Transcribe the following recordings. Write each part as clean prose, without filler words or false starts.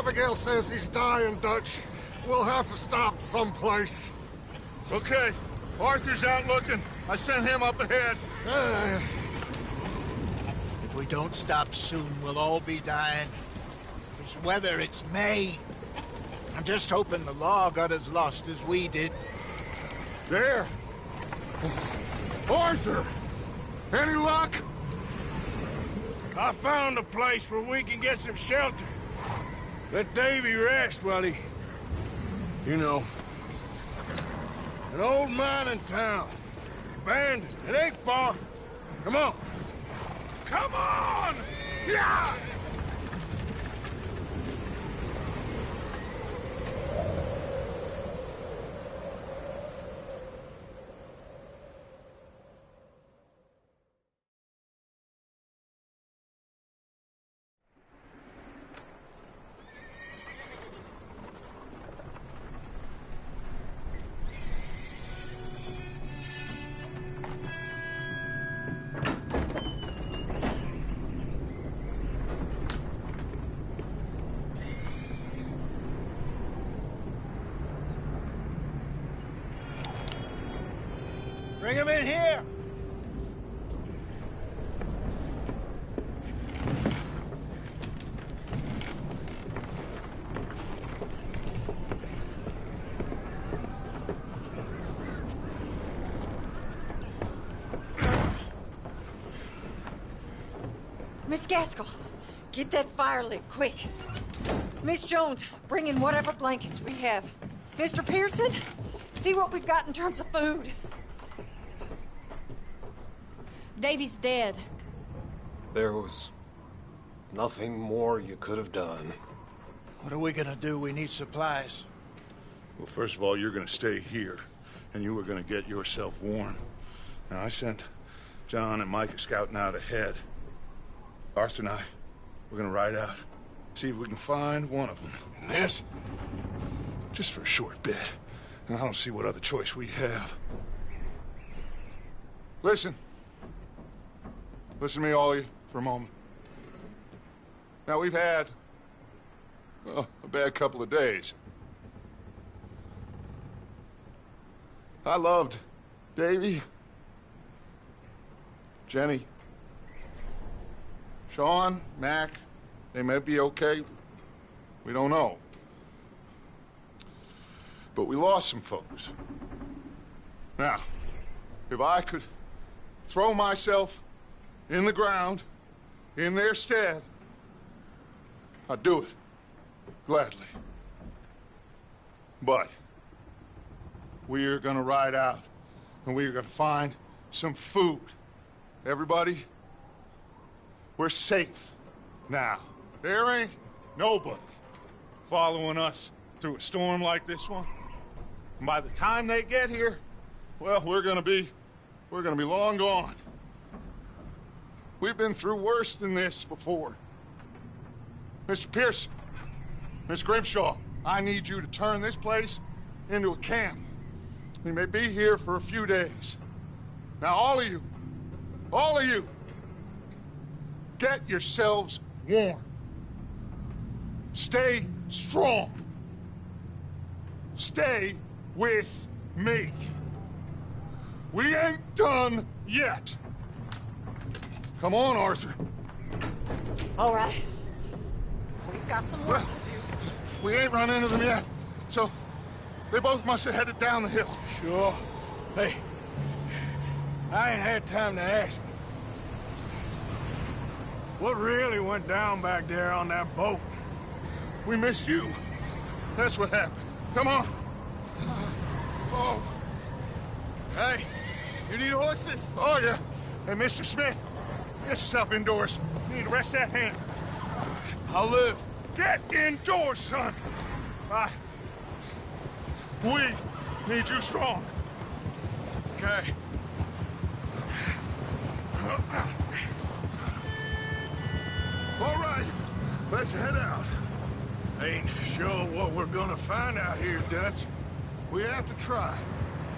Abigail says he's dying, Dutch. We'll have to stop someplace. Okay. Arthur's out looking. I sent him up ahead. If we don't stop soon, we'll all be dying. This weather, it's May. I'm just hoping the law got as lost as we did. There! Arthur! Any luck? I found a place where we can get some shelter. Let Davy rest while he... You know... An old mining town. Abandoned. It ain't far. Come on. Come on! Yeah! Bring him in here! Miss Gaskell, get that fire lit, quick. Miss Jones, bring in whatever blankets we have. Mr. Pearson, see what we've got in terms of food. Davy's dead. There was nothing more you could have done. What are we gonna do? We need supplies. Well, first of all, you're gonna stay here, and you were gonna get yourself warm. Now, I sent John and Micah scouting out ahead. Arthur and I, we're gonna ride out, see if we can find one of them. And this, just for a short bit. And I don't see what other choice we have. Listen. Listen to me, all of you, for a moment. Now, we've had, well, a bad couple of days. I loved Davy, Jenny, Sean, Mac. They may be okay. We don't know. But we lost some folks. Now, if I could throw myself in the ground, in their stead, I'd do it, gladly. But we're gonna ride out, and we're gonna find some food. Everybody, we're safe now. There ain't nobody following us through a storm like this one. And by the time they get here, well, we're gonna be long gone. We've been through worse than this before. Mr. Pearson, Miss Grimshaw, I need you to turn this place into a camp. We may be here for a few days. Now, all of you, get yourselves warm. Stay strong. Stay with me. We ain't done yet. Come on, Arthur. All right. We've got some work to do. We ain't run into them yet, so they both must have headed down the hill. Sure. Hey, I ain't had time to ask. What really went down back there on that boat? We missed you. That's what happened. Come on. Oh. Hey, you need horses? Oh, yeah. Hey, Mr. Smith, get yourself indoors. You need to rest that hand. I'll live. Get indoors, son. We need you strong. Okay. All right, let's head out. Ain't sure what we're gonna find out here, Dutch. We have to try.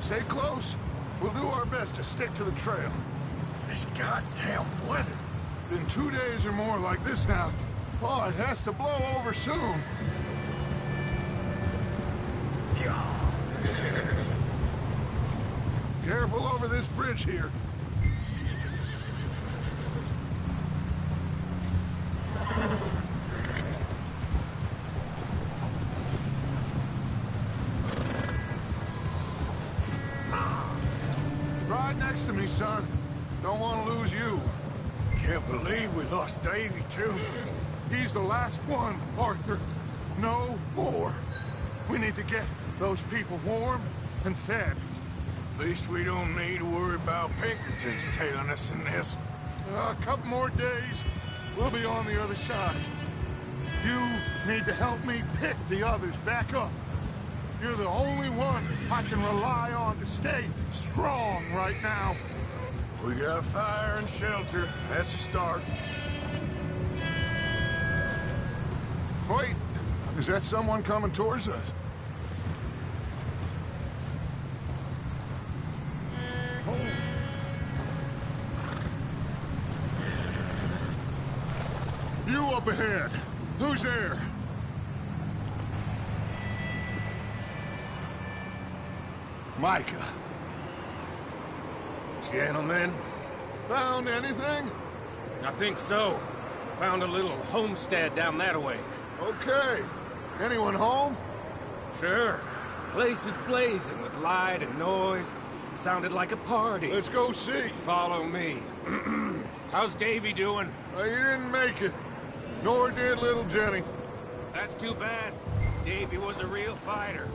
Stay close. We'll do our best to stick to the trail. This goddamn weather. Been 2 days or more like this now. Oh, it has to blow over soon. Careful over this bridge here. Ride next to me, son. Don't want to lose you. Can't believe we lost Davy, too. He's the last one, Arthur. No more. We need to get those people warm and fed. At least we don't need to worry about Pinkertons tailing us in this. A couple more days, we'll be on the other side. You need to help me pick the others back up. You're the only one I can rely on to stay strong right now. We got fire and shelter. That's a start. Wait, is that someone coming towards us? You up ahead. Who's there? Micah. Gentlemen, Found anything? I think so. Found a little homestead down that way. Okay. Anyone home? Sure. Place is blazing with light and noise. Sounded like a party. Let's go see. Follow me. How's Davy doing? He didn't make it. Nor did little Jenny. That's too bad. Davy was a real fighter.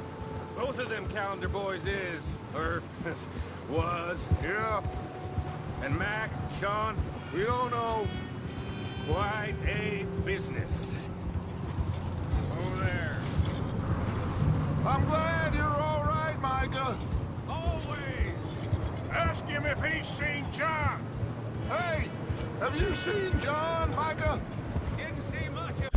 Both of them calendar boys is, or was. Yeah, And Mac, Sean, we don't know. quite a business. Over there. I'm glad you're all right, Micah. Always! Ask him if he's seen John. Hey, have you seen John, Micah? Didn't see much of...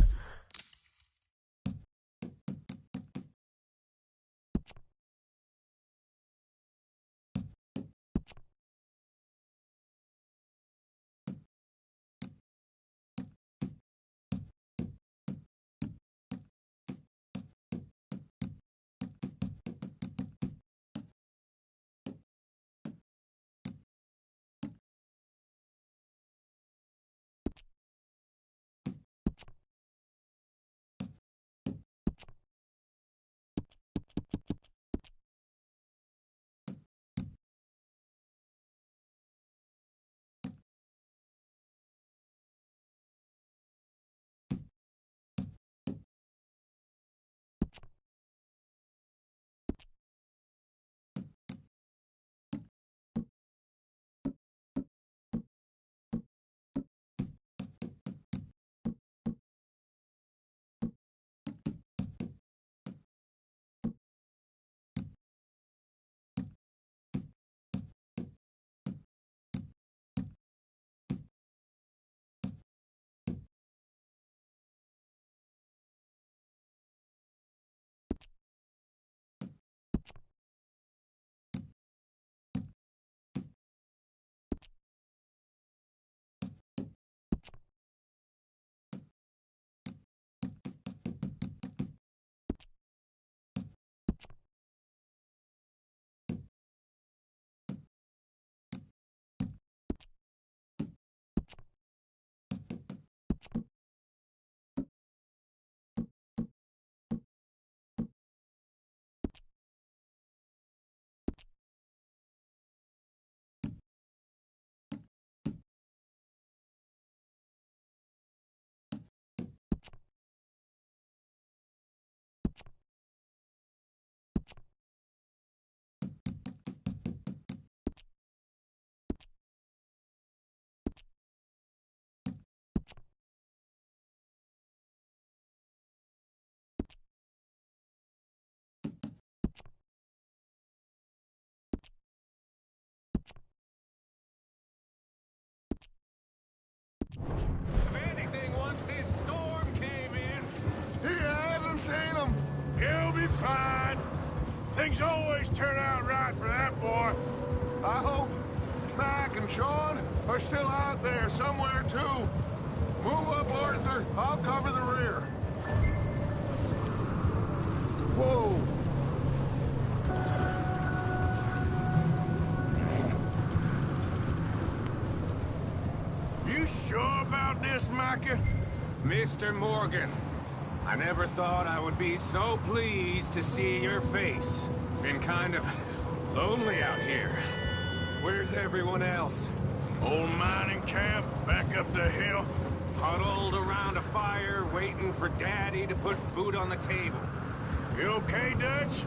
If anything, once this storm came in... He hasn't seen him. He'll be fine. Things always turn out right for that boy. I hope Mac and Sean are still out there somewhere, too. Move up, Arthur. I'll cover about this, Micah? Mr. Morgan, I never thought I would be so pleased to see your face. Been kind of lonely out here. Where's everyone else? Old mining camp, back up the hill. Huddled around a fire, waiting for Daddy to put food on the table. You okay, Dutch?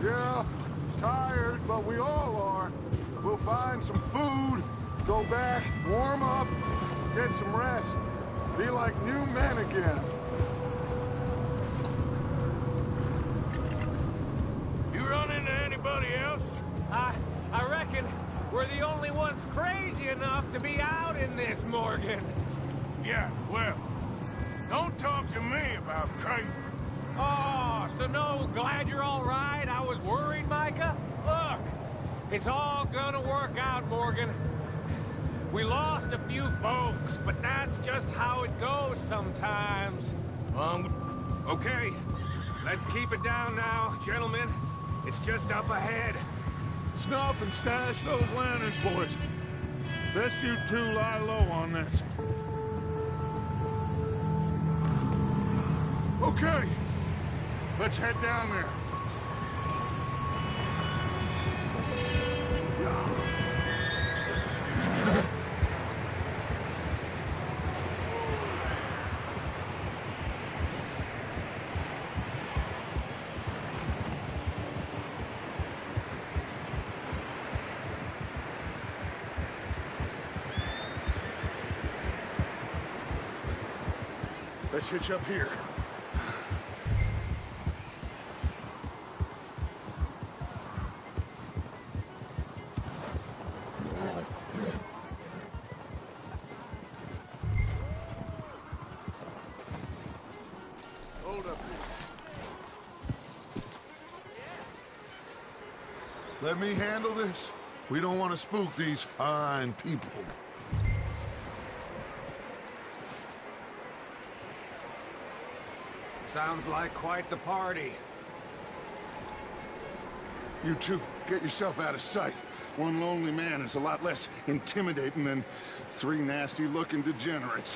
Yeah, tired, but we all are. We'll find some food, go back, warm up, get some rest. Be like new men again. You run into anybody else? I reckon we're the only ones crazy enough to be out in this, Morgan. Yeah, well, don't talk to me about crazy. Oh, so no, glad you're all right? I was worried, Micah. Look, it's all gonna work out, Morgan. We lost a few folks, but that's just how it goes sometimes. Okay, let's keep it down now, gentlemen. It's just up ahead. Snuff and stash those lanterns, boys. Best you two lie low on this. Okay, let's head down there. Let's hitch up here. Hold up. Let me handle this. We don't want to spook these fine people. Sounds like quite the party. You two, get yourself out of sight. One lonely man is a lot less intimidating than three nasty-looking degenerates.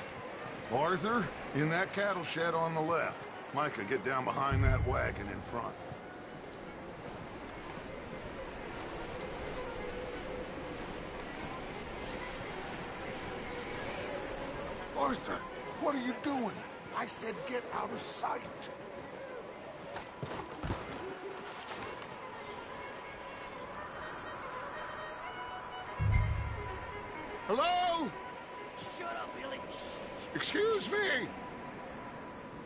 Arthur, in that cattle shed on the left. Micah, get down behind that wagon in front. Arthur, what are you doing? I said get out of sight. Hello? Shut up, Billy. Excuse me?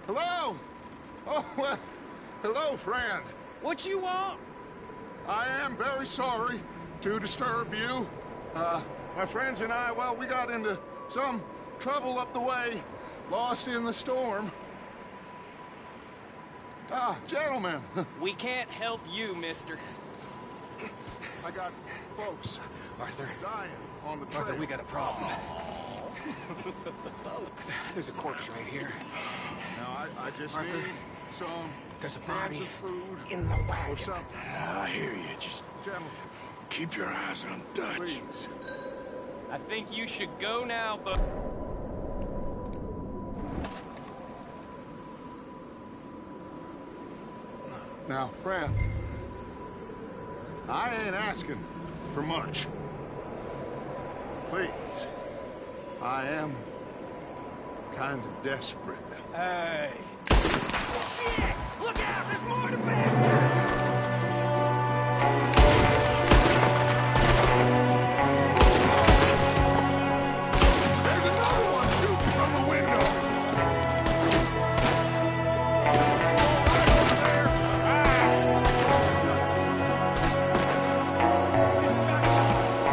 Hello? Oh, well, hello, friend. What you want? I am very sorry to disturb you. My friends and I, well, we got into some trouble up the way. Lost in the storm. Gentlemen. We can't help you, mister. I got folks Arthur. dying on the trail. Arthur, we got a problem. Folks. There's a corpse right here. Now, I just Arthur, need some there's a cans body of food in the wagon. or something. I hear you. Just Gentlemen, keep your eyes on Dutch. please. I think you should go now, but... Now, friend, I ain't asking for much. Please, I am kind of desperate. Hey. Shit! Look out! There's more to bastard! There's another one shooting from the window!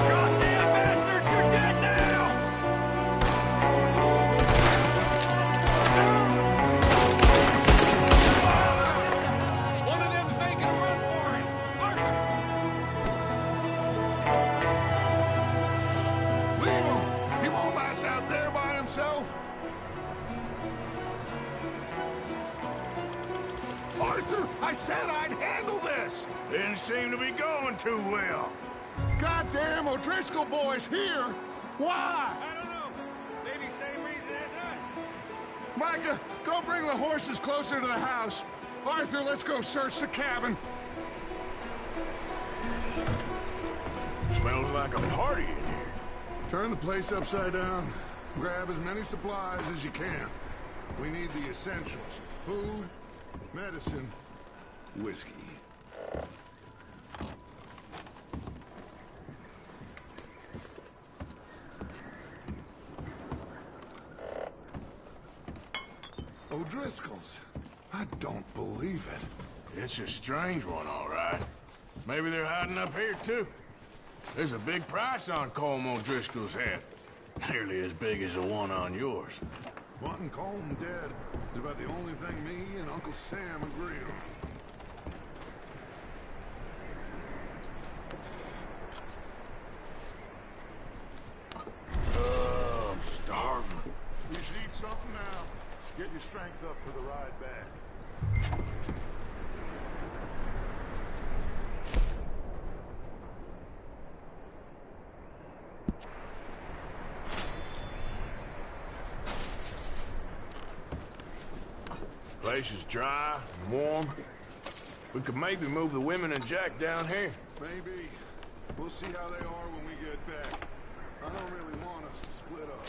Goddamn bastards! You're dead now! One of them's making a run for it! Arthur! Leave him! He won't last out there by himself! Arthur, I said I'd handle this! Didn't seem to be going too well. Goddamn O'Driscoll boys here! Why? I don't know. Maybe same reason as Micah, go bring the horses closer to the house. Arthur, let's go search the cabin. Smells like a party in here. Turn the place upside down. Grab as many supplies as you can. We need the essentials. Food, medicine, whiskey. O'Driscoll's. I don't believe it. It's a strange one, all right. Maybe they're hiding up here, too. There's a big price on Colm O'Driscoll's head. Nearly as big as the one on yours. Wanting Colm dead is about the only thing me and Uncle Sam agree on. I'm starving. You should eat something now. Get your strength up for the ride back. Place is dry and warm. We could maybe move the women and Jack down here. Maybe. We'll see how they are when we get back. I don't really want us to split up.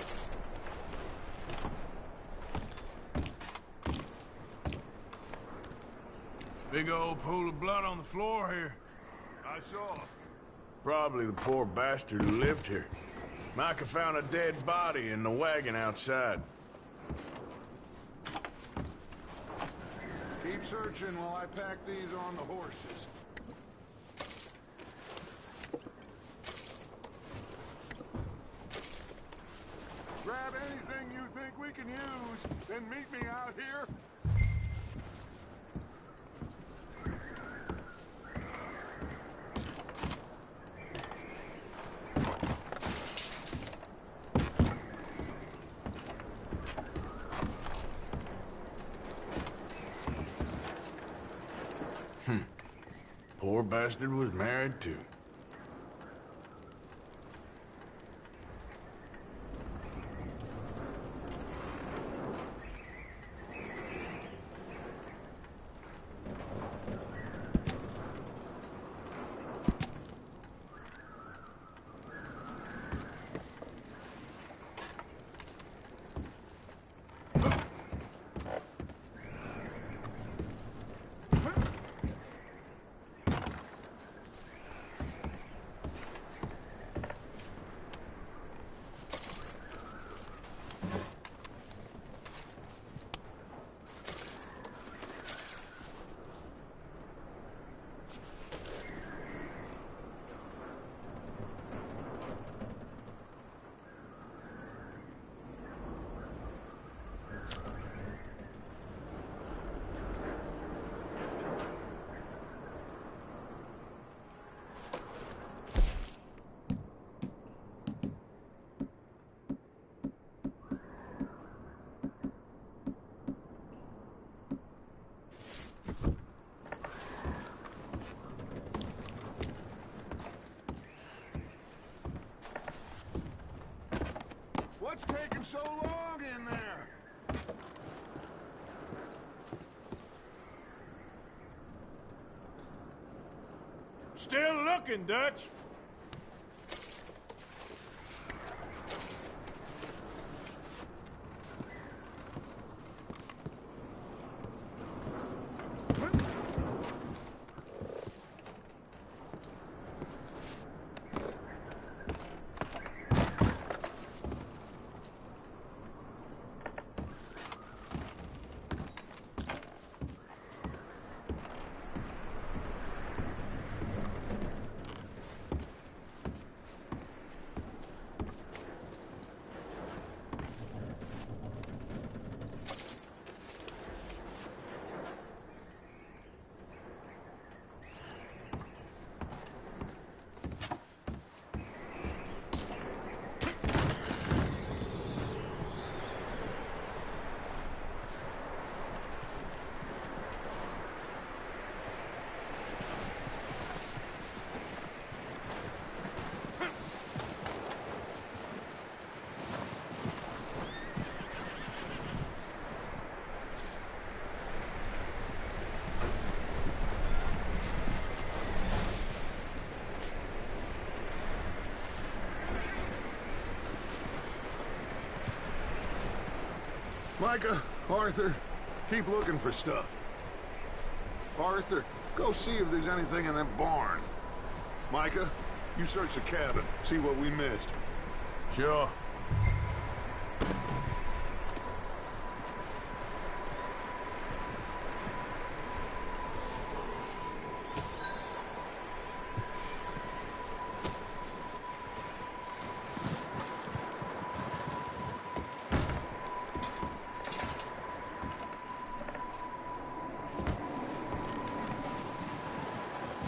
Big old pool of blood on the floor here. I saw. Probably the poor bastard who lived here. Micah found a dead body in the wagon outside. Keep searching while I pack these on the horses. Grab anything you think we can use, then meet me out here. Poor bastard was married too. What's taking so long in there? Still looking, Dutch. Micah, Arthur, keep looking for stuff. Arthur, go see if there's anything in that barn. Micah, you search the cabin, see what we missed. Sure.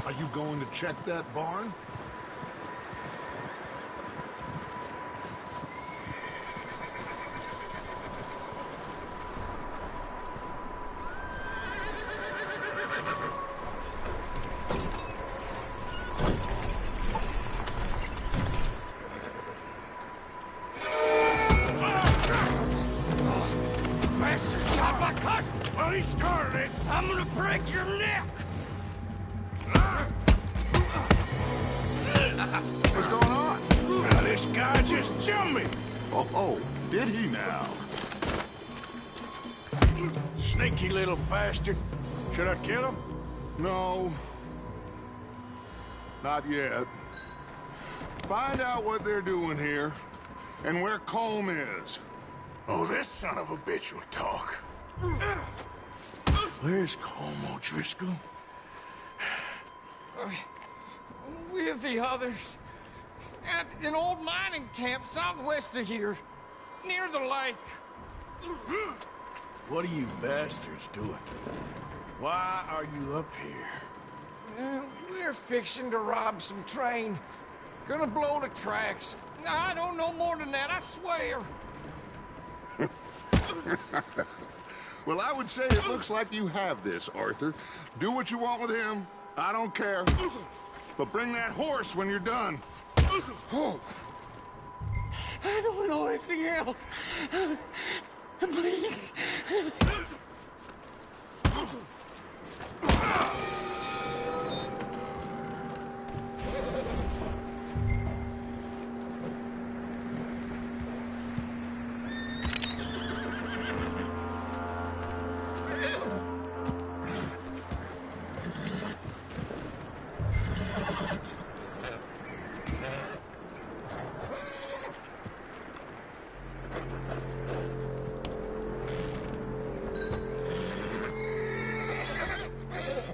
Are you going to check that barn? Bastard shot my cousin! Well, he started it! I'm gonna break your neck! What's going on? Now, this guy just jumped me! Oh, did he now? Sneaky little bastard. Should I kill him? No. Not yet. Find out what they're doing here, and where Colm is. Oh, this son of a bitch will talk. Where's Colm O'Driscoll? With the others. At an old mining camp southwest of here. Near the lake. What are you bastards doing? Why are you up here? We're fixing to rob some train. Gonna blow the tracks. I don't know more than that, I swear. Well, I would say it looks like you have this, Arthur. Do what you want with him. I don't care. But bring that horse when you're done. Oh. I don't know anything else. Please.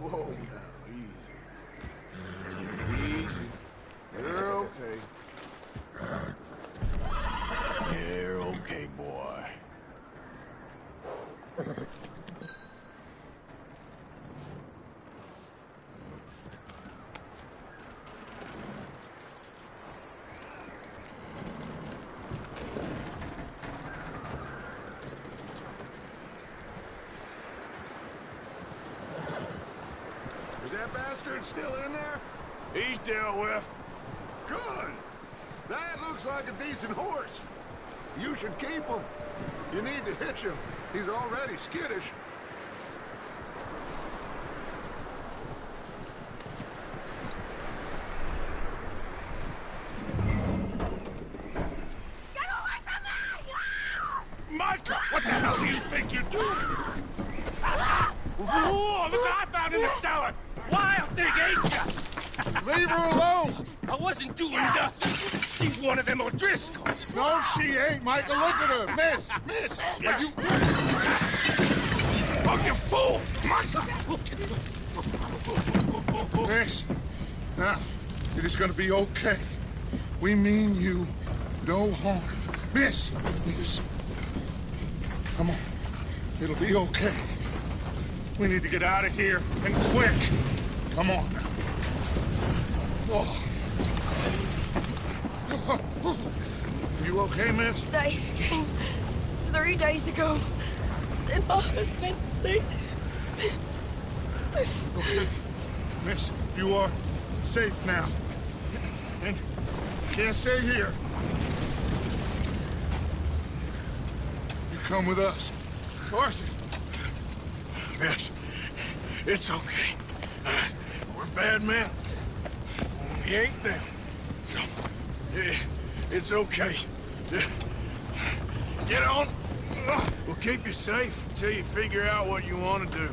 Whoa, now, easy. Easy. You're okay. You're okay, boy. Is that bastard still in there? He's dealt with. Good. That looks like a decent horse. You should keep him. You need to hitch him. He's already skittish. Micah, what the hell do you think you're doing? Whoa, look what I found in the cellar! Wild thing, ain't ya? Leave her alone! I wasn't doing nothing. She's one of them O'Driscolls. No, she ain't, Michael. Look at her. Miss! Are you... Oh, you fool! Micah! Miss, now, it is gonna be okay. We mean you no harm. Miss! Come on. It'll be okay. We need to get out of here, and quick. Come on now. Oh. You okay, miss? They came 3 days ago. And my husband, they... Okay. Miss, you are safe now. And you can't stay here. You come with us. Arthur. Miss, it's okay. We're bad men. We ain't them. It's okay. Get on We'll keep you safe until you figure out what you want to do.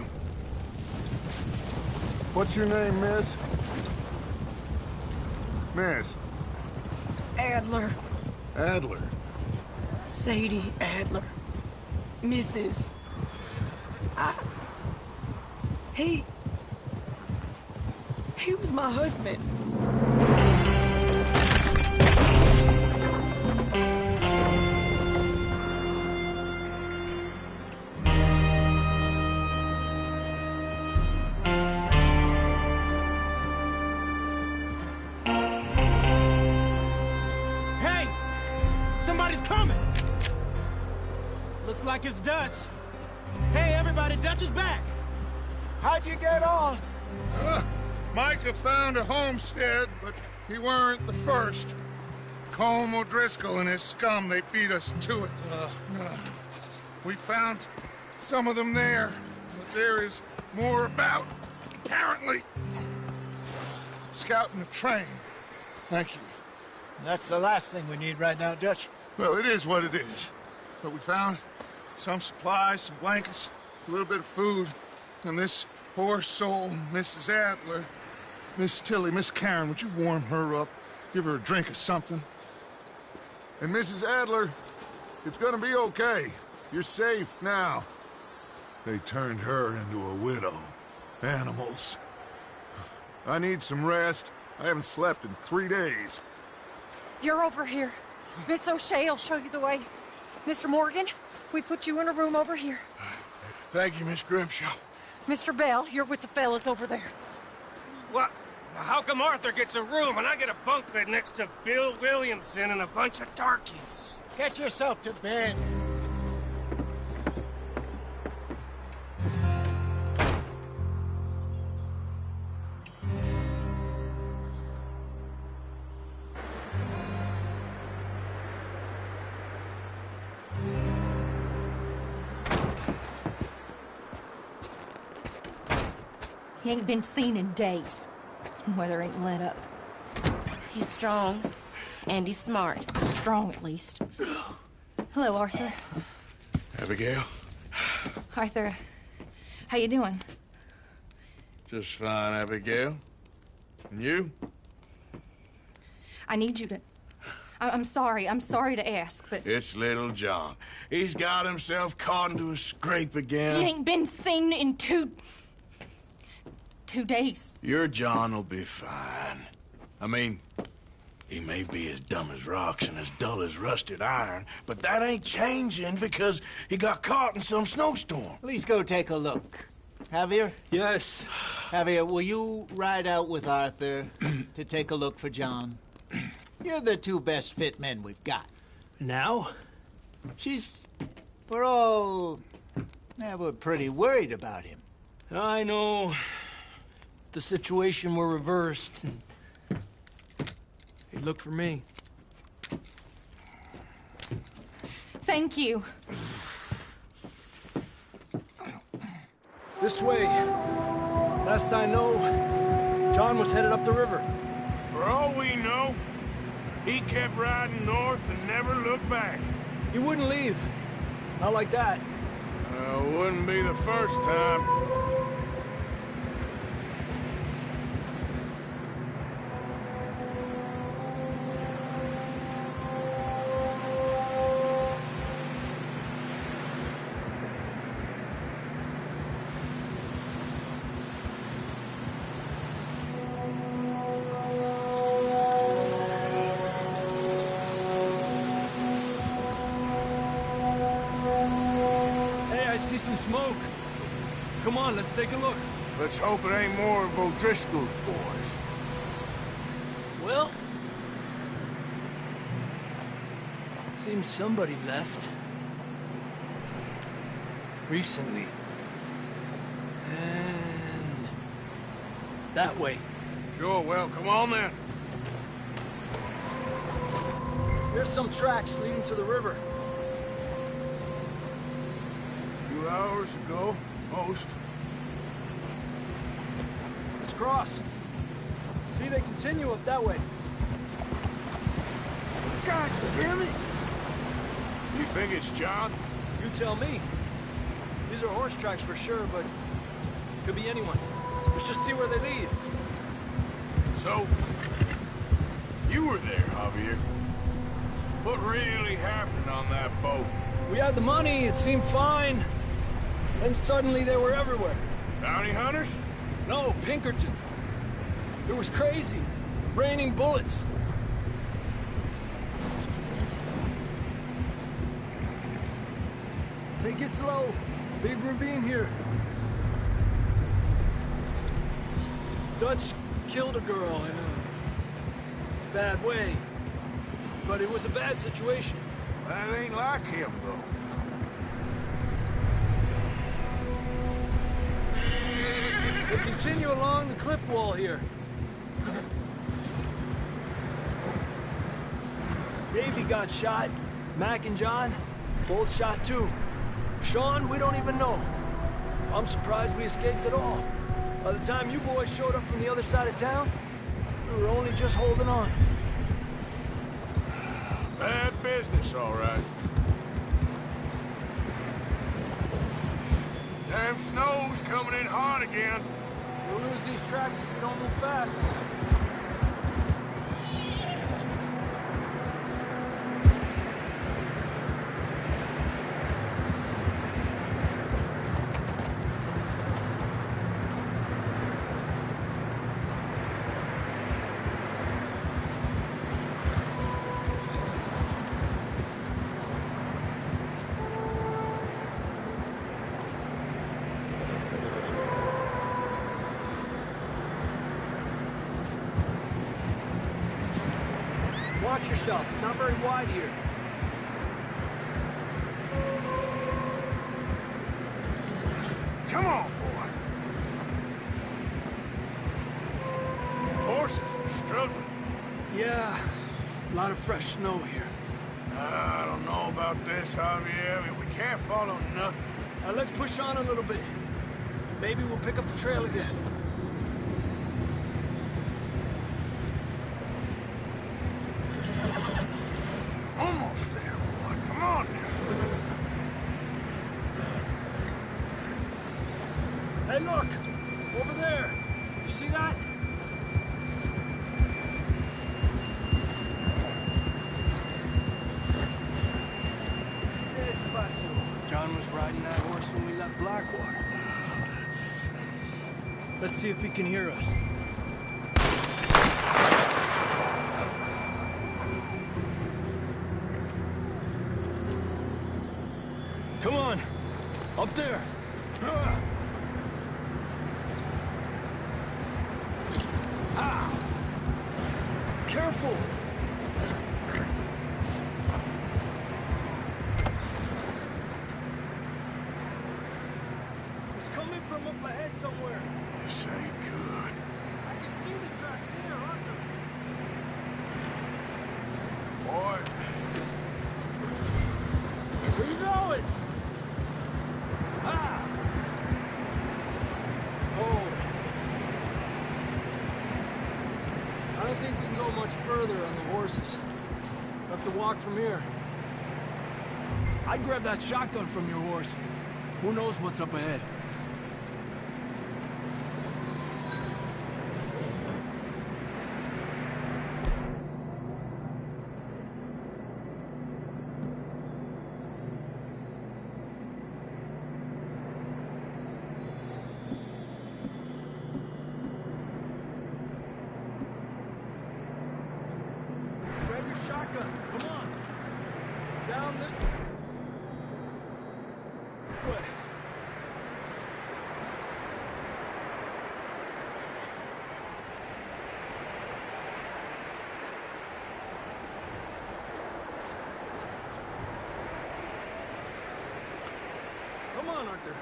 What's your name, miss? Miss. Adler. Adler. Sadie Adler. Mrs. He was my husband. Hey! Somebody's coming! Looks like it's Dutch. Hey, everybody, Dutch is back! How'd you get on? Micah found a homestead, but he weren't the first. Colm O'Driscoll and his scum, they beat us to it. We found some of them there, but there is more about, apparently. Scouting the train. Thank you. That's the last thing we need right now, Dutch. Well, it is what it is. But we found some supplies, some blankets, a little bit of food, and this poor soul, Mrs. Adler. Miss Tilly, Miss Karen, would you warm her up? Give her a drink or something? And Mrs. Adler, it's gonna be okay. You're safe now. They turned her into a widow. Animals. I need some rest. I haven't slept in 3 days. You're over here. Miss O'Shea will show you the way. Mr. Morgan, we put you in a room over here. Thank you, Miss Grimshaw. Mr. Bell, you're with the fellas over there. What? How come Arthur gets a room and I get a bunk bed next to Bill Williamson and a bunch of darkies? Get yourself to bed. He ain't been seen in days. Weather ain't let up. He's strong. And he's smart. Strong, at least. Hello, Arthur. Abigail? Arthur, how you doing? Just fine, Abigail. And you? I need you to... I'm sorry to ask, but... It's little John. He's got himself caught into a scrape again. He ain't been seen in 2 days. Your John will be fine. I mean, he may be as dumb as rocks and as dull as rusted iron, but that ain't changing because he got caught in some snowstorm. Please go take a look. Javier? Yes. Javier, will you ride out with Arthur to take a look for John? You're the 2 best fit men we've got. Now? We're pretty worried about him. I know. If the situation were reversed, he'd look for me. Thank you. This way. Last I know, John was headed up the river. For all we know, he kept riding north and never looked back. He wouldn't leave. Not like that. Wouldn't be the first time. See some smoke. Come on, let's take a look. Let's hope it ain't more of O'Driscoll's boys. Well, seems somebody left. Recently. And that way. Sure, well, come on then. There's some tracks leading to the river. 2 hours ago, most. Let's cross. See, they continue up that way. God damn it! You think it's John? You tell me. These are horse tracks for sure, but could be anyone. Let's just see where they lead. So, you were there, Javier. What really happened on that boat? We had the money, it seemed fine. Then suddenly they were everywhere. Bounty hunters? No, Pinkertons. It was crazy. Raining bullets. Take it slow. Big ravine here. Dutch killed a girl in a bad way. But it was a bad situation. That ain't like him, though. We'll continue along the cliff wall here. Davey got shot. Mac and John, both shot too. Sean, we don't even know. I'm surprised we escaped at all. By the time you boys showed up from the other side of town, we were only just holding on. Bad business, all right. Damn snow's coming in hard again. We'll lose these tracks if we don't move fast. Watch yourself. It's not very wide here. Come on, boy. Horses are struggling. Yeah, a lot of fresh snow here. I don't know about this, Javier. I mean, we can't follow nothing. Let's push on a little bit. Maybe we'll pick up the trail again. Almost there, boy. Come on now. Hey, look! Over there! You see that? Despacio. John was riding that horse when we left Blackwater. Let's see if he can hear us. Come on! Up there! Ah! Careful! It's coming from up ahead somewhere. This ain't good. I can see the tracks here, Arthur. Boy, Where you going? Ah! Oh. I don't think we can go much further on the horses. We'll have to walk from here. I'd grab that shotgun from your horse. Who knows what's up ahead? Grab your shotgun. Come on. Down this way. Come on, Arthur.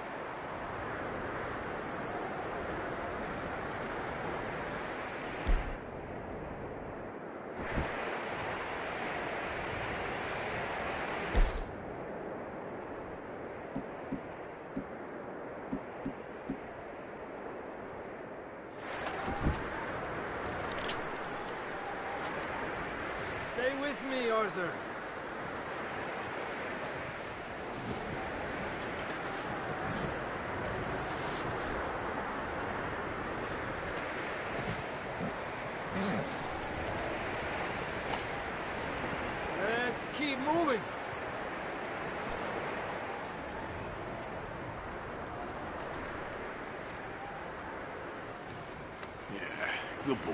Stay with me, Arthur. Good boy.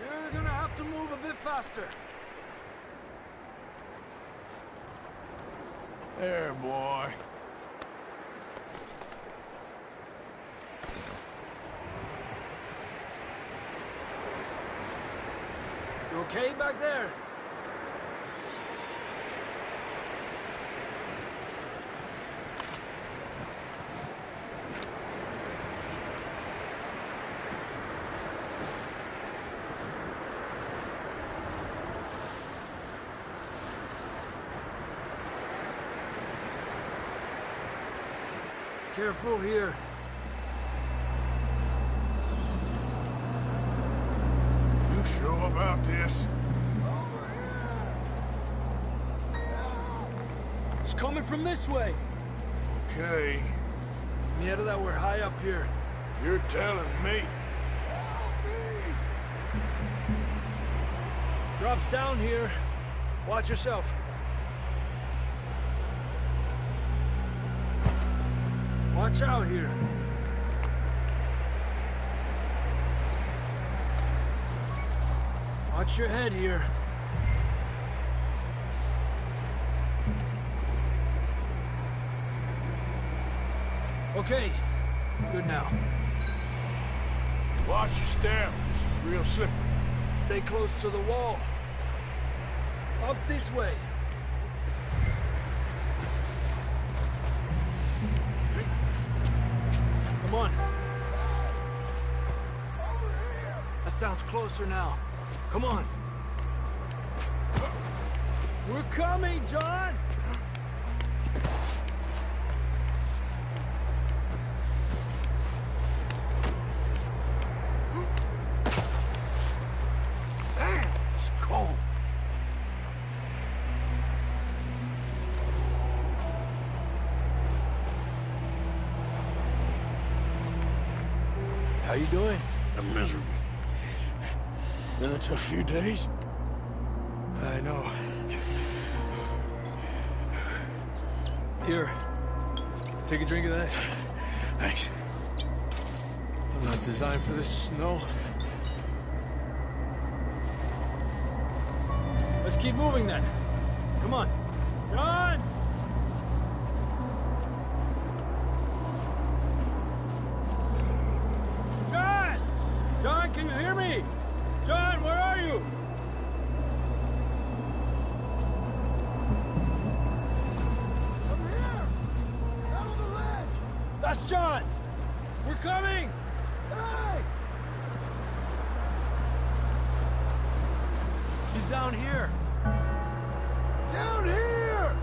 You're gonna have to move a bit faster. There, boy. You okay back there? Careful here. You sure about this? It's coming from this way. Okay. Yeah, that we're high up here. You're telling me. Drops down here. Watch yourself. Watch out here. Watch your head here. Okay, good now. Watch your step. It's real slippery. Stay close to the wall. Up this way. Come on. That sounds closer now. Come on. We're coming, John! Damn, it's cold. How you doing? I'm miserable. Been a tough few days. I know. Here. Take a drink of that. Thanks. I'm not designed for this snow. Let's keep moving then. Come on. John! John! John, can you hear me? John, where are you? Over here! Down on the ledge! That's John! We're coming! Hey! He's down here. Down here!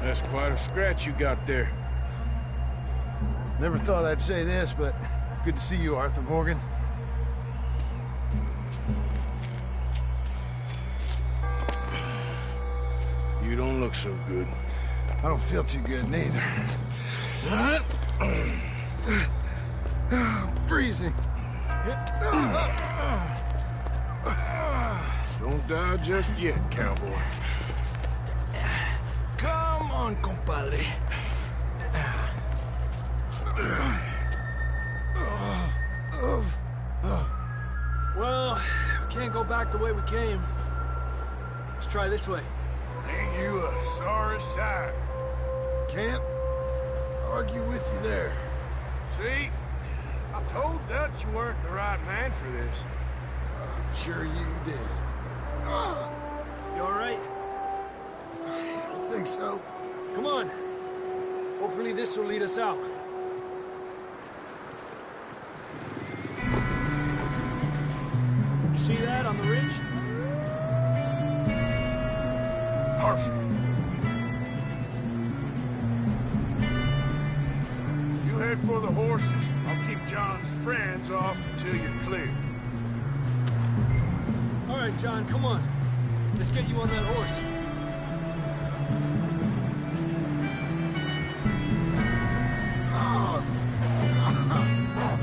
That's quite a scratch you got there. Never thought I'd say this, but good to see you, Arthur Morgan. You don't look so good. I don't feel too good, neither. Freezing. Don't die just yet, cowboy. Come on, compadre. Well, we can't go back the way we came. Let's try this way. Ain't you a sorry sight? Can't argue with you there. See? I told Dutch you weren't the right man for this. I'm sure you did. You all right? I think so. Come on. Hopefully this will lead us out. You see that on the ridge? Perfect. You head for the horses. I'll keep John's friends off until you're clear. All right, John, come on. Let's get you on that horse.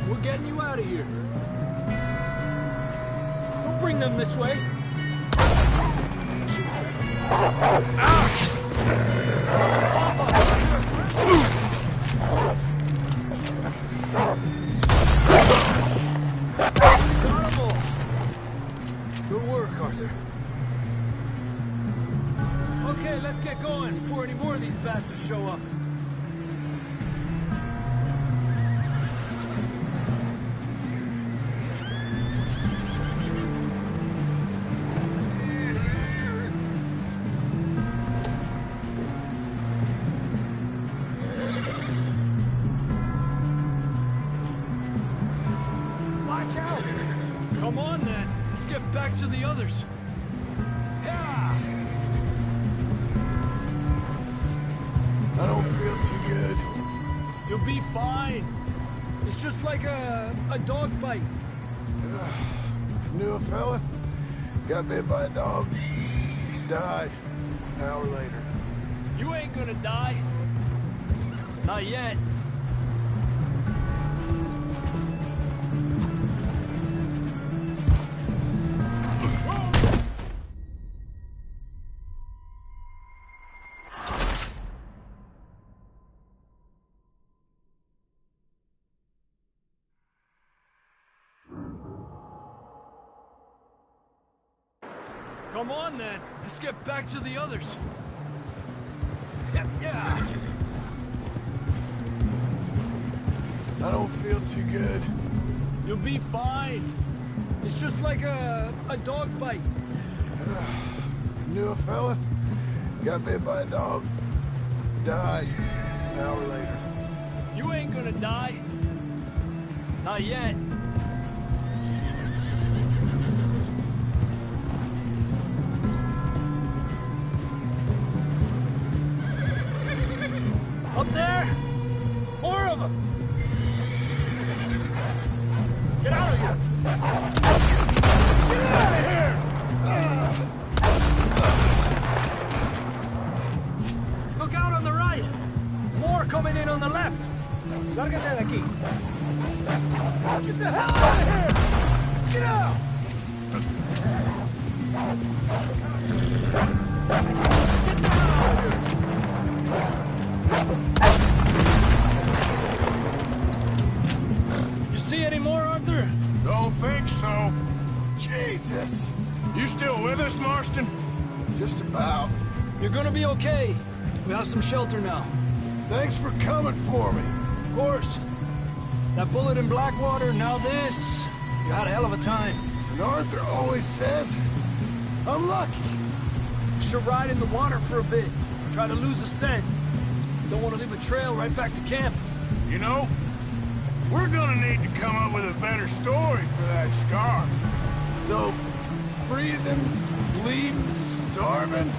We're getting you out of here. Don't bring them this way. See, Good work, Arthur. Okay, let's get going before any more of these bastards show up. Watch out! Come on, then. Let's get back to the others. Yeah! I don't feel too good. You'll be fine. It's just like a dog bite. Knew a fella, got bit by a dog, died an hour later. You ain't gonna die. Not yet. Come on, then. Let's get back to the others. Yeah. I don't feel too good. You'll be fine. It's just like a dog bite. Knew a fella, got bit by a dog, died an hour later. You ain't gonna die. Not yet. Up there! More of them! Get out of here! Get out of here! Look out on the right! More coming in on the left! Lárgate de aquí. Get the hell out of here! Get out! You see any more, Arthur? Don't think so. Jesus! You still with us, Marston? Just about. You're gonna be okay. We have some shelter now. Thanks for coming for me. Of course. That bullet in Blackwater, now this. You had a hell of a time. And Arthur always says, I'm lucky. Should ride in the water for a bit. Try to lose a scent. Don't want to leave a trail right back to camp. You know, we're gonna need to come up with a better story for that scar. So, freezing, bleeding, starving,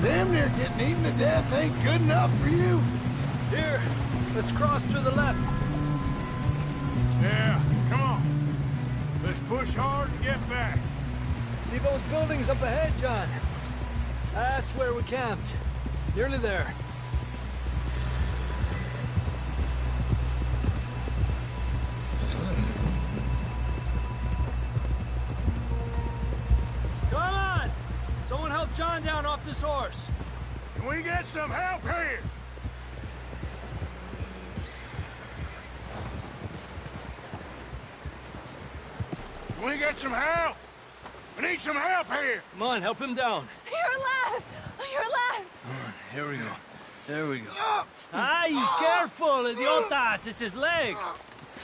damn near getting eaten to death ain't good enough for you. Here, let's cross to the left. Yeah, come on. Let's push hard and get back. See those buildings up ahead, John? That's where we camped. Nearly there. Come on! Someone help John down off this horse. Can we get some help here? Can we get some help? We need some help here. Come on, help him down. You're alive! You're alive! Here we go. There we go. Ay, careful, idiotas! It's his leg.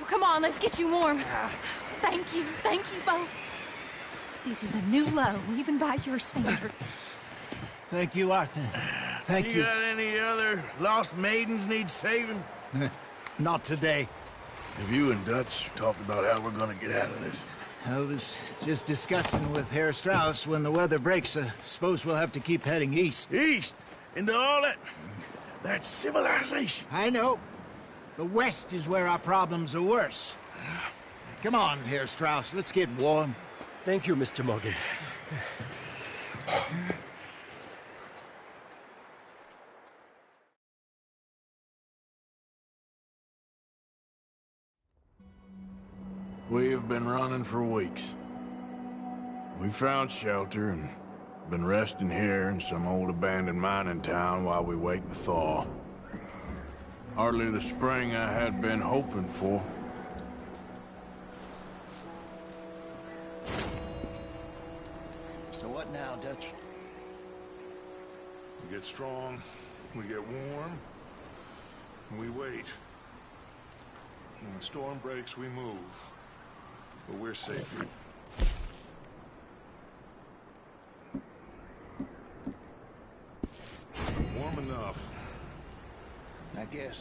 Come on, let's get you warm. Thank you both. This is a new low, even by your standards. Thank you, Arthur. Thank you. Got any other lost maidens need saving? Not today. Have you and Dutch talked about how we're gonna get out of this? I was just discussing with Herr Strauss when the weather breaks. Suppose we'll have to keep heading east. East? Into all that civilization. I know. The west is where our problems are worse. Come on, Herr Strauss, let's get warm. Thank you, Mr. Morgan. We have been running for weeks. We found shelter, and Been resting here in some old abandoned mining town while we wait the thaw. Hardly the spring I had been hoping for. So what now, Dutch? We get strong, we get warm, and we wait. When the storm breaks, we move. But we're safe here. Warm enough. I guess.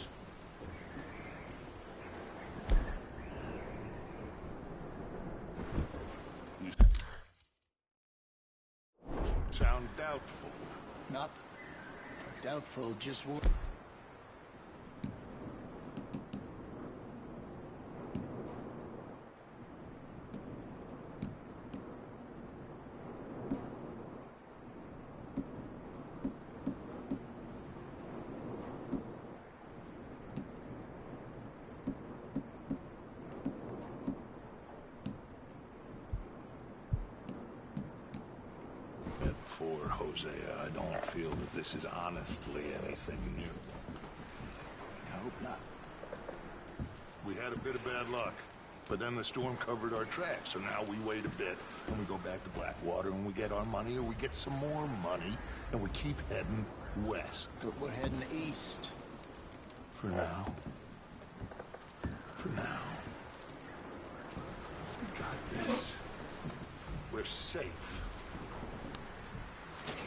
You sound doubtful. Not doubtful, just war. For Hosea, I don't feel that this is honestly anything new. I hope not. We had a bit of bad luck, but then the storm covered our tracks, so now we wait a bit, and we go back to Blackwater, and we get our money, or we get some more money, and we keep heading west. But we're heading east. For now. For now. We got this. We're safe.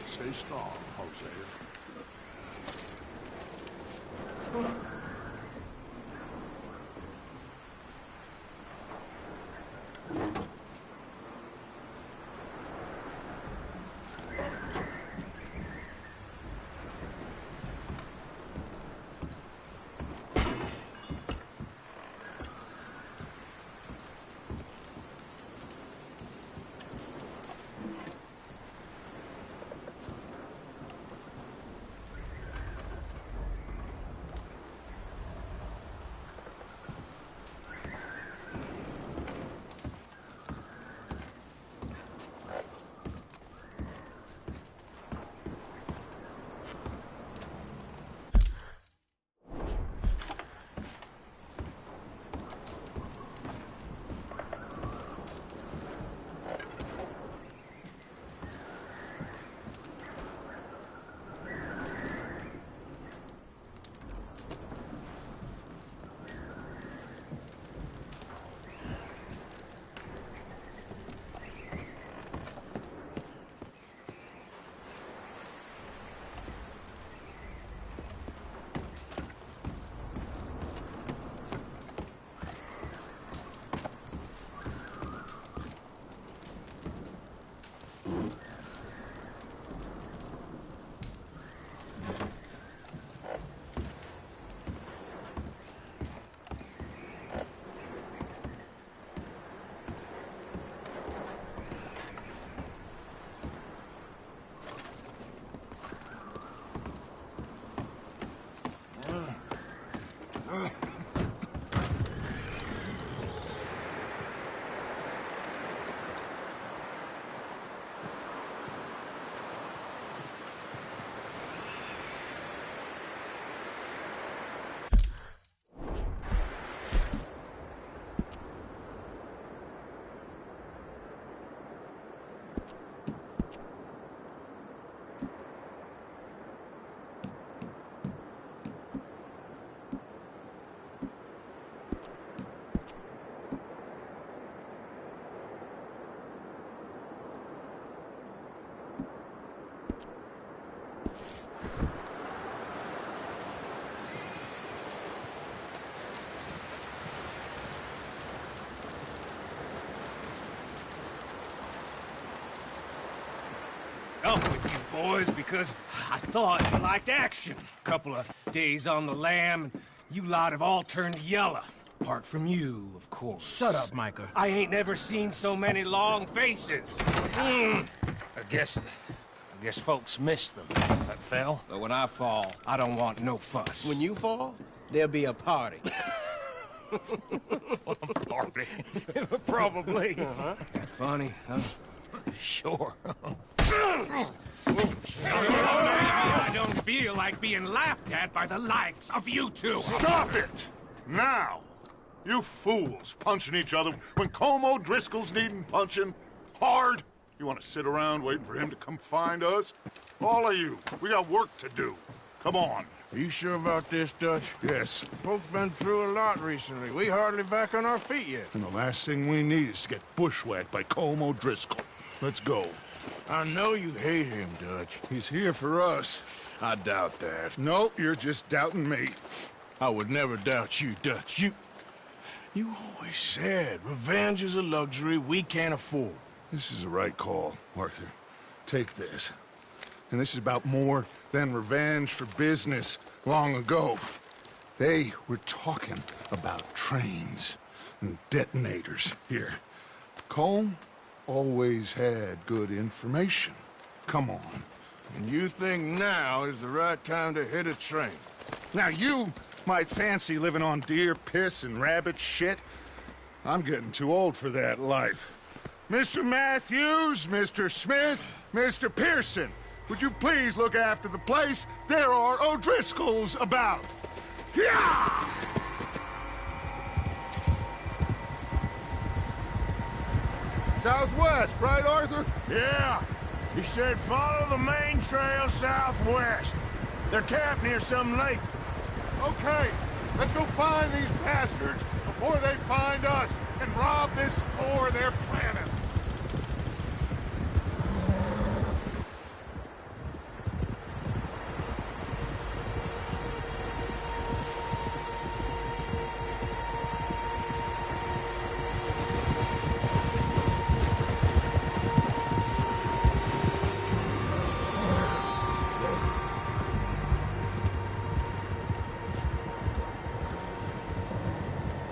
Stay strong, Hosea. Up with you boys because I thought you liked action. Couple of days on the lam, and you lot have all turned yellow. Apart from you, of course. Shut up, Micah. I ain't never seen so many long faces. I guess folks miss them. That fell. But when I fall, I don't want no fuss. When you fall, there'll be a party. Party? Probably. That funny, huh? Sure. I don't feel like being laughed at by the likes of you two. Stop it! Now! You fools punching each other when Como Driscoll's needing punching hard. You want to sit around waiting for him to come find us? All of you, we got work to do. Come on. Are you sure about this, Dutch? Yes. Folks been through a lot recently. We hardly back on our feet yet. And the last thing we need is to get bushwhacked by Como Driscoll. Let's go. I know you hate him, Dutch. He's here for us. I doubt that. No, you're just doubting me. I would never doubt you, Dutch. You always said revenge is a luxury we can't afford. This is the right call, Arthur. Take this. And this is about more than revenge for business long ago. They were talking about trains and detonators here. Colm always had good information. Come on. And you think now is the right time to hit a train? Now you might fancy living on deer piss and rabbit shit. I'm getting too old for that life. Mr. Matthews, Mr. Smith, Mr. Pearson, would you please look after the place? There are O'Driscolls about. Yeah! Southwest, right, Arthur? Yeah. He said follow the main trail southwest. They're camped near some lake. Okay, let's go find these bastards before they find us and rob this store they're planning.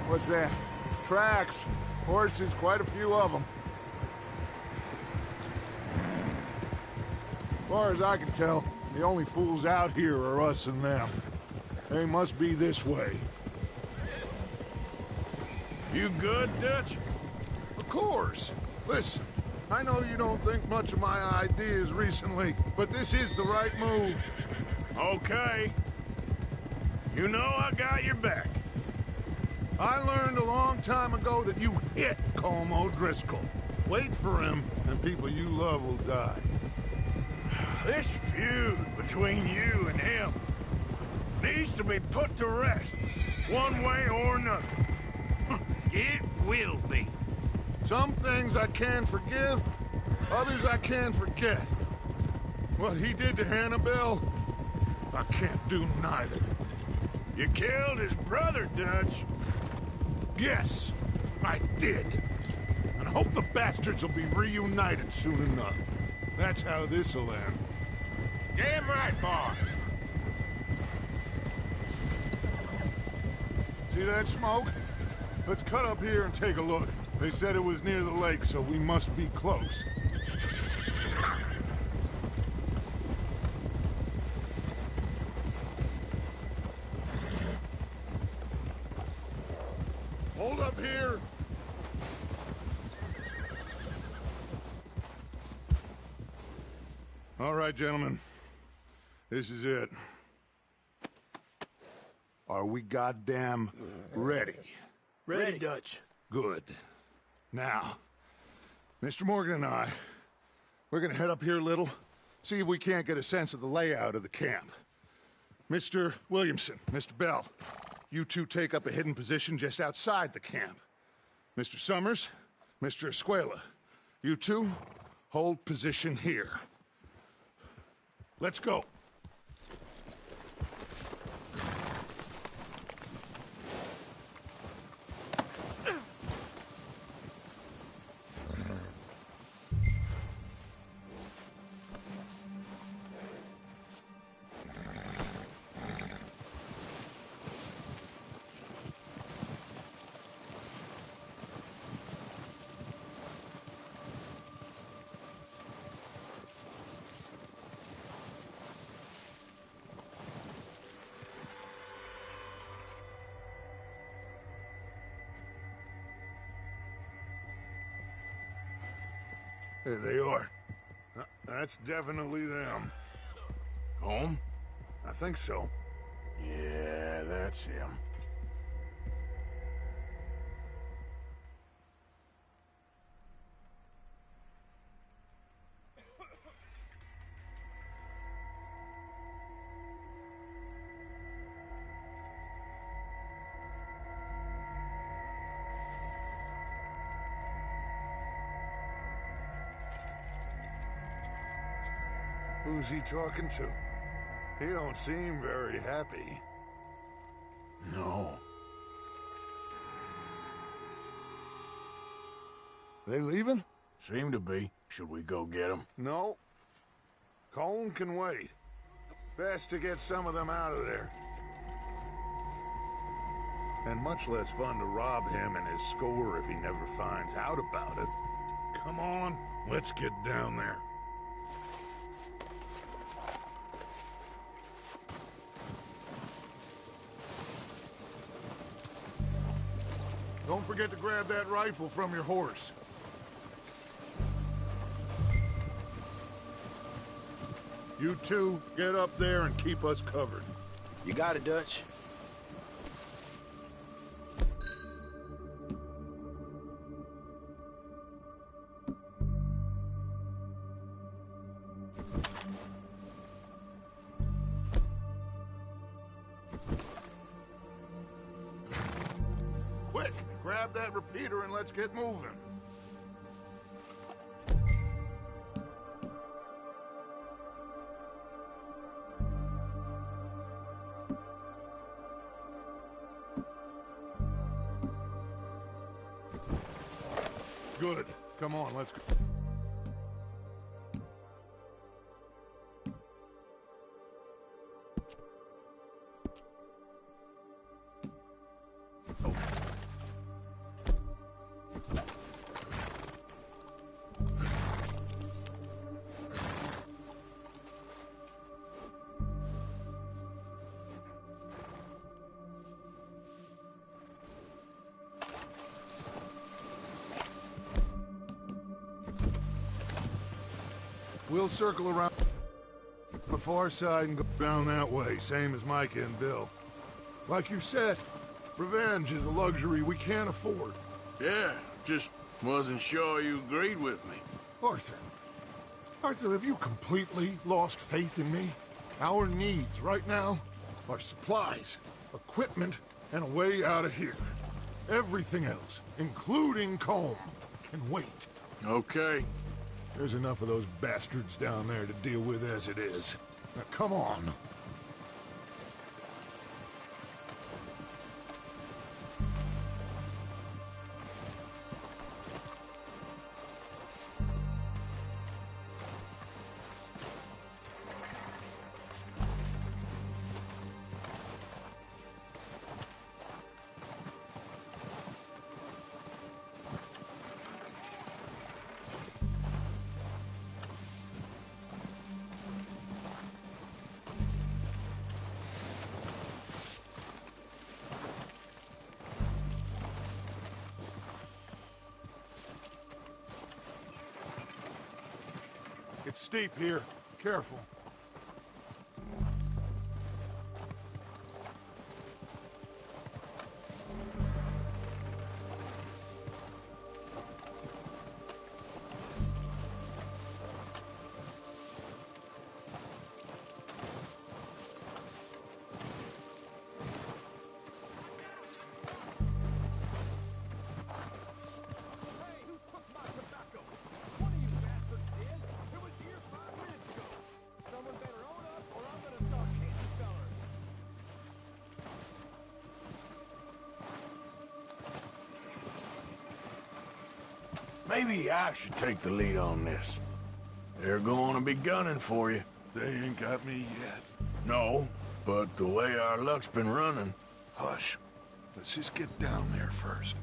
What's that? Tracks. Horses, quite a few of them. As far as I can tell, the only fools out here are us and them. They must be this way. You good, Dutch? Of course. Listen, I know you don't think much of my ideas recently, but this is the right move. Okay. You know I got your back. I learned a long time ago that you hit Colm O'Driscoll. Wait for him, and people you love will die. This feud between you and him needs to be put to rest, one way or another. It will be. Some things I can forgive, others I can forget. What he did to Annabelle, I can't do neither. You killed his brother, Dutch. Yes, I did. And I hope the bastards will be reunited soon enough. That's how this'll end. Damn right, boss. See that smoke? Let's cut up here and take a look. They said it was near the lake, so we must be close. Hold up here. All right, gentlemen. This is it. Are we goddamn ready? Ready, Dutch. Good. Now, Mr. Morgan and I, we're gonna head up here a little, see if we can't get a sense of the layout of the camp. Mr. Williamson, Mr. Bell, you two take up a hidden position just outside the camp. Mr. Summers, Mr. Escuela, you two hold position here. Let's go. There they are. That's definitely them. Home? I think so. Yeah, that's him. Who's he talking to? He don't seem very happy. No. They leaving? Seem to be. Should we go get them? No. Colin can wait. Best to get some of them out of there. And much less fun to rob him and his score if he never finds out about it. Come on, let's get down there. Don't forget to grab that rifle from your horse. You two, get up there and keep us covered. You got it, Dutch. Quick, grab that repeater and let's get moving. Good. Come on, let's go. We'll circle around the far side and go down that way, same as Micah and Bill. Like you said, revenge is a luxury we can't afford. Yeah, just wasn't sure you agreed with me. Arthur, have you completely lost faith in me? Our needs right now are supplies, equipment, and a way out of here. Everything else, including Colm, can wait. Okay. There's enough of those bastards down there to deal with as it is. Now, come on. It's steep here. Careful. Maybe I should take the lead on this. They're going to be gunning for you. They ain't got me yet. No, but the way our luck's been running... Hush. Let's just get down there first.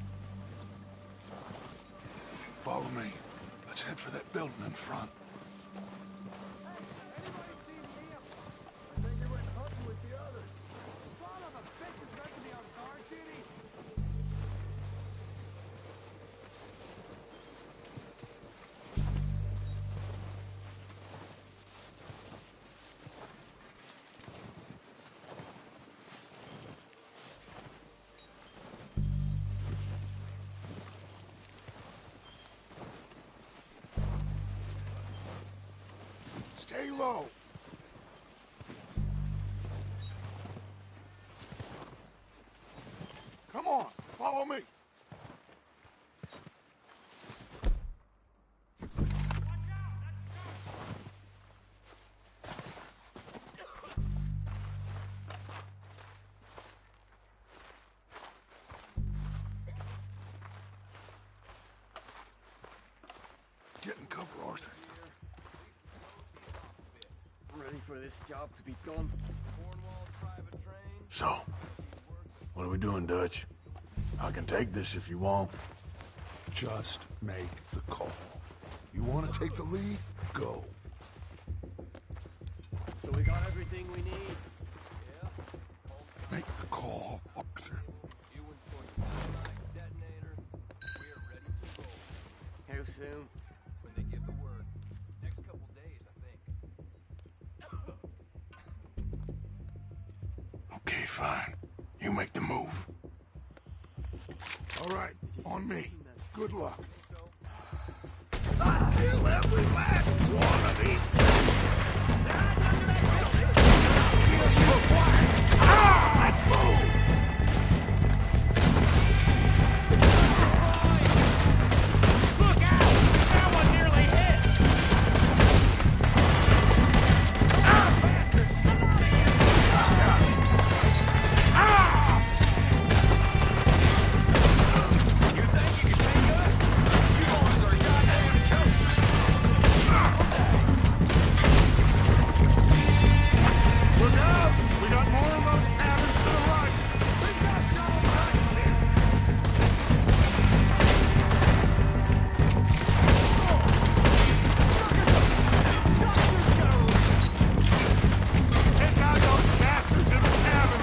Follow me. Let's head for that building in front. Stay low. Come on, follow me. Get in cover, Arthur. Ready for this job to be done. So, what are we doing, Dutch? I can take this if you want. Just make the call. You want to take the lead? Go. So we got everything we need. Make the call, Arthur. How soon? When they give the word. Next couple days, I think. Okay, fine. You make the move. All right, on me. Good luck. I'll kill every last one of these. Let's move! Look out! That one nearly hit! You think you can take us? You boys are goddamn joke! Look out! We got more of those cabins to the right. We got some right Take out those bastards in the cabin.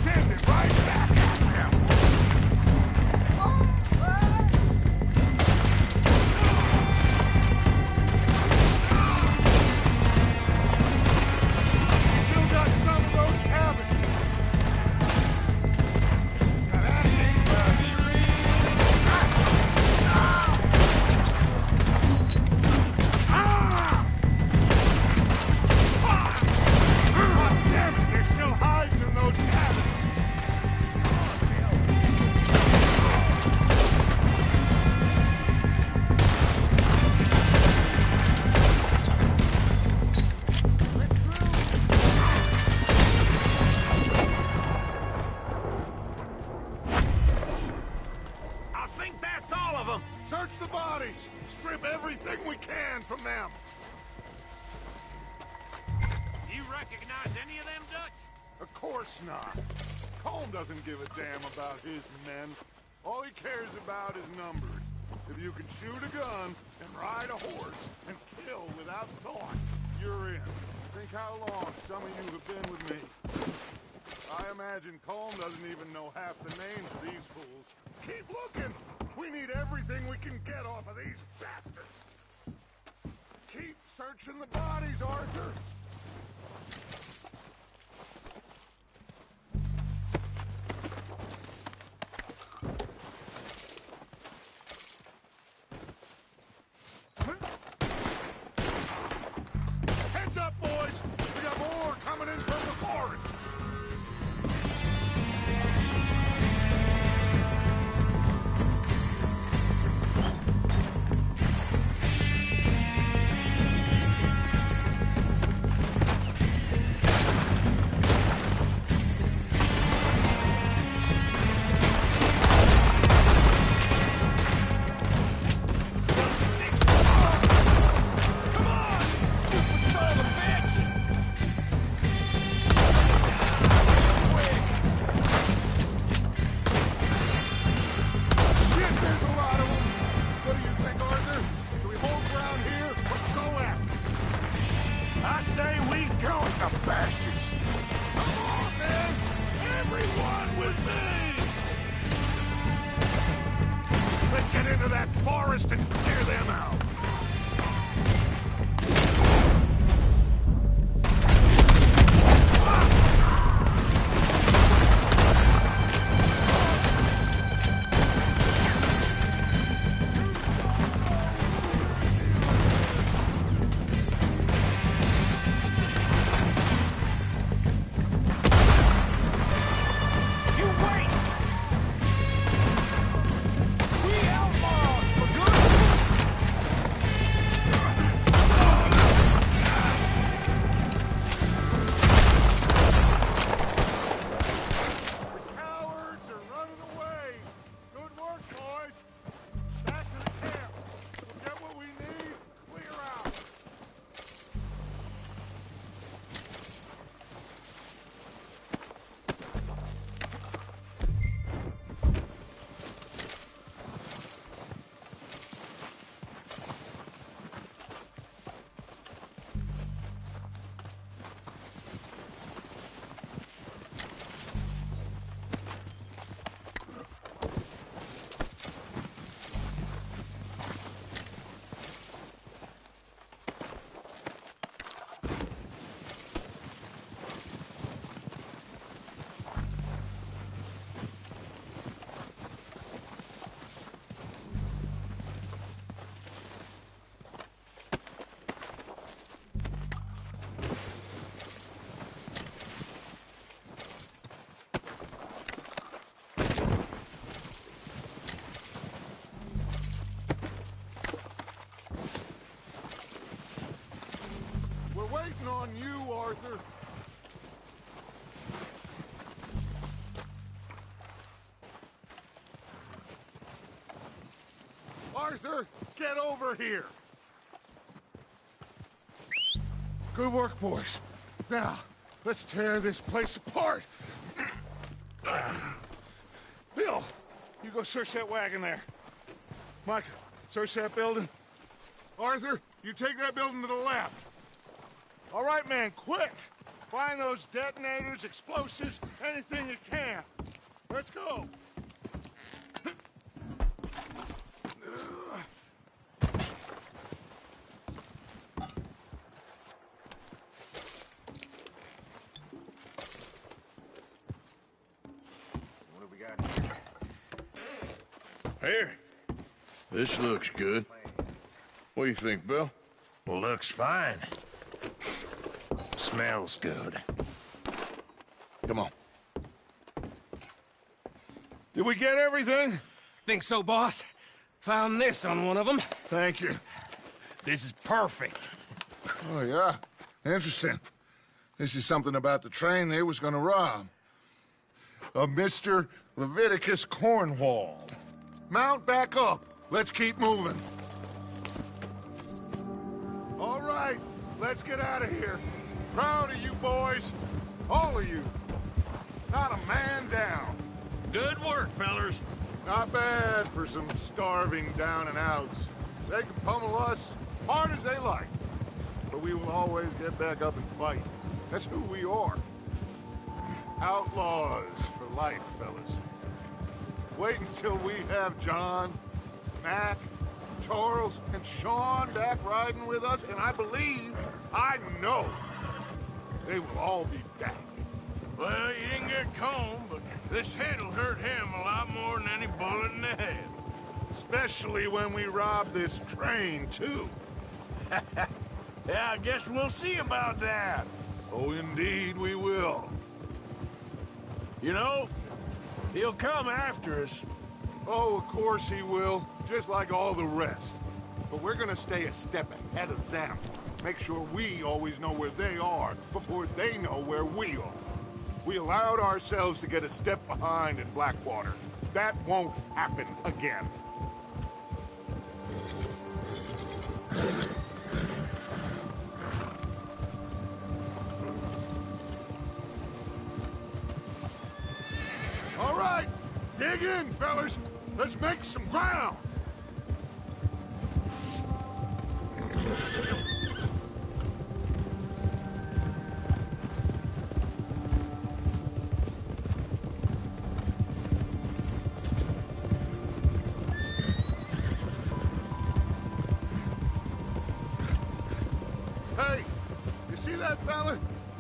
Send it right back at them. Still got some of those cabins. Now that thing's gonna be God damn it, they're still hiding in those cabins. I think that's all of them! Search the bodies. Strip everything we can from them. You recognize any of them, Dutch? Of course not. Colm doesn't give a damn about his men. All he cares about is numbers. If you can shoot a gun and ride a horse and kill without thought, you're in. Think how long some of you have been with me. I imagine Colm doesn't even know half the names of these fools. Keep looking! We need everything we can get off of these bastards! Keep searching the bodies, Arthur! Heads up, boys! We got more coming in from the forest! Shit, there's a lot of them! What do you think, Arthur? Do we hold ground here or go after? I say we go with the bastards. Come on, man! Everyone with me! Let's get into that forest and clear them out! Arthur, get over here! Good work, boys. Now, let's tear this place apart. Bill, you go search that wagon there. Mike, search that building. Arthur, you take that building to the left. All right, man, quick! Find those detonators, explosives, anything you can. Let's go. What have we got here? Here. This looks good. What do you think, Bill? Looks fine. Smells good. Come on. Did we get everything? Think so, boss? Found this on one of them. Thank you. This is perfect. Oh, yeah? Interesting. This is something about the train they was gonna rob. A Mr. Leviticus Cornwall. Mount back up. Let's keep moving. All right, let's get out of here. Proud of you boys. All of you. Not a man down. Good work, fellers. Not bad for some starving down and outs. They can pummel us hard as they like. But we will always get back up and fight. That's who we are. Outlaws for life, fellas. Wait until we have John, Mac, Charles, and Sean back riding with us, and I know, they will all be back. Well, you didn't get Combe, but this hit'll hurt him a lot more than any bullet in the head. Especially when we rob this train, too. Yeah, I guess we'll see about that. Oh, indeed we will. You know, he'll come after us. Oh, of course he will, just like all the rest. But we're gonna stay a step ahead of them. Make sure we always know where they are before they know where we are. We allowed ourselves to get a step behind in Blackwater. That won't happen again. All right, dig in, fellas. Let's make some ground. Hey, you see that fella?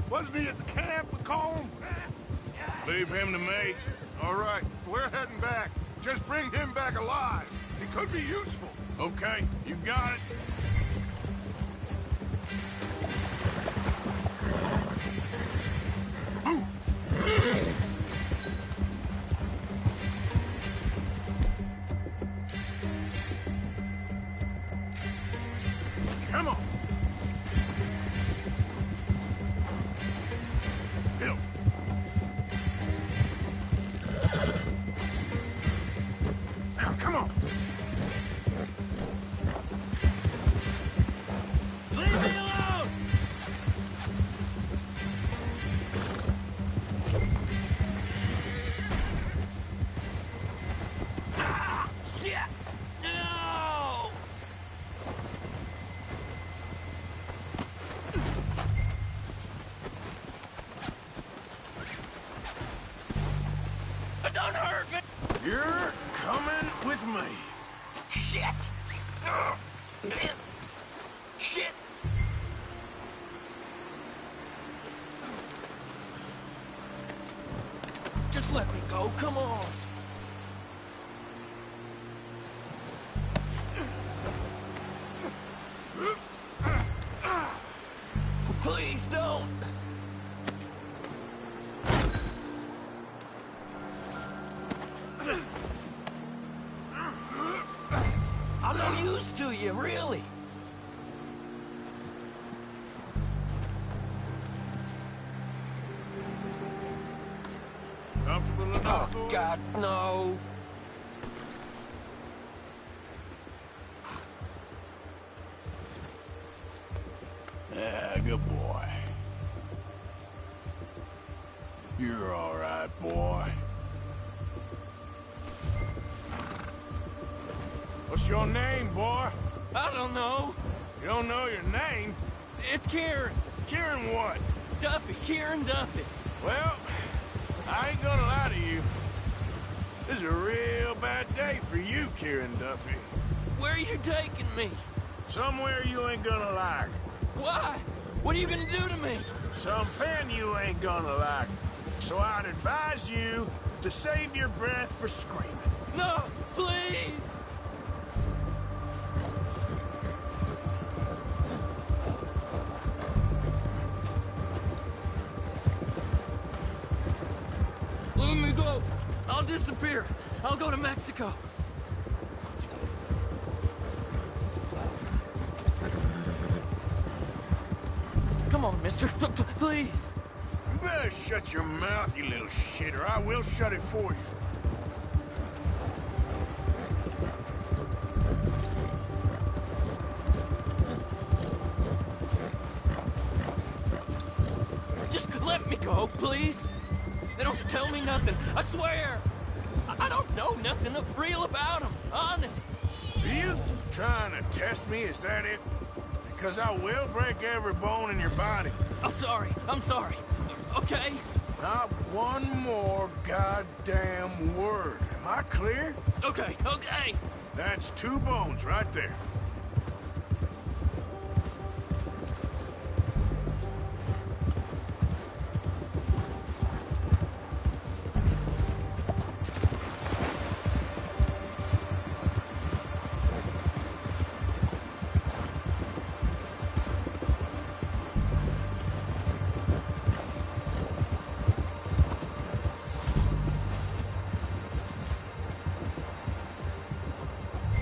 Wasn't he at the camp with Combe? Leave him to me. All right, we're heading back. Just bring him back alive. He could be useful. Okay, you got it. Come on. Bill. Now, come on. Leave me alone! Ah! Shit! No! Don't hurt me! You're coming with me. Shit! Ugh. Shit! Just let me go, come on. Please don't. I'm no use to you, really. Comfortable enough for Oh, God, no. Yeah, good boy. You're all right, boy. What's your name, boy? I don't know. You don't know your name? It's Kieran. Kieran what? Duffy. Kieran Duffy. Well, I ain't gonna lie to you. This is a real bad day for you, Kieran Duffy. Where are you taking me? Somewhere you ain't gonna like. Why? What are you gonna do to me? Something you ain't gonna like. So I'd advise you to save your breath for screaming. No, please! Let me go. I'll disappear. I'll go to Mexico. Come on, mister. Please. You better shut your mouth, you little shit, or I will shut it for you. Just let me go, please. They don't tell me nothing. I swear. I don't know nothing real about them. Honest. Are you trying to test me? Is that it? Because I will break every bone in your body. I'm sorry. I'm sorry. Okay? Not one more goddamn word. Am I clear? Okay, okay. That's 2 bones right there.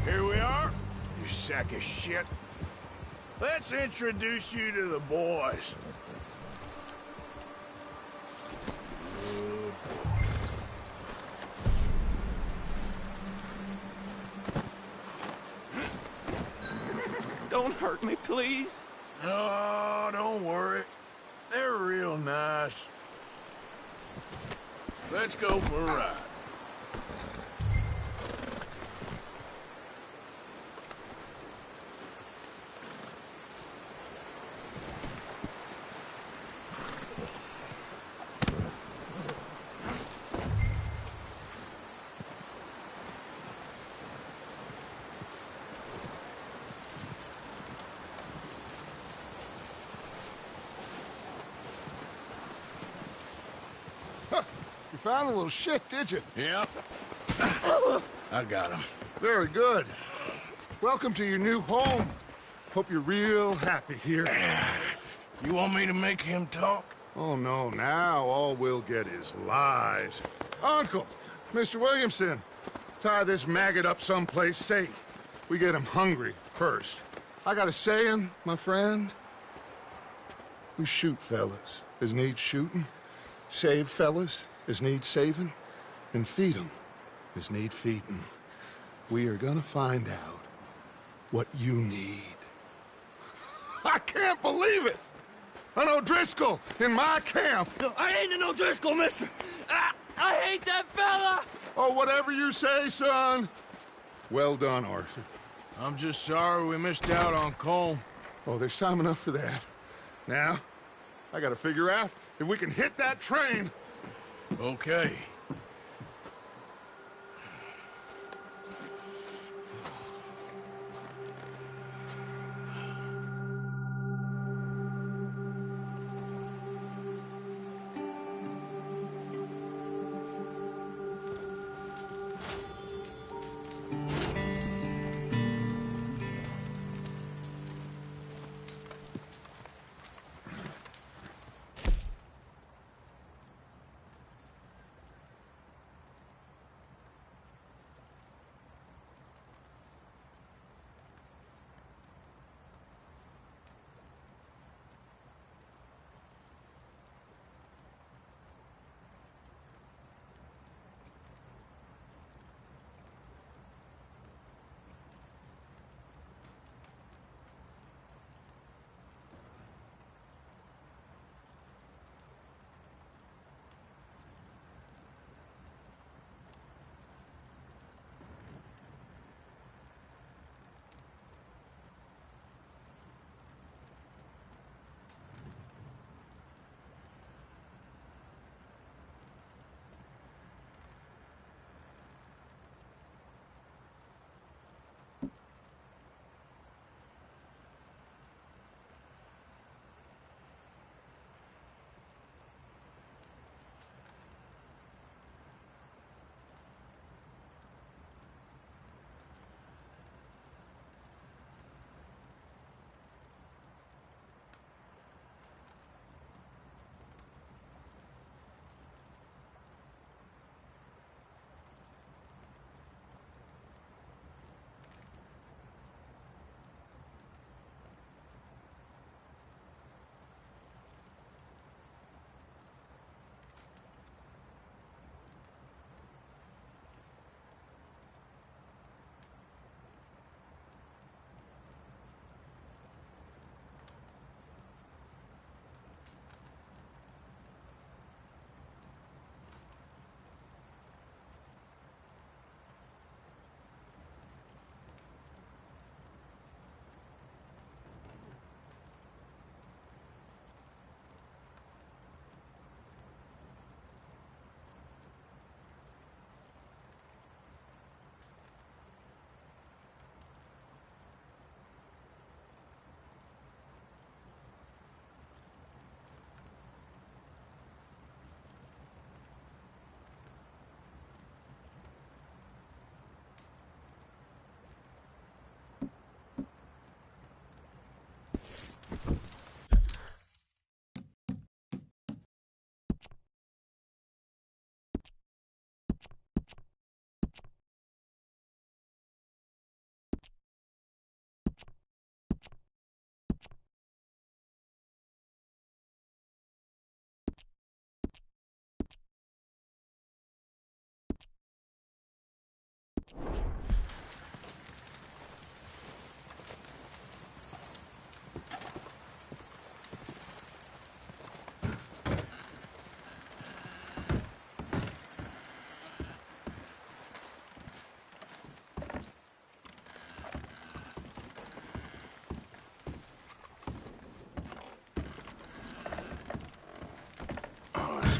Here we are, you sack of shit. Let's introduce you to the boys. Don't hurt me, please. Oh, don't worry. They're real nice. Let's go for a ride. You found a little shit, did you? Yep. I got him. Very good. Welcome to your new home. Hope you're real happy here. You want me to make him talk? Oh, no. Now all we'll get is lies. Uncle, Mr. Williamson, tie this maggot up someplace safe. We get him hungry first. I got a saying, my friend. We shoot fellas as need shooting, save fellas as need saving, and feed 'em as need feeding. We are gonna find out what you need. I can't believe it! An O'Driscoll in my camp! No, I ain't an O'Driscoll, mister! I hate that fella! Oh, whatever you say, son. Well done, Arthur. I'm just sorry we missed out on Colm. Oh, there's time enough for that. Now, I gotta figure out if we can hit that train. Okay.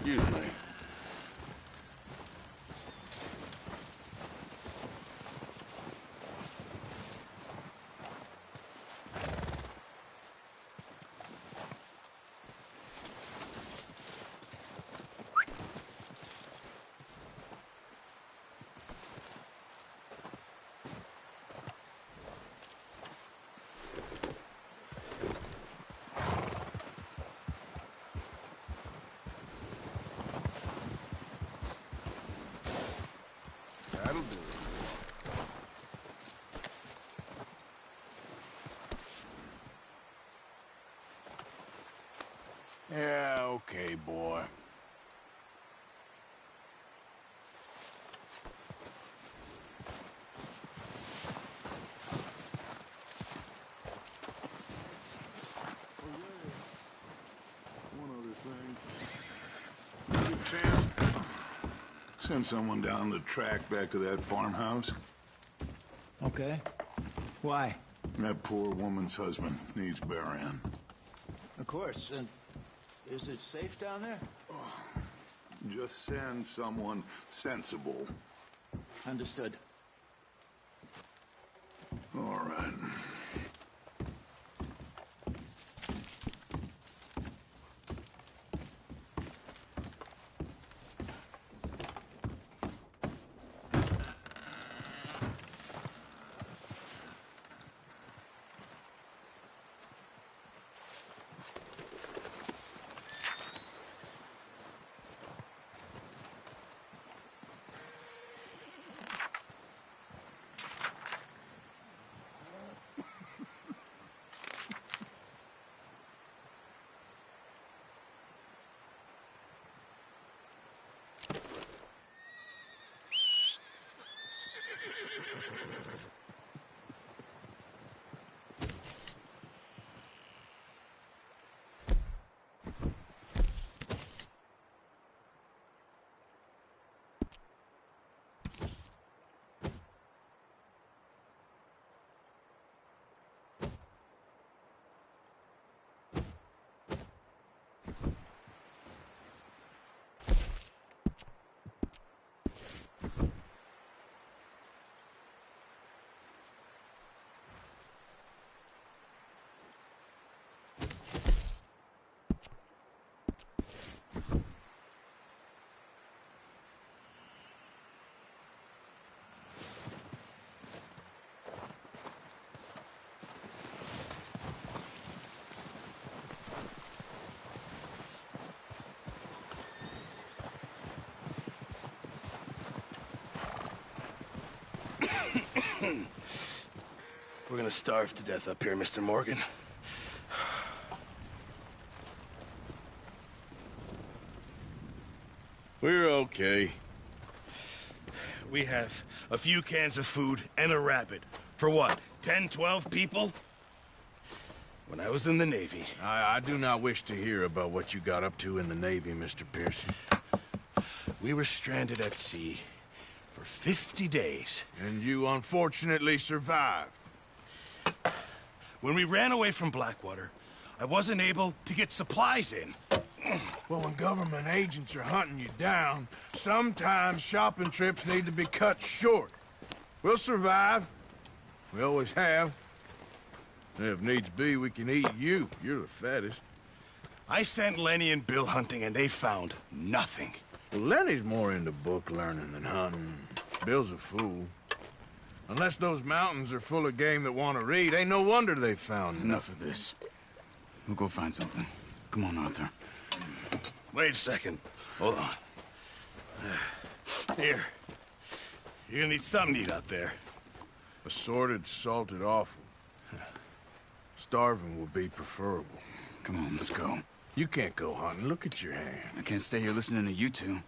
Excuse me. That'll do. Yeah, okay, boy. One other thing. Good chance. Send someone down the track back to that farmhouse. Okay. Why? That poor woman's husband needs burying. Of course. And is it safe down there? Just send someone sensible. Understood. All right. We're gonna starve to death up here, Mr. Morgan. We're okay. We have a few cans of food and a rabbit. For what, 10, 12 people? When I was in the Navy... I do not wish to hear about what you got up to in the Navy, Mr. Pearson. We were stranded at sea for 50 days. And you unfortunately survived. When we ran away from Blackwater, I wasn't able to get supplies in. Well, when government agents are hunting you down, sometimes shopping trips need to be cut short. We'll survive. We always have. If needs be, we can eat you. You're the fattest. I sent Lenny and Bill hunting, and they found nothing. Well, Lenny's more into book learning than hunting. Bill's a fool. Unless those mountains are full of game that want to read, ain't no wonder they found Enough of this. We'll go find something. Come on, Arthur. Wait a second. Hold on. Here. You're gonna need something to eat out there. Assorted, salted offal. Starving will be preferable. Come on, let's go. You can't go hunting. Look at your hand. I can't stay here listening to you two.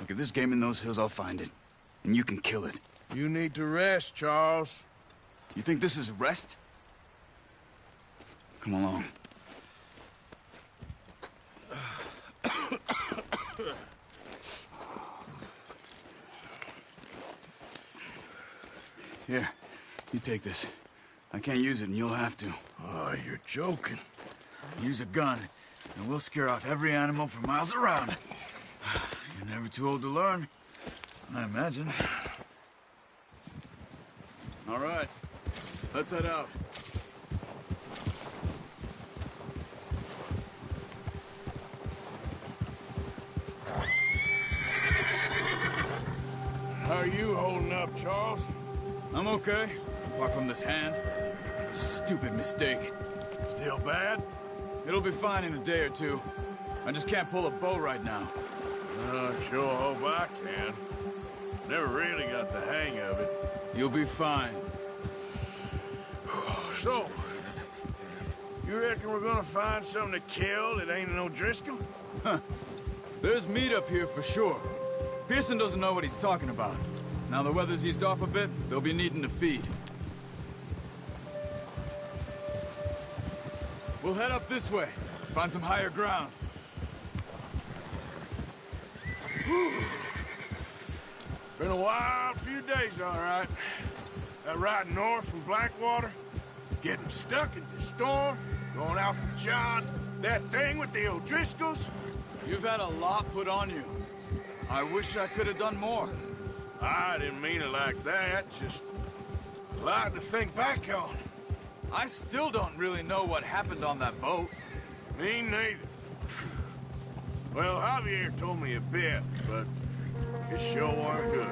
Look, if there's game in those hills, I'll find it. And you can kill it. You need to rest, Charles. You think this is rest? Come along. Here, you take this. I can't use it, and you'll have to. Oh, you're joking. Use a gun, and we'll scare off every animal for miles around. You're never too old to learn, I imagine. All right, let's head out. How are you holding up, Charles? I'm okay, apart from this hand. Stupid mistake. Still bad? It'll be fine in a day or two. I just can't pull a bow right now. Sure hope I can. Never really got the hang of it. You'll be fine. So, you reckon we're gonna find something to kill that ain't an O'Driscoll? Huh. There's meat up here for sure. Pearson doesn't know what he's talking about. Now the weather's eased off a bit, they'll be needing to feed. We'll head up this way, find some higher ground. Been a wild few days, all right. That ride north from Blackwater, getting stuck in the storm, going out from John, that thing with the O'Driscolls. You've had a lot put on you. I wish I could have done more. I didn't mean it like that, just a lot to think back on. I still don't really know what happened on that boat. Me neither. Well, Javier told me a bit, but it sure weren't good.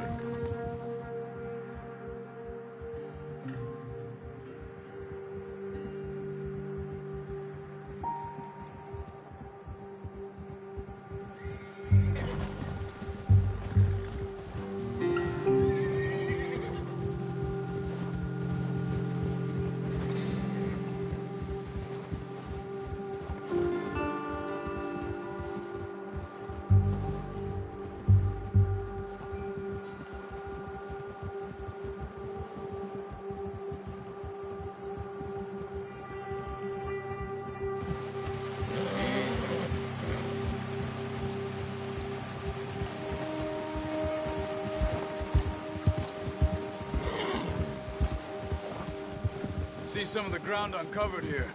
See some of the ground uncovered here.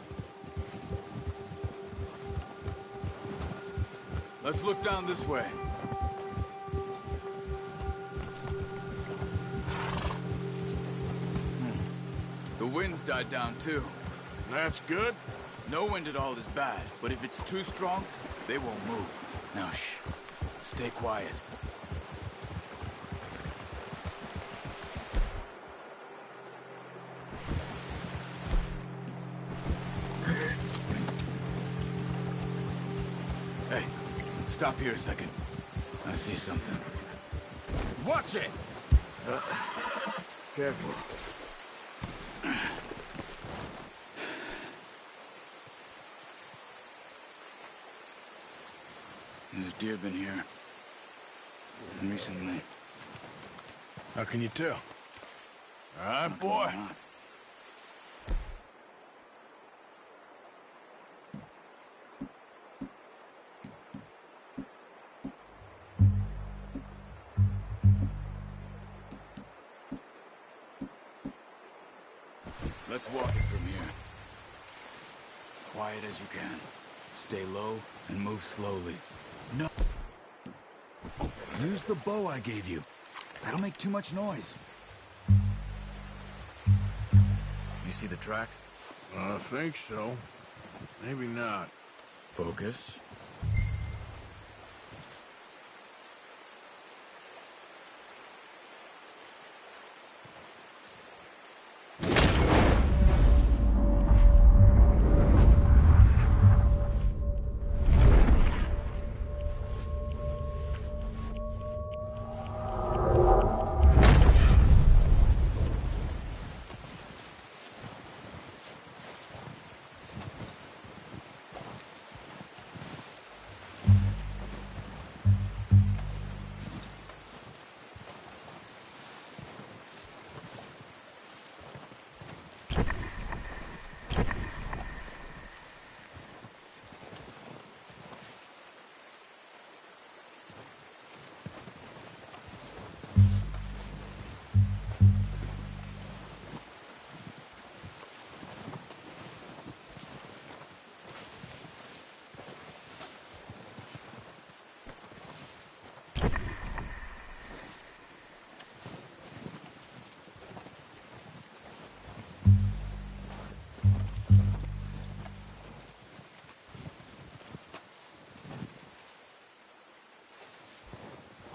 Let's look down this way. The wind's died down too. That's good. No wind at all is bad, but if it's too strong, they won't move. Now shh. Stay quiet. Hey, stop here a second. I see something. Watch it! Careful. There's deer been here. Recently. How can you tell? All right, boy. Let's walk it from here. Quiet as you can. Stay low and move slowly. No. Use the bow I gave you. That'll make too much noise. You see the tracks? I think so. Maybe not. Focus.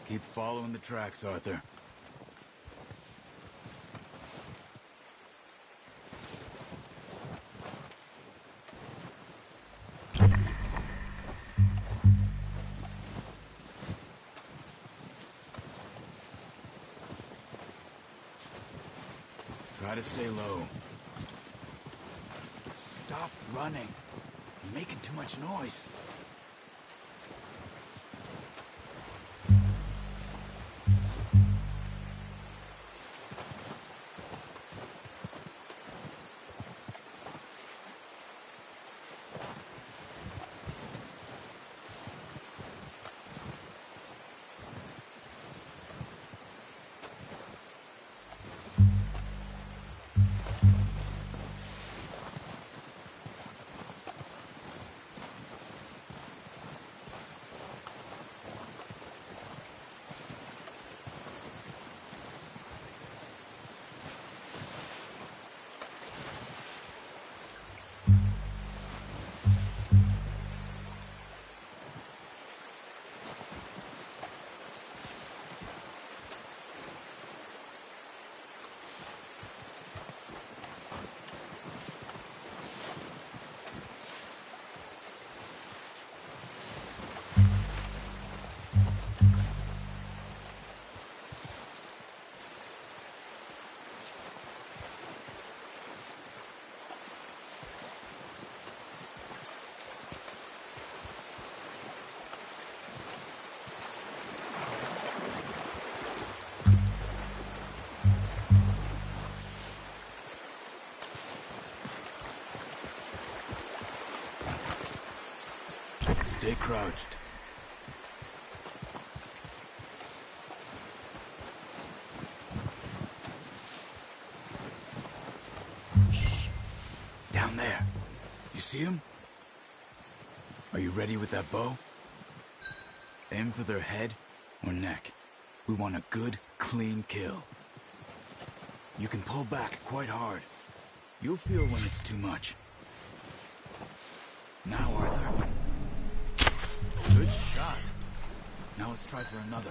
Keep following the tracks, Arthur. Try to stay low. Stop running. You're making too much noise. Stay crouched. Shh. Down there. You see him? Are you ready with that bow? Aim for their head or neck. We want a good, clean kill. You can pull back quite hard. You'll feel when it's too much. Now, Arthur. Good shot. Now let's try for another.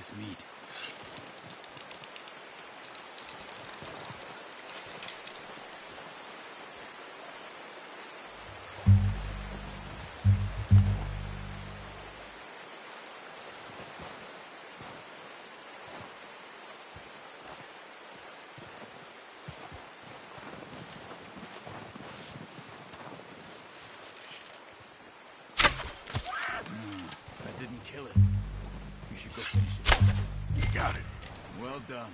this meat. That didn't kill it. You should go finish it. You got it. Well done.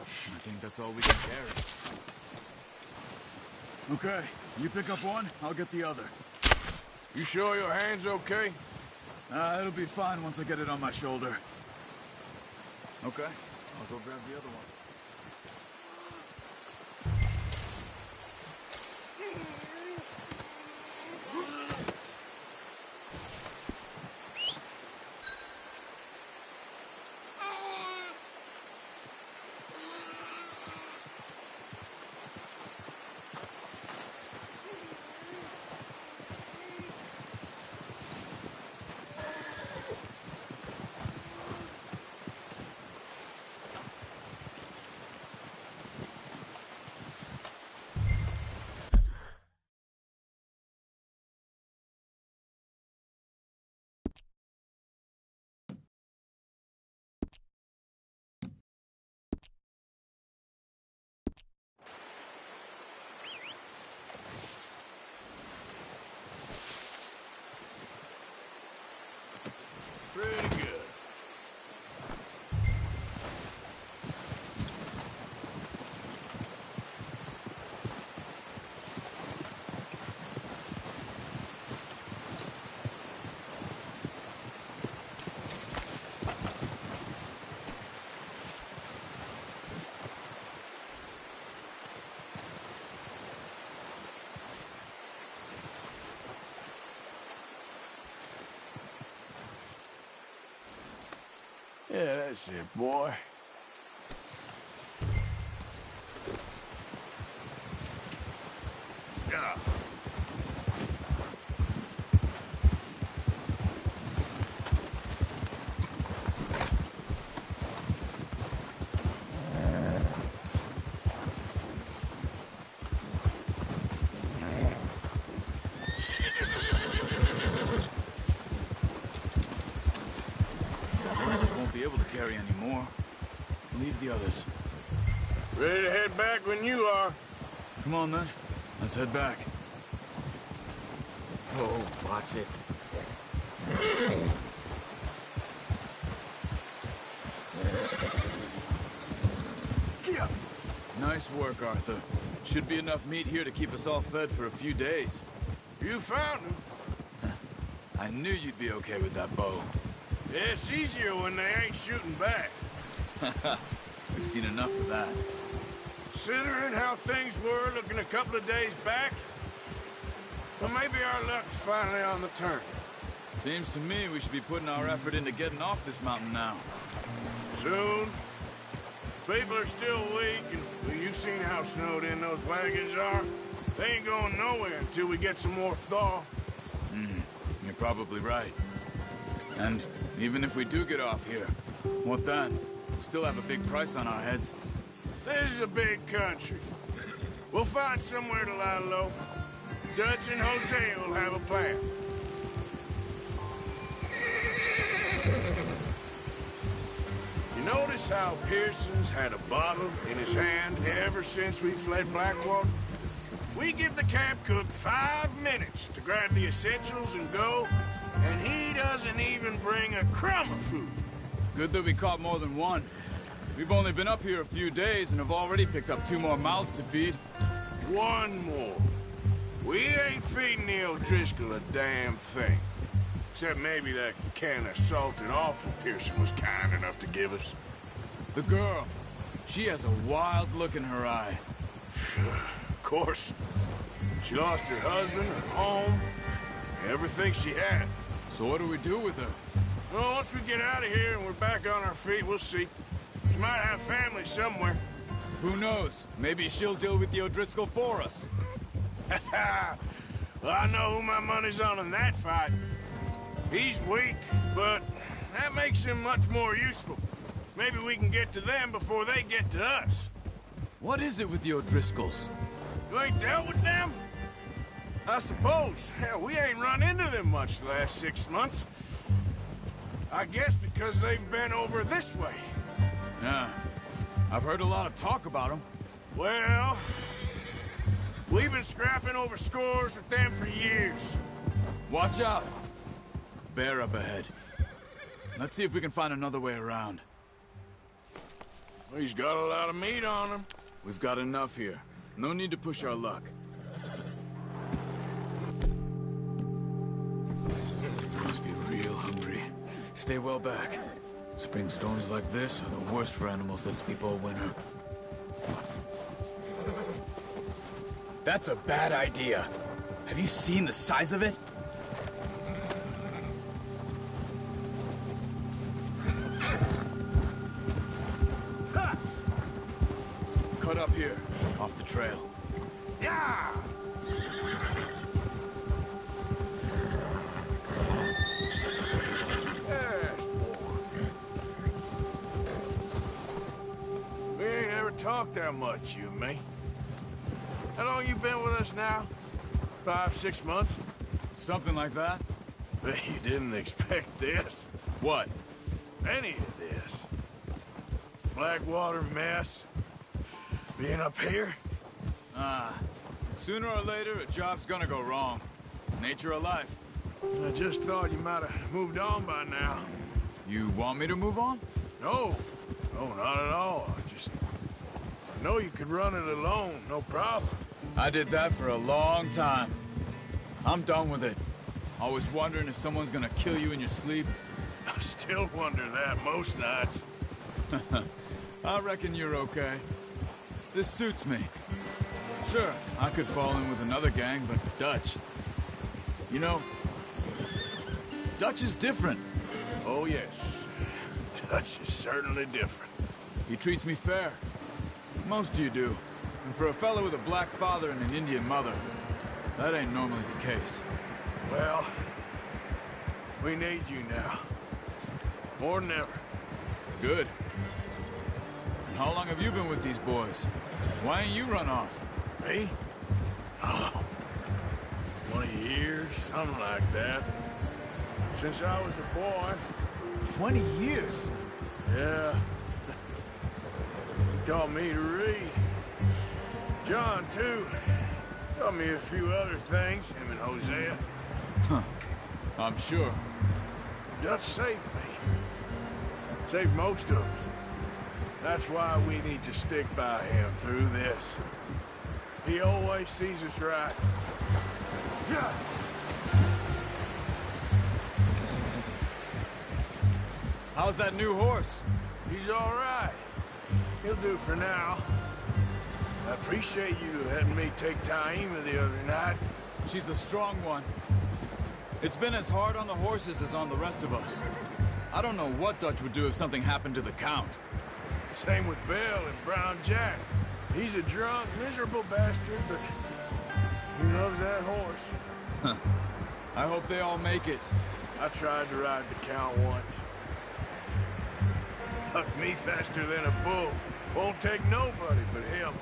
I think that's all we can carry. Okay, you pick up one, I'll get the other. You sure your hand's okay? It'll be fine once I get it on my shoulder. Okay, I'll go grab the other one. Pretty good. Yeah, that's it, boy. Yeah. Be able to carry any more. Leave the others. Ready to head back when you are. Come on, then. Let's head back. Oh, watch it. Nice work, Arthur. Should be enough meat here to keep us all fed for a few days. You found him. I knew you'd be okay with that bow. Yeah, it's easier when they ain't shooting back. We've seen enough of that. Considering how things were looking a couple of days back, well, maybe our luck's finally on the turn. Seems to me we should be putting our effort into getting off this mountain now. Soon. People are still weak, and well, you've seen how snowed in those wagons are. They ain't going nowhere until we get some more thaw. You're probably right. And even if we do get off here, what then? We'll still have a big price on our heads. This is a big country. We'll find somewhere to lie low. Dutch and Hosea will have a plan. You notice how Pearson's had a bottle in his hand ever since we fled Blackwater? We give the camp cook 5 minutes to grab the essentials and go, and he doesn't even bring a crumb of food. Good that we caught more than one. We've only been up here a few days and have already picked up 2 more mouths to feed. 1 more. We ain't feeding the O'Driscoll a damn thing. Except maybe that can of salted offal Pearson was kind enough to give us. The girl. She has a wild look in her eye. Of course. She lost her husband, her home, everything she had. So what do we do with her? Well, once we get out of here and we're back on our feet, we'll see. She might have family somewhere. Who knows? Maybe she'll deal with the O'Driscoll for us. Well, I know who my money's on in that fight. He's weak, but that makes him much more useful. Maybe we can get to them before they get to us. What is it with the O'Driscolls? You ain't dealt with them? I suppose. Hell, we ain't run into them much the last 6 months. I guess because they've been over this way. Yeah. I've heard a lot of talk about them. Well, we've been scrapping over scores with them for years. Watch out. Bear up ahead. Let's see if we can find another way around. Well, he's got a lot of meat on him. We've got enough here. No need to push our luck. Must be real hungry. Stay well back. Spring storms like this are the worst for animals that sleep all winter. That's a bad idea. Have you seen the size of it? Cut up here, off the trail. Yeah! Yes, boy. We ain't ever talked that much, you and me. How long you been with us now? 5, 6 months? Something like that? Bet you didn't expect this. What? Any of this. Blackwater mess. Being up here? Sooner or later, a job's gonna go wrong. Nature of life. I just thought you might have moved on by now. You want me to move on? No. No, not at all. I know you could run it alone, no problem. I did that for a long time. I'm done with it. Always wondering if someone's gonna kill you in your sleep. I still wonder that most nights. I reckon you're okay. This suits me. Sure, I could fall in with another gang, but Dutch... You know, Dutch is different. Oh, yes. Dutch is certainly different. He treats me fair. Most of you do. And for a fellow with a black father and an Indian mother, that ain't normally the case. Well, we need you now. More than ever. Good. And how long have you been with these boys? Why ain't you run off? Me? Oh, 20 years, something like that. Since I was a boy. 20 years? Yeah. He taught me to read. John, too. Taught me a few other things, him and Hosea. Huh. I'm sure. Dutch saved me. Saved most of us. That's why we need to stick by him through this. He always sees us right. Yeah. How's that new horse? He's all right. He'll do for now. I appreciate you letting me take Taima the other night. She's a strong one. It's been as hard on the horses as on the rest of us. I don't know what Dutch would do if something happened to the Count. Same with Bill and Brown Jack. He's a drunk, miserable bastard, but he loves that horse. Huh. I hope they all make it. I tried to ride the Count once. Hucked me faster than a bull. Won't take nobody but him.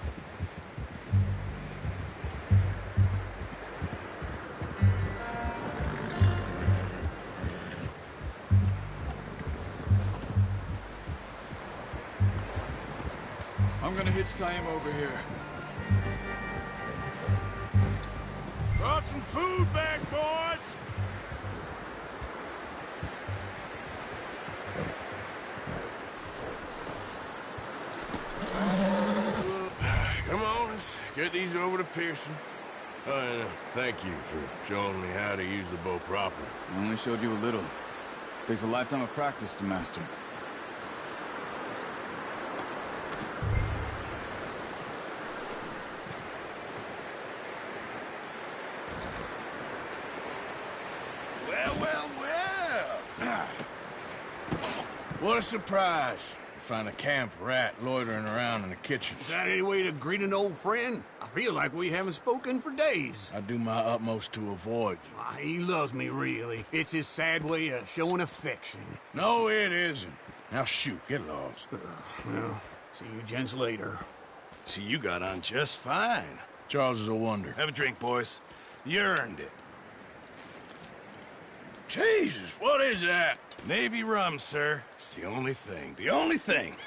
I'm gonna hitch Taima over here. Brought some food back, boys! Come on, let's get these over to Pearson. And thank you for showing me how to use the bow properly. I only showed you a little. Takes a lifetime of practice to master. What a surprise. Find a camp rat loitering around in the kitchen. Is that any way to greet an old friend? I feel like we haven't spoken for days. I do my utmost to avoid you. He loves me, really. It's his sad way of showing affection. No, it isn't. Now shoot, get lost. Well, see you gents later. See, you got on just fine. Charles is a wonder. Have a drink, boys. You earned it. Jesus, what is that? Navy rum, sir. It's the only thing. The only thing.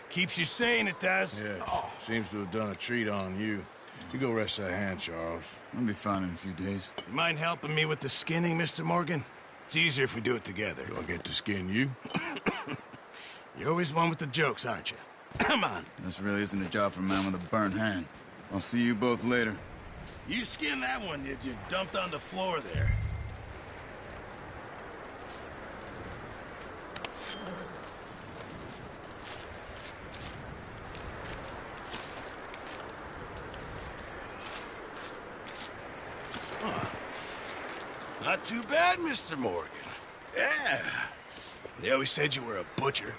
Keeps you sane, it does. Yeah, seems to have done a treat on you. You go rest that hand, Charles. I'll be fine in a few days. You mind helping me with the skinning, Mr. Morgan? It's easier if we do it together. Do I get to skin you? You're always one with the jokes, aren't you? Come on. This really isn't a job for a man with a burnt hand. I'll see you both later. You skinned that one, did you? Dumped on the floor there. Not too bad, Mr. Morgan. Yeah. They always said you were a butcher.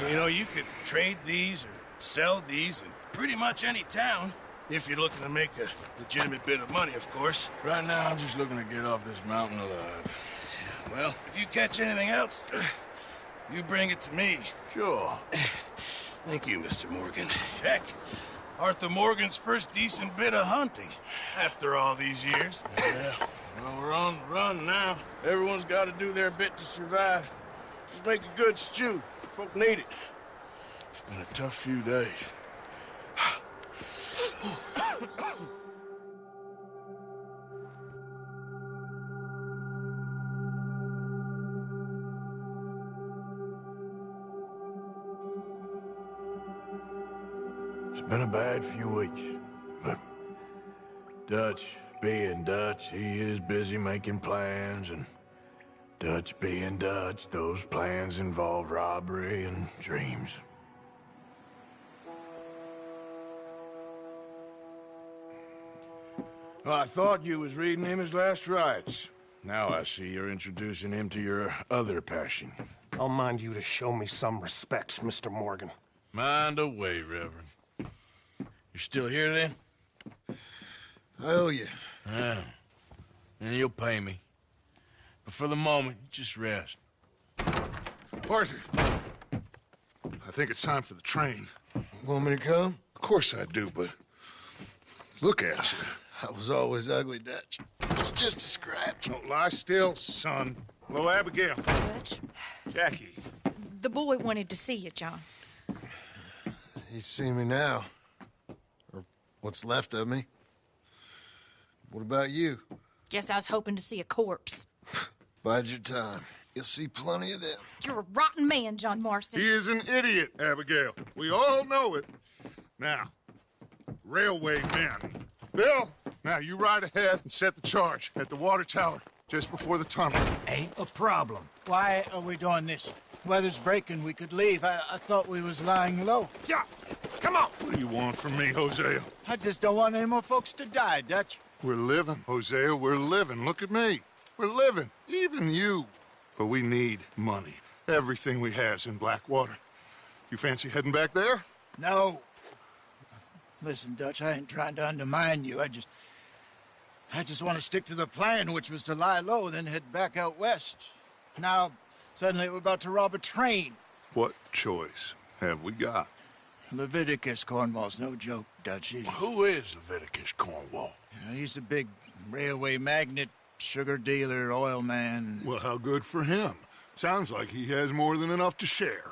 You know, you could trade these or sell these in pretty much any town. If you're looking to make a legitimate bit of money, of course. Right now, I'm just looking to get off this mountain alive. Well, if you catch anything else, you bring it to me. Sure. Thank you, Mr. Morgan. Heck, Arthur Morgan's first decent bit of hunting after all these years. Yeah. Well, we're on the run now. Everyone's got to do their bit to survive. Just make a good stew. Folk need it. It's been a tough few days. It's been a bad few weeks, but Dutch being Dutch, he is busy making plans, and Dutch being Dutch, those plans involve robbery and dreams. Well, I thought you was reading him his last rites. Now I see you're introducing him to your other passion. I'll mind you to show me some respect, Mr. Morgan. Mind away, Reverend. You still here, then? I owe you. Yeah. And you'll pay me. But for the moment, just rest. Arthur, I think it's time for the train. Want me to come? Of course I do, but look at you. I was always ugly, Dutch. It's just a scratch. Don't lie still, son. Hello, Abigail. Dutch, Jackie. the boy wanted to see you, John. He's seen me now. Or what's left of me. What about you? Guess I was hoping to see a corpse. Bide your time. You'll see plenty of them. You're a rotten man, John Marston. He is an idiot, Abigail. We all know it. Now, railway men. Bill, now you ride ahead and set the charge at the water tower just before the tunnel. Ain't a problem. Why are we doing this? Weather's breaking. We could leave. I thought we was lying low. Yeah, come on. What do you want from me, Hosea? I just don't want any more folks to die, Dutch. We're living, Hosea. We're living. Look at me. We're living. Even you. But we need money. Everything we has in Blackwater. You fancy heading back there? No. Listen, Dutch, I ain't trying to undermine you. I just want to stick to the plan, which was to lie low, then head back out west. Now, suddenly we're about to rob a train. What choice have we got? Leviticus Cornwall's no joke, Dutch. Who is Leviticus Cornwall? He's a big railway magnate, sugar dealer, oil man. Well, how good for him. Sounds like he has more than enough to share.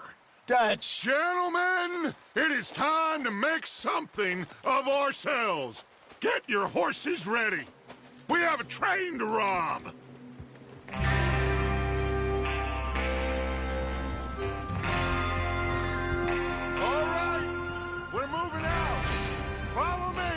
Dutch! Gentlemen, it is time to make something of ourselves. Get your horses ready. We have a train to rob. All right, we're moving out. Follow me.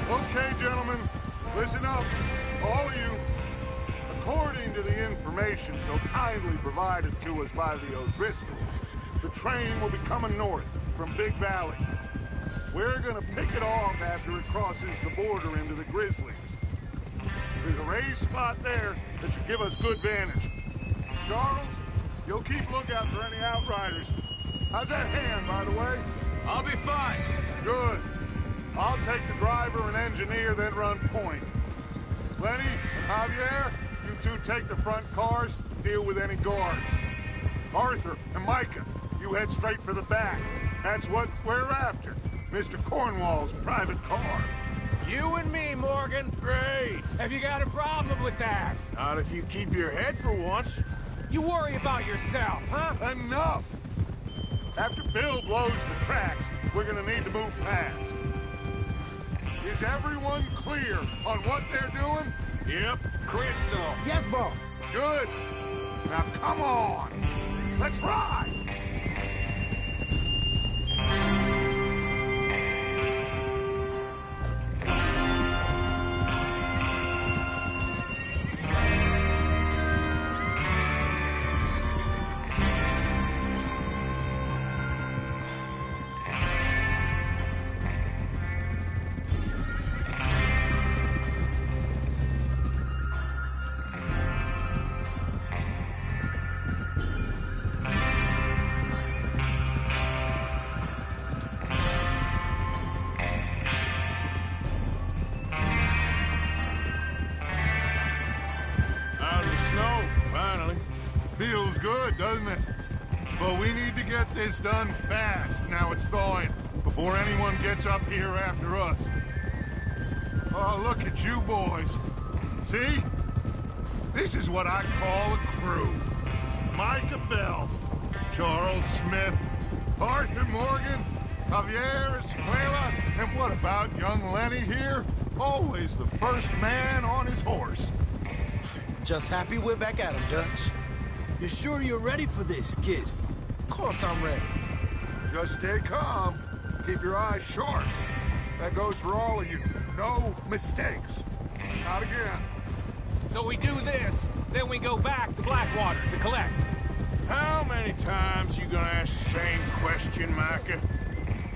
Okay, gentlemen, listen up, all of you. According to the information so kindly provided to us by the O'Driscolls, the train will be coming north from Big Valley. We're gonna pick it off after it crosses the border into the Grizzlies. There's a raised spot there that should give us good vantage. Charles, you'll keep lookout for any outriders. How's that hand, by the way? I'll be fine. Good. I'll take the driver and engineer, then run point. Lenny and Javier, you two take the front cars, deal with any guards. Arthur and Micah, you head straight for the back. That's what we're after. Mr. Cornwall's private car. You and me, Morgan. Great. Have you got a problem with that? Not if you keep your head for once. You worry about yourself, huh? Enough! After Bill blows the tracks, we're gonna need to move fast. Is everyone clear on what they're doing? Yep. Crystal. Yes, boss. Good. Now come on. Let's ride. Feels good, doesn't it? But we need to get this done fast, now it's thawing, before anyone gets up here after us. Oh, look at you boys. See? This is what I call a crew. Micah Bell, Charles Smith, Arthur Morgan, Javier Escuela, and what about young Lenny here? Always the first man on his horse. Just happy we're back at him, Dutch. You sure you're ready for this, kid? Of course I'm ready. Just stay calm. Keep your eyes sharp. That goes for all of you. No mistakes. Not again. So we do this, then we go back to Blackwater to collect. How many times you gonna ask the same question, Micah?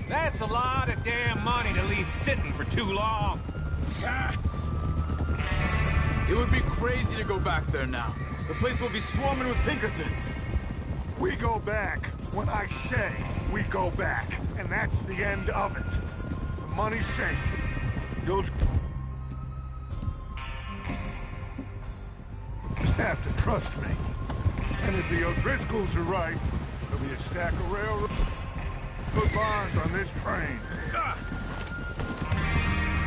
That's a lot of damn money to leave sitting for too long. It would be crazy to go back there now. The place will be swarming with Pinkertons. We go back when I say we go back, and that's the end of it. The money's safe. You'll just have to trust me. And if the O'Driscolls are right, there'll be a stack of railroad bonds on this train.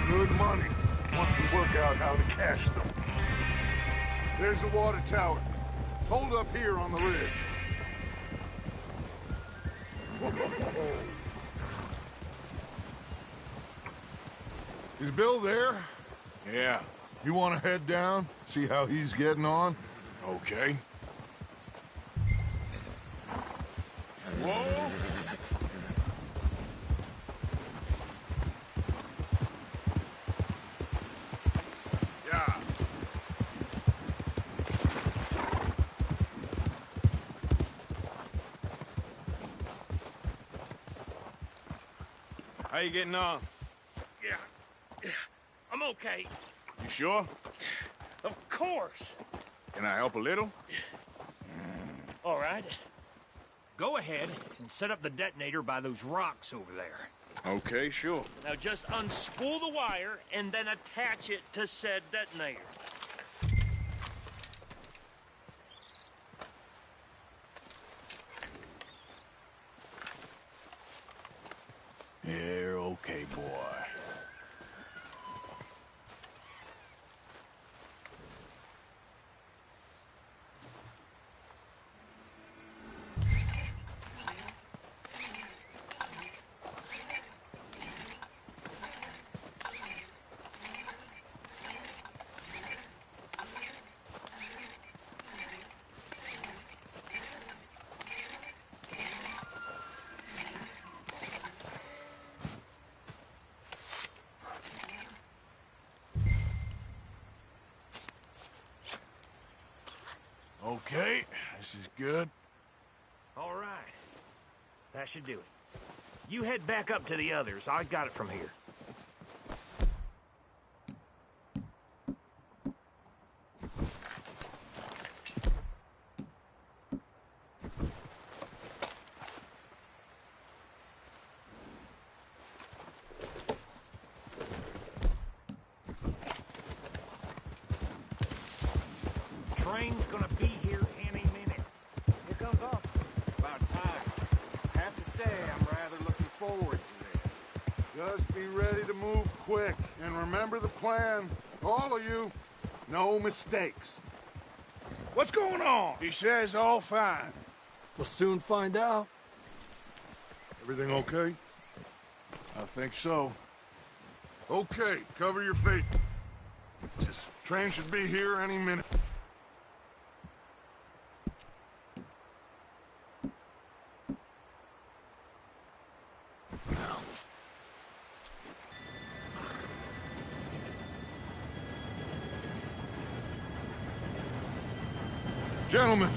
Good money, once we work out how to cash them. There's the water tower. Hold up here on the ridge. Is Bill there? Yeah. You want to head down, see how he's getting on? Okay. Whoa! Yeah. How you getting on? Yeah. I'm okay. You sure? Of course. Can I help a little? All right. Go ahead and set up the detonator by those rocks over there. Okay, sure. Now just unspool the wire and then attach it to said detonator. You're okay, boy. Okay, this is good. All right. That should do it. You head back up to the others. I got it from here. train's gonna be here any minute. Here comes up. About time. I have to say, I'm rather looking forward to this. Just be ready to move quick, and remember the plan. All of you, no mistakes. What's going on? He says all fine. We'll soon find out. Everything okay? I think so. Okay, cover your face. This train should be here any minute. Gentlemen,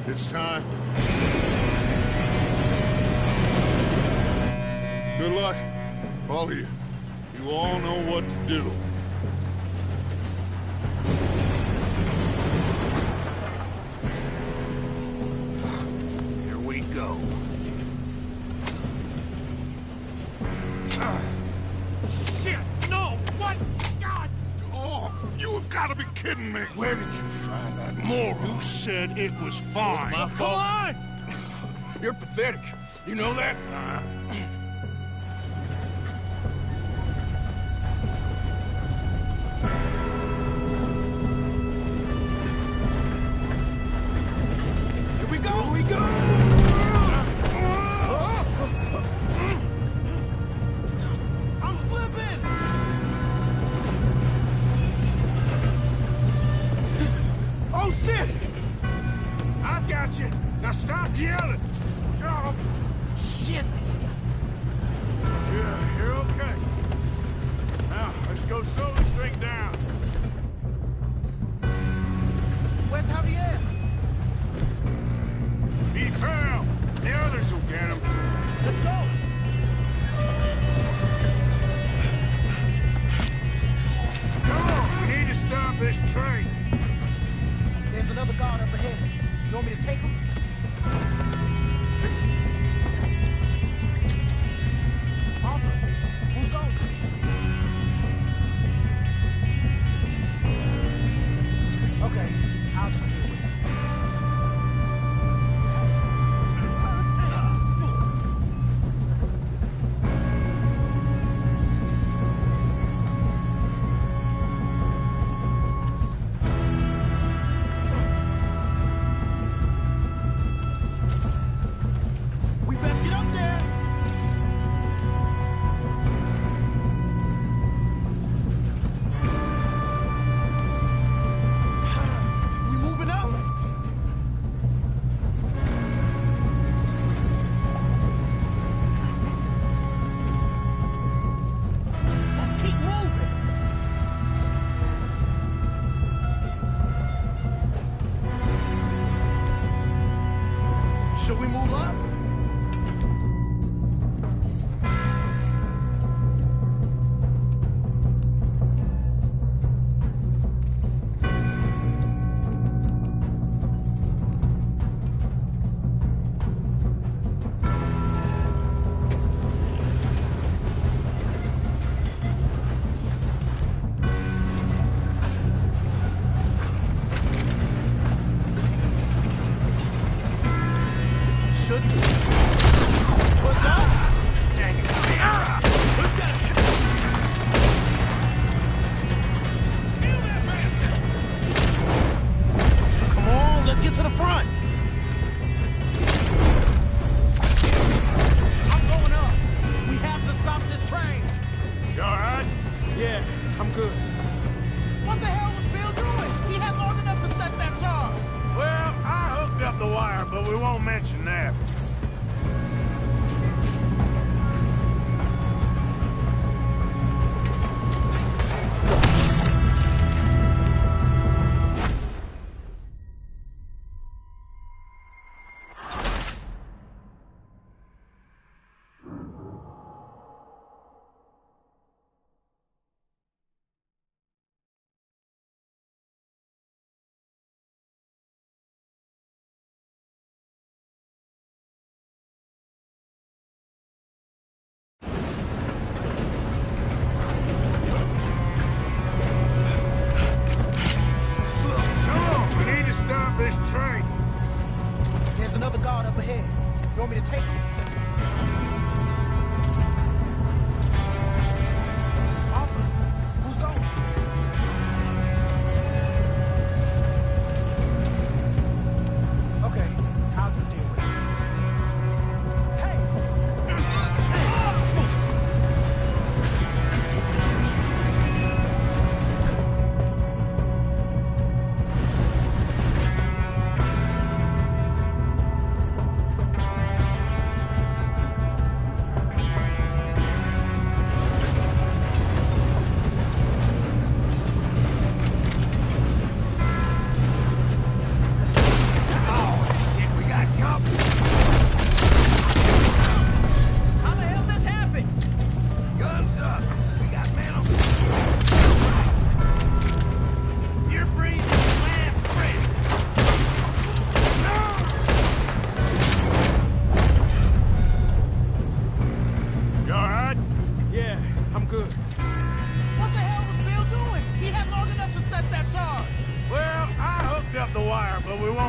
it's time. Good luck, all of you. You all know what to do. Here we go. Shit! No! What? God! Oh, you have got to be kidding me. Where did you find that moron? You said it was fine. My Come fault. on! You're pathetic. You know that? Here we go! Here we go! I'm slipping! Oh, shit! I've got you! Now stop yelling! Oh, shit! Yeah, you're okay. Now, let's go slow this thing down. Where's Javier? He fell! The others will get him. Let's go! Come on, we need to stop this train. There's another guard up ahead. You want me to take him? Arthur, who's going? Okay, I'll just deal with it.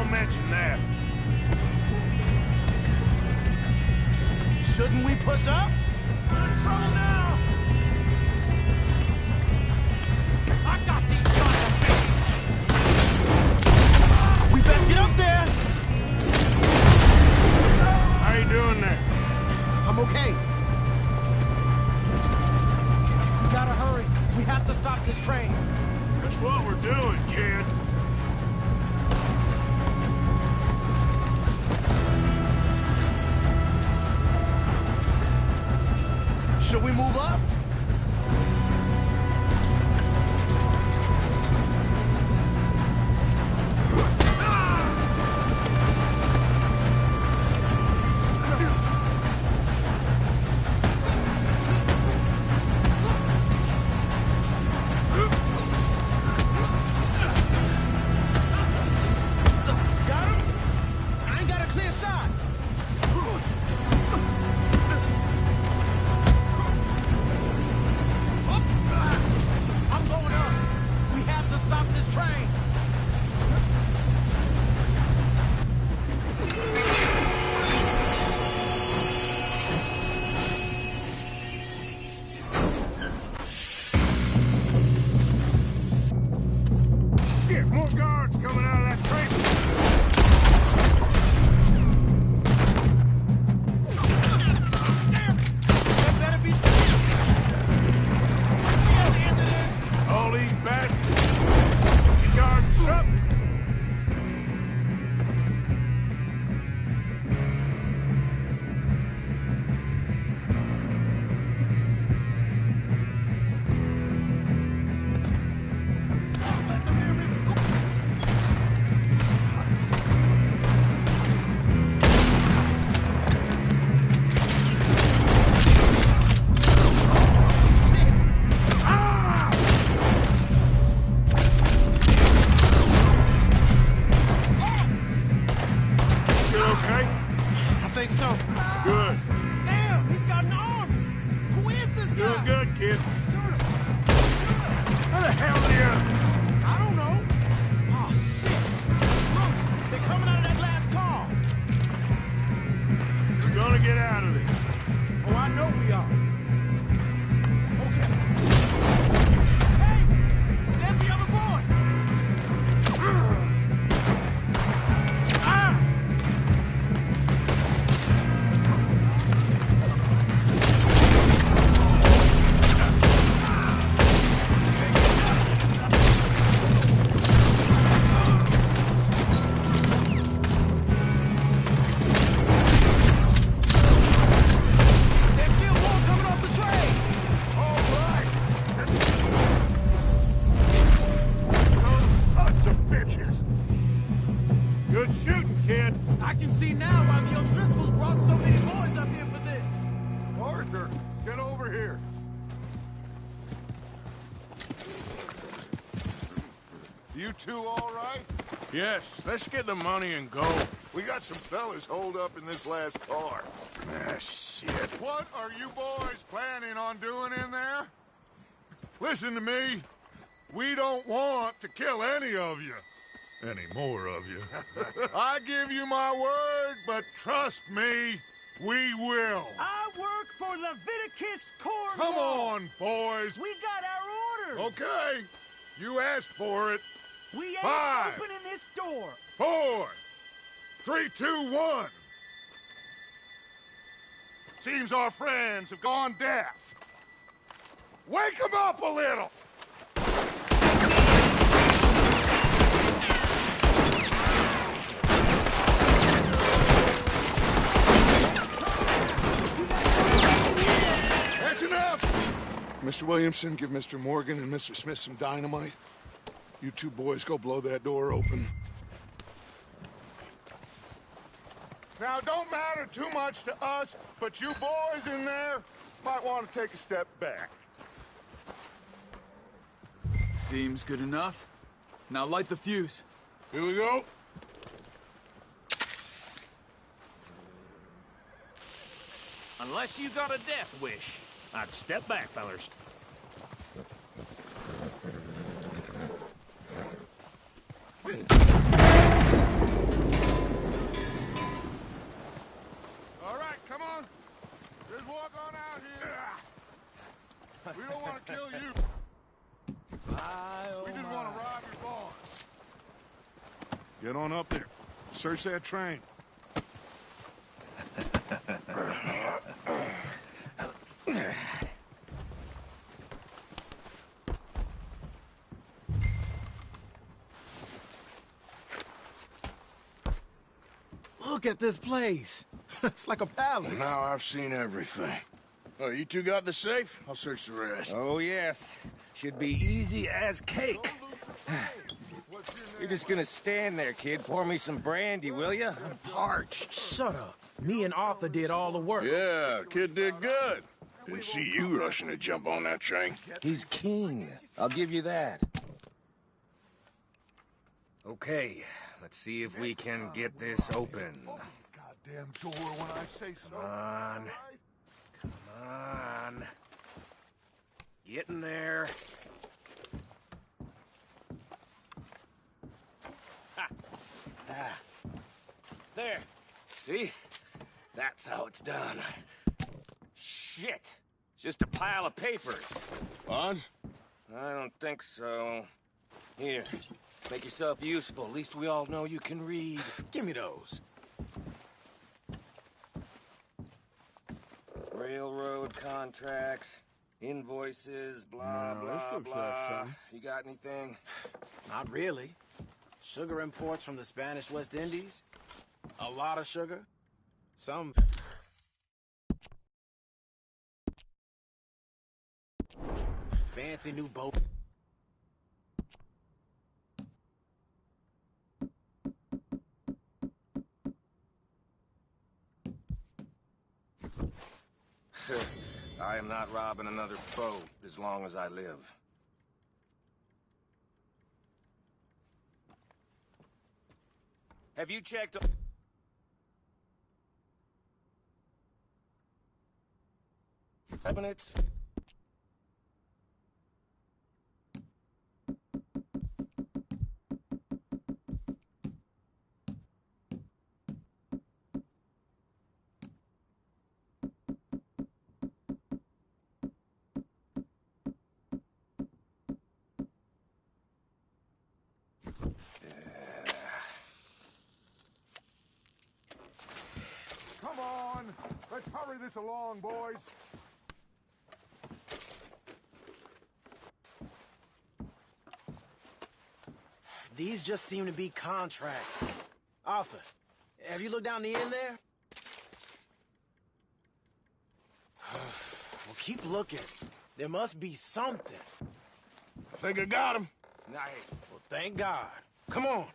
don't mention that. Shouldn't we push up? We're in trouble now! I got these sons of bitches! We best get up there! How you doing there? I'm okay. We gotta hurry. We have to stop this train. That's what we're doing, kid. Should we move up? Shit, more guards coming out of that train. That better be still. We at the end of this. All these bastards must be guarding something. Still okay? I think so. Good. Damn, he's got an arm. Who is this guy? Doing good, kid. Where the hell are you? I don't know. Oh, shit. Look, they're coming out of that last car. We're gonna get out of this. Oh, I know we are. Okay. Hey, there's the other boys. Ah! There's still more coming off the train. All right. Those sons of bitches. Good shooting, kid. I can see now why the O'Driscolls brought so many boys up here for this. Arthur, get over here. You two all right? Yes, let's get the money and go. We got some fellas holed up in this last car. Ah, shit. What are you boys planning on doing in there? Listen to me. We don't want to kill any of you. Any more of you. I give you my word, but trust me, we will. I work for Leviticus Corps. Come on, boys. We got our orders. Okay. You asked for it. We ain't 5, opening this door. 4, 3, 2, 1. Seems our friends have gone deaf. Wake them up a little. That's enough. Mr. Williamson, give Mr. Morgan and Mr. Smith some dynamite. You two boys go blow that door open. Now, it don't matter too much to us, but you boys in there might want to take a step back. Seems good enough. Now light the fuse. Here we go. Unless you got a death wish, I'd step back, fellers. walk on out here. We don't want to kill you. We just want to rob your boss. Get on up there. Search that train. Look at this place. It's like a palace. Now I've seen everything. Oh, you two got the safe? I'll search the rest. Oh, yes. Should be easy as cake. You're just gonna stand there, kid. Pour me some brandy, will you? I'm parched. Shut up. Me and Arthur did all the work. Yeah, kid did good. Didn't see you rushing to jump on that train. He's keen. I'll give you that. Okay, let's see if we can get this open. Goddamn door when I say so. Come on. Come on. Get in there. Ha. Ah. There. See? That's how it's done. Shit. It's just a pile of papers. Bonds? I don't think so. Here. Make yourself useful. At least we all know you can read. Give me those. Railroad contracts, invoices, blah, blah, blah. You got anything? Not really. Sugar imports from the Spanish West Indies. A lot of sugar. Some... fancy new boat. I am not robbing another boat as long as I live. Have you checked... Cabinets? Come on! Let's hurry this along, boys. These just seem to be contracts. Arthur, have you looked down the end there? Well, keep looking. There must be something. I think I got him. Nice. Well, thank God. Come on.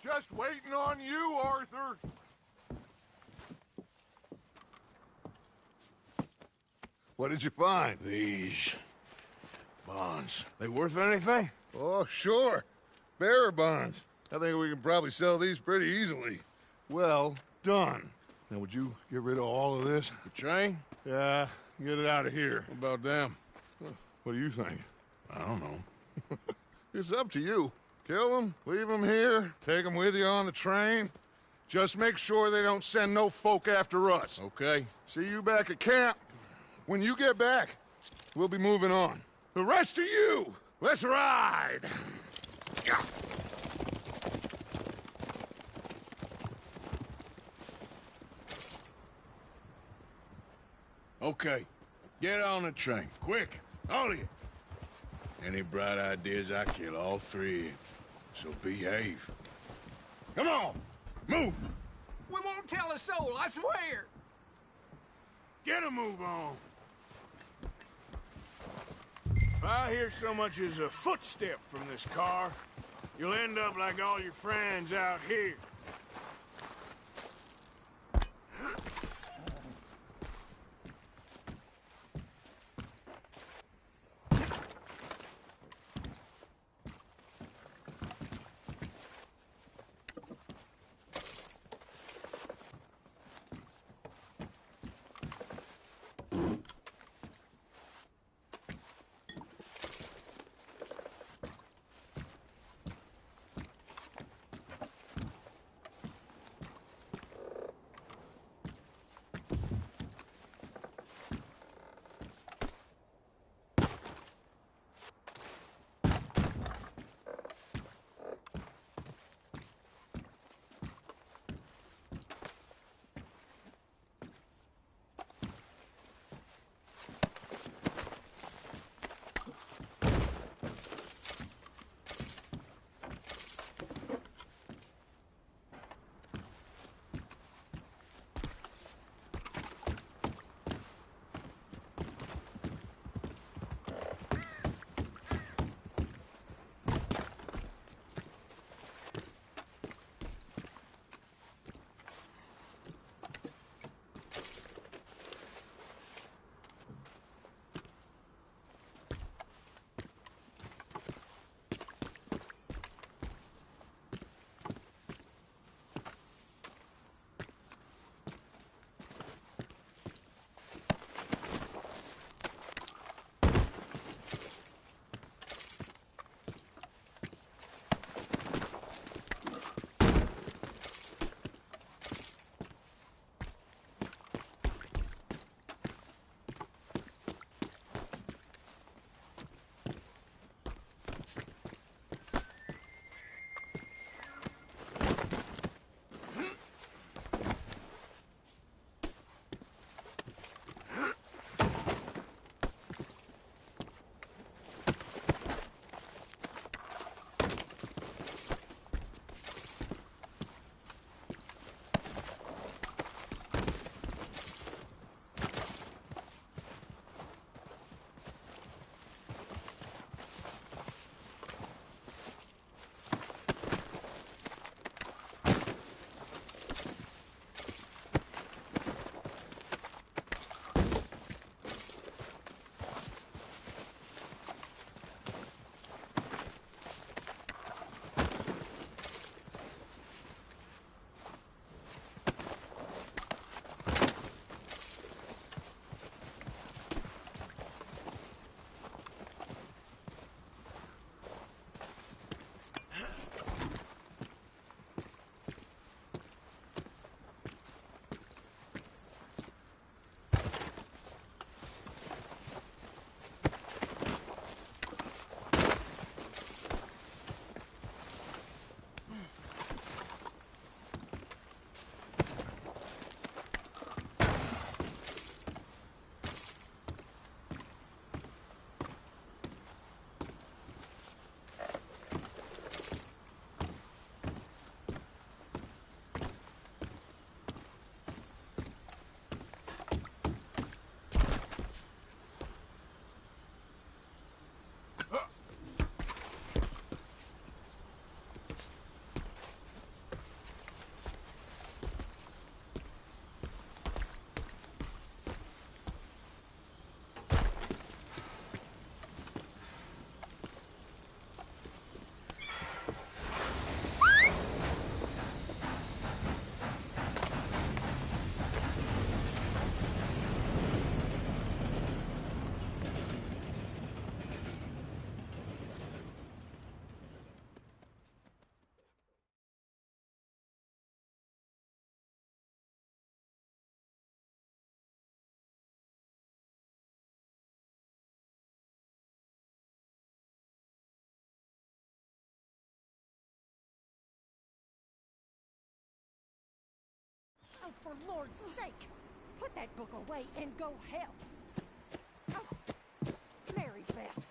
Just waiting on you, Arthur. What did you find? These bonds. They worth anything? Oh, sure. Bearer bonds. I think we can probably sell these pretty easily. Well done. Now, would you get rid of all of this? The train? Yeah, get it out of here. What about them? What do you think? I don't know. It's up to you. Kill them, leave them here, take them with you on the train. Just make sure they don't send no folk after us. Okay. See you back at camp. When you get back, we'll be moving on. The rest of you, let's ride! Okay. Get on the train. Quick. All of you. Any bright ideas, I kill all three of you. So behave. Come on! Move! We won't tell a soul, I swear! Get a move on. If I hear so much as a footstep from this car, you'll end up like all your friends out here. for Lord's sake! Put that book away and go help! Oh, Mary Beth.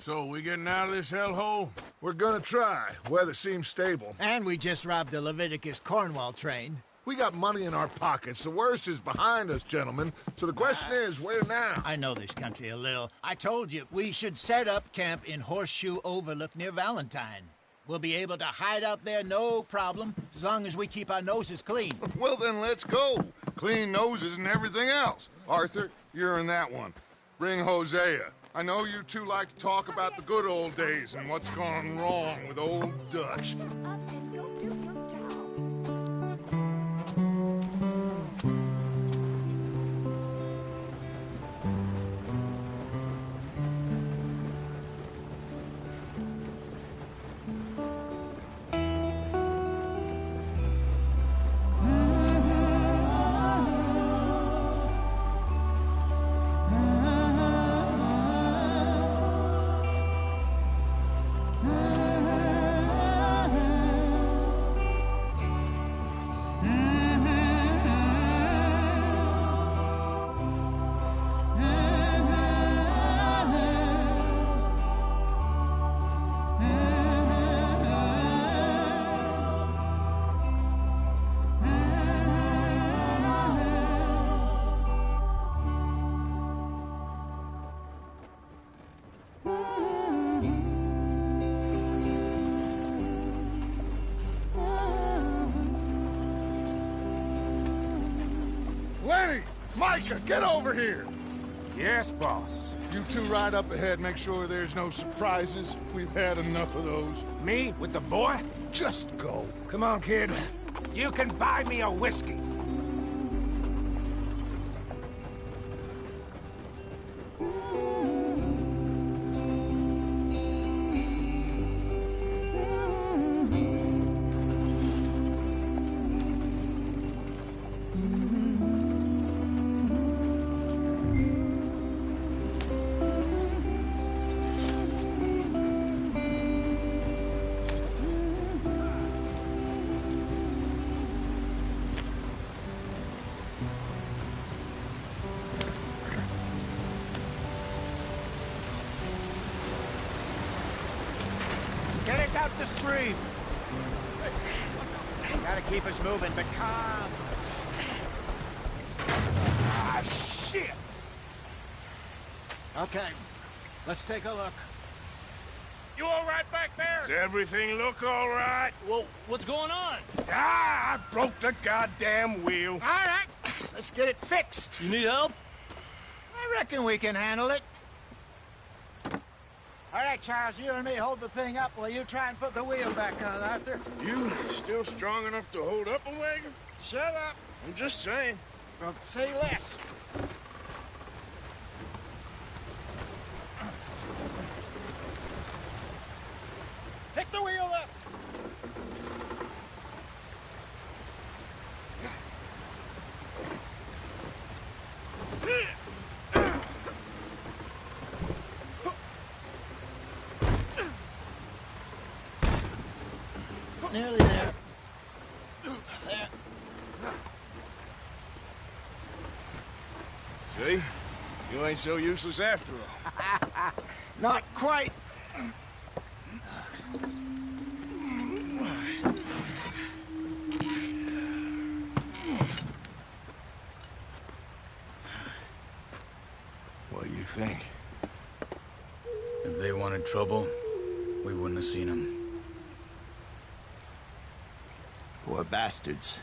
So, we getting out of this hellhole? We're gonna try. Weather seems stable. And we just robbed the Leviticus Cornwall train. We got money in our pockets. The worst is behind us, gentlemen. So the question is, where now? I know this country a little. I told you, we should set up camp in Horseshoe Overlook near Valentine. We'll be able to hide out there, no problem, as long as we keep our noses clean. Well, then let's go. Clean noses and everything else. Arthur, you're in that one. Bring Hosea. I know you two like to talk about the good old days and what's gone wrong with old Dutch. Lenny! Micah, get over here! Yes, boss. You two ride up ahead, make sure there's no surprises. We've had enough of those. Me with the boy? Just go. Come on, kid. You can buy me a whiskey. Get us out the stream. Gotta keep us moving, but calm. Ah, shit! Okay, let's take a look. You all right back there? Does everything look all right? Well, what's going on? Ah, I broke the goddamn wheel. All right, let's get it fixed. You need help? I reckon we can handle it. All right, Charles, you and me hold the thing up while you try and put the wheel back on, Arthur. You still strong enough to hold up a wagon? Shut up. I'm just saying. Well, say less. Pick the wheel up. Nearly there. There. See? You ain't so useless after all. Not quite. What do you think? If they wanted trouble, we wouldn't have seen them. Poor bastards.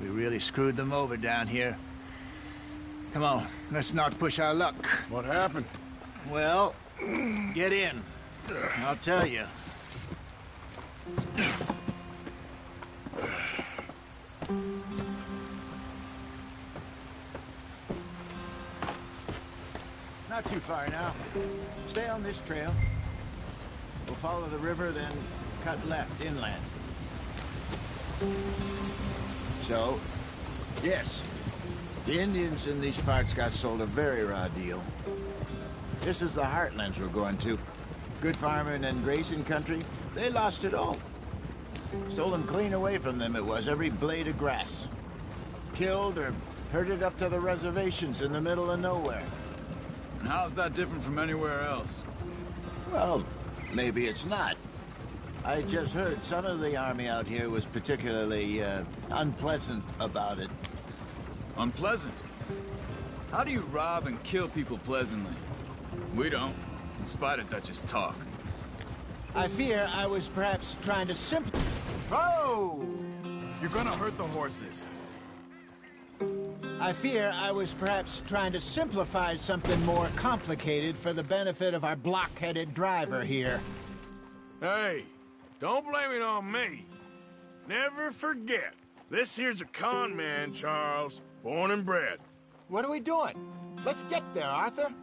We really screwed them over down here. Come on, let's not push our luck. What happened? Well, get in. I'll tell you. Not too far now. Stay on this trail. We'll follow the river, then cut left inland. So, yes, the Indians in these parts got sold a very raw deal. This is the heartlands we're going to. Good farming and grazing country, they lost it all. Stolen clean away from them it was, every blade of grass. Killed or herded up to the reservations in the middle of nowhere. And how's that different from anywhere else? Well, maybe it's not. I just heard some of the army out here was particularly, unpleasant about it. Unpleasant? How do you rob and kill people pleasantly? We don't, in spite of Dutch's talk. I fear I was perhaps trying to Oh! You're gonna hurt the horses. I fear I was perhaps trying to simplify something more complicated for the benefit of our block-headed driver here. Hey, don't blame it on me. Never forget, this here's a con man, Charles, born and bred. What are we doing? Let's get there, Arthur.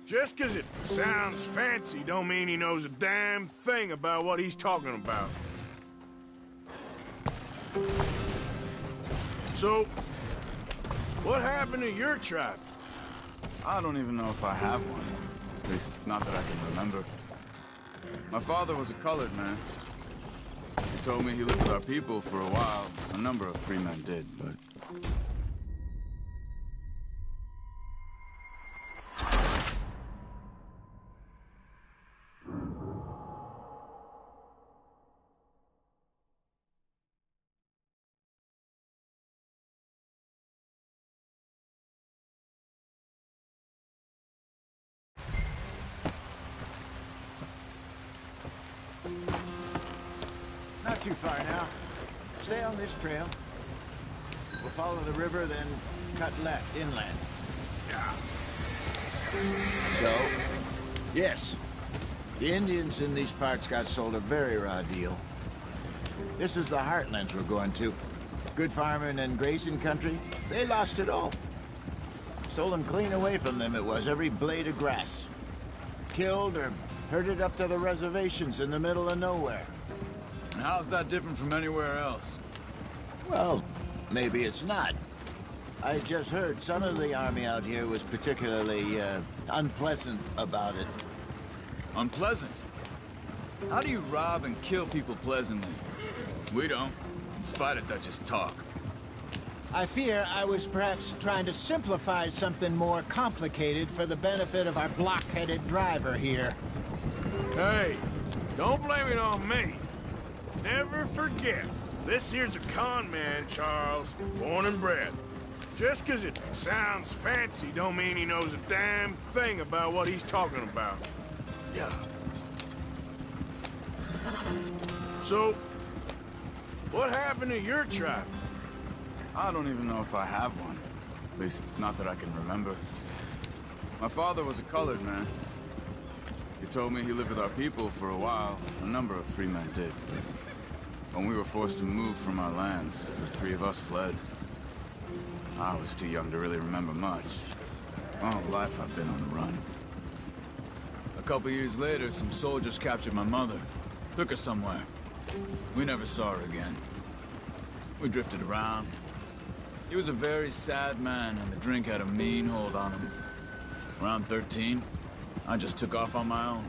Just 'cause it sounds fancy don't mean he knows a damn thing about what he's talking about. So, what happened to your tribe? I don't even know if I have one. At least, not that I can remember. My father was a colored man. He told me he lived with our people for a while. A number of free men did, but... Not too far now. Stay on this trail. We'll follow the river, then cut left inland. So, yes, the Indians in these parts got sold a very raw deal. This is the heartlands we're going to. Good farming and grazing country, they lost it all. Stolen clean away from them it was, every blade of grass. Killed or herded up to the reservations in the middle of nowhere. And how's that different from anywhere else? Well, maybe it's not. I just heard some of the army out here was particularly, unpleasant about it. Unpleasant? How do you rob and kill people pleasantly? We don't, in spite of Dutch's talk. I fear I was perhaps trying to simplify something more complicated for the benefit of our block-headed driver here. Hey, don't blame it on me. Never forget, this here's a con man, Charles, born and bred. Just 'cause it sounds fancy don't mean he knows a damn thing about what he's talking about. Yeah. So, what happened to your tribe? I don't even know if I have one. At least, not that I can remember. My father was a colored man. He told me he lived with our people for a while. A number of free men did. When we were forced to move from our lands, the three of us fled. I was too young to really remember much. My whole life I've been on the run. A couple years later, some soldiers captured my mother. Took her somewhere. We never saw her again. We drifted around. He was a very sad man, and the drink had a mean hold on him. Around 13, I just took off on my own.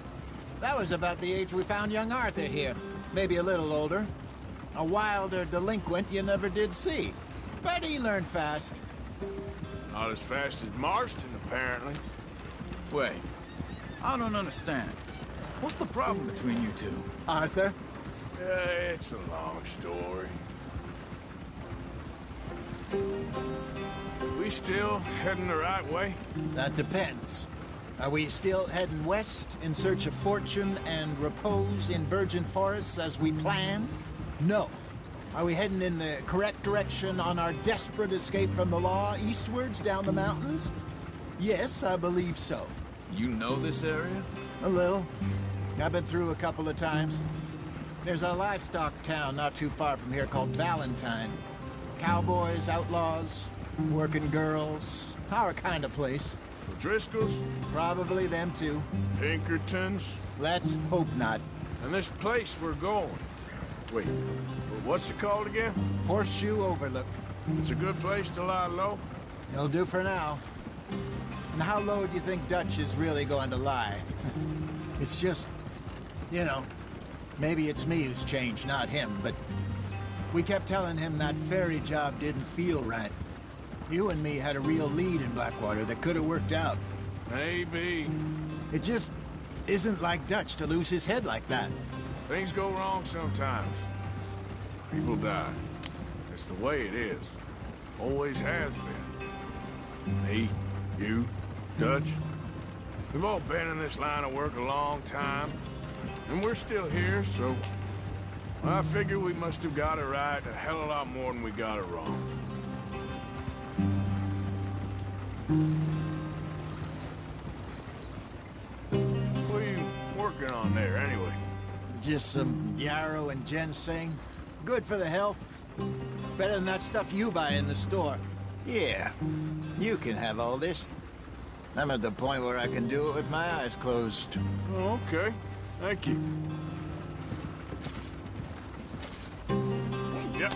That was about the age we found young Arthur here. Maybe a little older. A wilder delinquent you never did see. But he learned fast. Not as fast as Marston, apparently. Wait, I don't understand. What's the problem between you two? Arthur? It's a long story. We still heading the right way? That depends. Are we still heading west in search of fortune and repose in virgin forests as we planned? No. Are we heading in the correct direction on our desperate escape from the law eastwards down the mountains? Yes, I believe so. You know this area? A little. I've been through a couple of times. There's a livestock town not too far from here called Valentine. Cowboys, outlaws, working girls, our kind of place. The Driscolls? Probably them too. Pinkertons? Let's hope not. And this place we're going. Wait, what's it called again? Horseshoe Overlook. It's a good place to lie low? It'll do for now. And how low do you think Dutch is really going to lie? It's just, you know, maybe it's me who's changed, not him, but we kept telling him that ferry job didn't feel right. You and me had a real lead in Blackwater that could have worked out. Maybe. It just isn't like Dutch to lose his head like that. Things go wrong sometimes. People die. It's the way it is. Always has been. Me, you, Dutch. We've all been in this line of work a long time. And we're still here, so I figure we must have got it right a hell of a lot more than we got it wrong. What are you working on there, anyway? Just some yarrow and ginseng. Good for the health. Better than that stuff you buy in the store. Yeah, you can have all this. I'm at the point where I can do it with my eyes closed. Oh, okay. Thank you. Yep.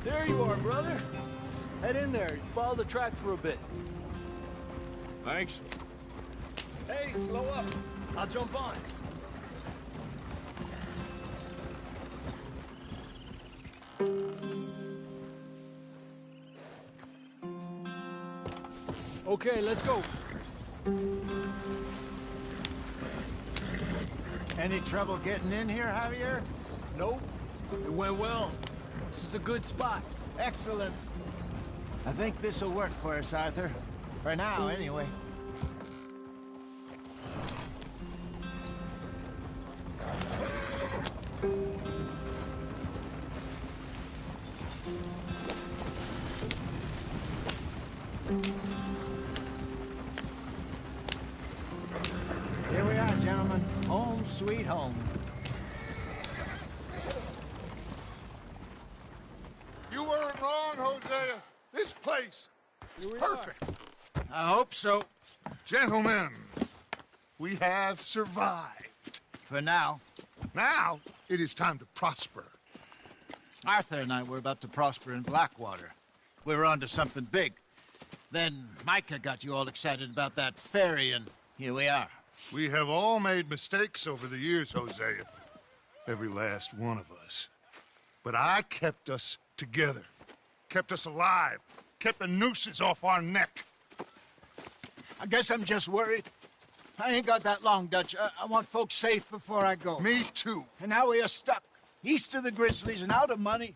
There you are, brother. Head in there. Follow the track for a bit. Thanks. Hey, slow up. I'll jump on. Okay, let's go. Any trouble getting in here, Javier? Nope. It went well. This is a good spot. Excellent. I think this'll work for us, Arthur. For now, anyway. Here we are, gentlemen. Home sweet home. You weren't wrong, Hosea. This place is perfect. I hope so. Gentlemen, we have survived. For now. Now, it is time to prosper. Arthur and I were about to prosper in Blackwater. We were onto something big. Then Micah got you all excited about that ferry, and here we are. We have all made mistakes over the years, Hosea. Every last one of us. But I kept us together. Kept us alive. Kept the nooses off our neck. I guess I'm just worried. I ain't got that long, Dutch. I want folks safe before I go. Me too. And now we are stuck, east of the Grizzlies and out of money,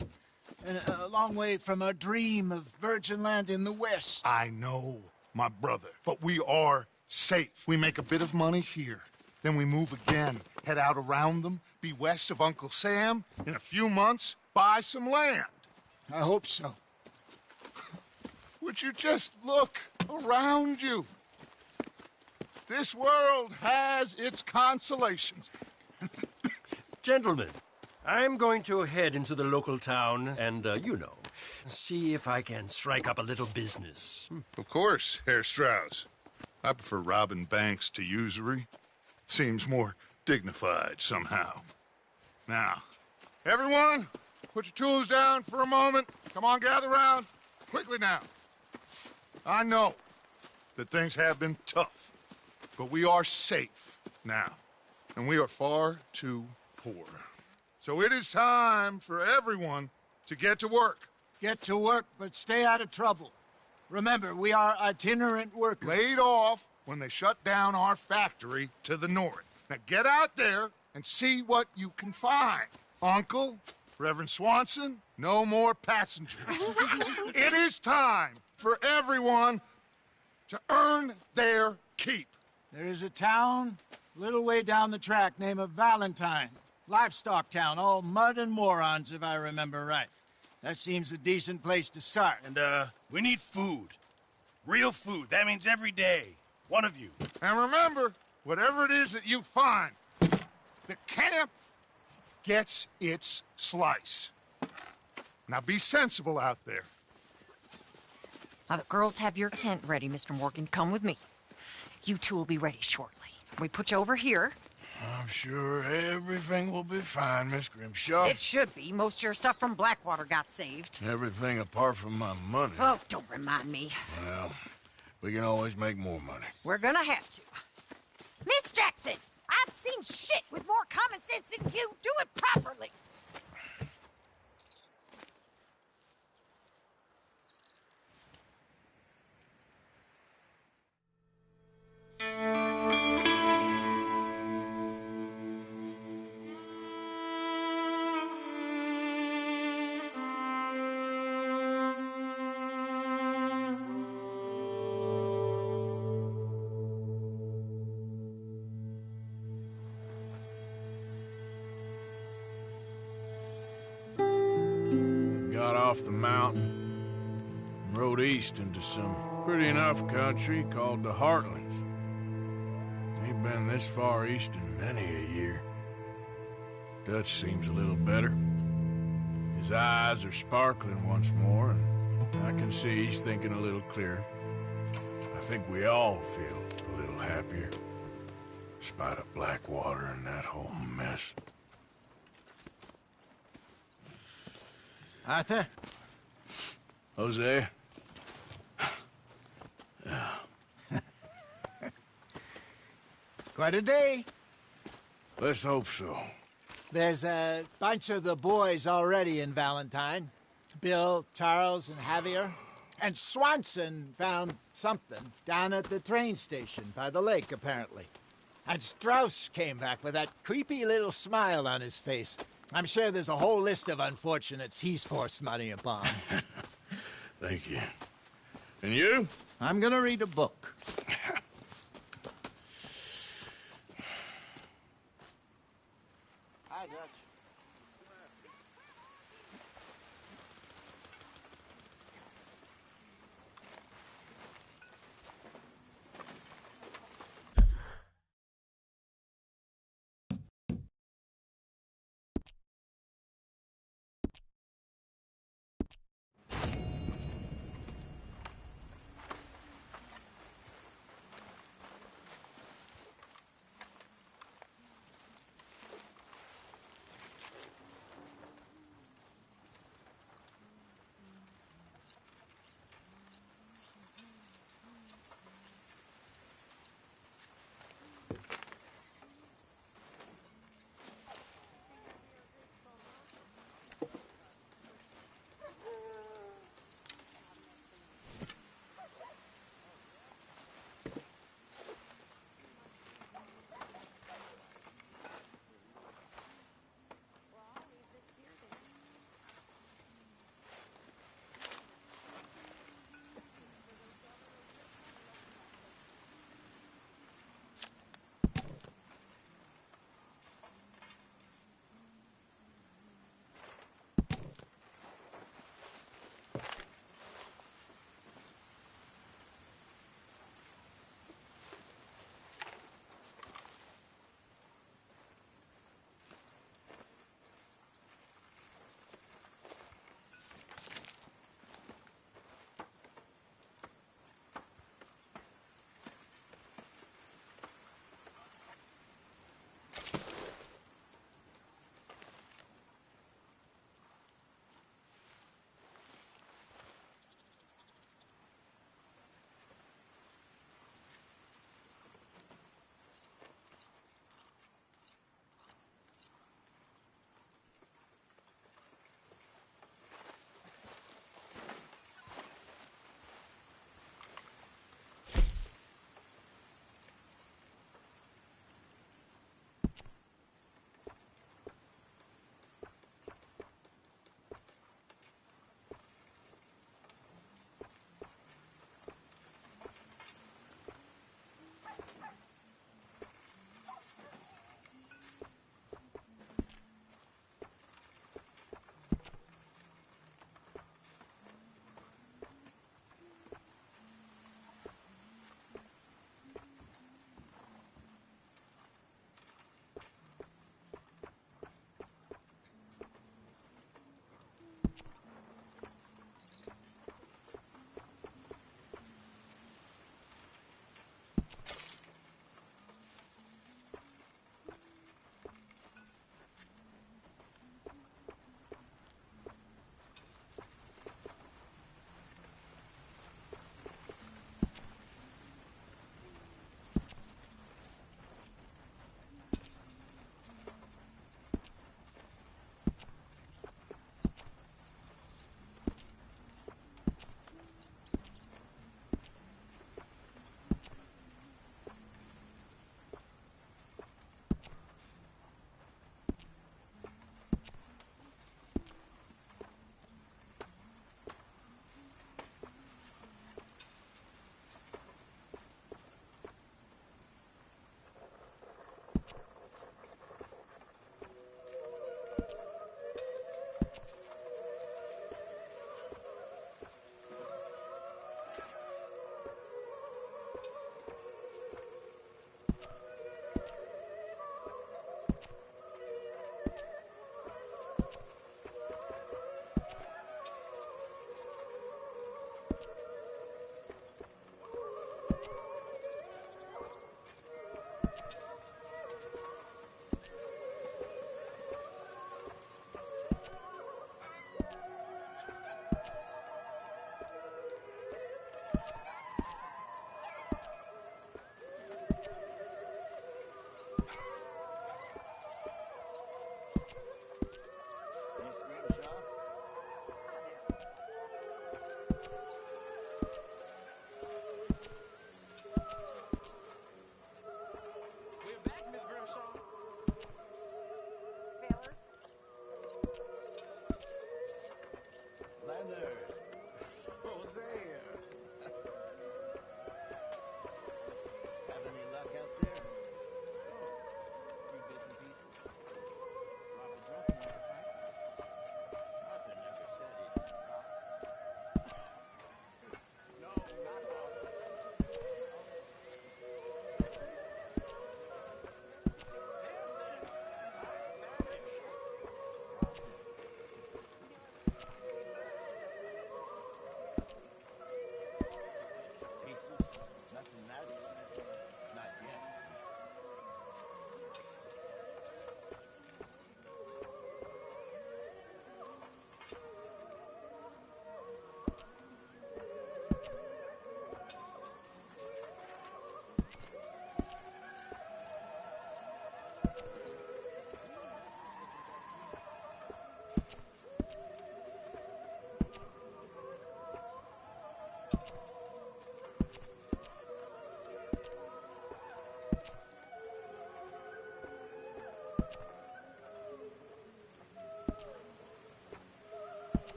and a long way from our dream of virgin land in the west. I know, my brother, but we are safe. We make a bit of money here. Then we move again, head out around them, be west of Uncle Sam. In a few months, buy some land. I hope so. Would you just look around you? This world has its consolations. Gentlemen, I'm going to head into the local town and, you know, see if I can strike up a little business. Of course, Herr Strauss. I prefer robbing banks to usury. Seems more dignified somehow. Now, everyone, put your tools down for a moment. Come on, gather round. Quickly now. I know that things have been tough, but we are safe now, and we are far too poor. So it is time for everyone to get to work. Get to work, but stay out of trouble. Remember, we are itinerant workers. Laid off when they shut down our factory to the north. Now get out there and see what you can find. Uncle, Reverend Swanson, no more passengers. It is time for everyone to earn their keep. There is a town a little way down the track named Valentine. Livestock town, all mud and morons, if I remember right. That seems a decent place to start. And, we need food. Real food. That means every day. One of you. And remember, whatever it is that you find, the camp gets its slice. Now be sensible out there. Now, the girls have your tent ready, Mr. Morgan. Come with me. You two will be ready shortly. We put you over here. I'm sure everything will be fine, Miss Grimshaw. It should be. Most of your stuff from Blackwater got saved. Everything apart from my money. Oh, don't remind me. Well, we can always make more money. We're gonna have to. Miss Jackson, I've seen shit with more common sense than you. Do it properly. Got off the mountain and rode east into some pretty enough country called the Heartlands. Ain't been this far east in many a year. Dutch seems a little better. His eyes are sparkling once more, and I can see he's thinking a little clearer. I think we all feel a little happier, in spite of Blackwater and that whole mess. Arthur? Jose? Quite a day. Let's hope so. There's a bunch of the boys already in Valentine. Bill, Charles, and Javier. And Swanson found something down at the train station by the lake, apparently. And Strauss came back with that creepy little smile on his face. I'm sure there's a whole list of unfortunates he's forced money upon. Thank you. And you? I'm gonna read a book. Hi, Dutch.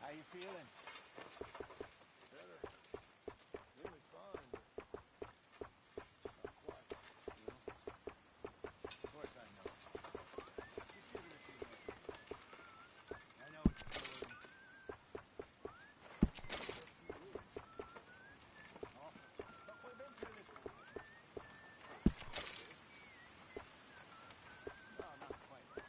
How you feeling? Better. Really fine, but not quite, you know? Of course I know. Just give it a few minutes. I know it's important. Oh, but we've been through this before. No, not quite. It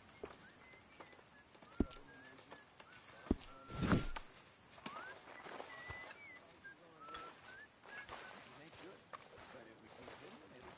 ain't good, but if we keep hitting, it'll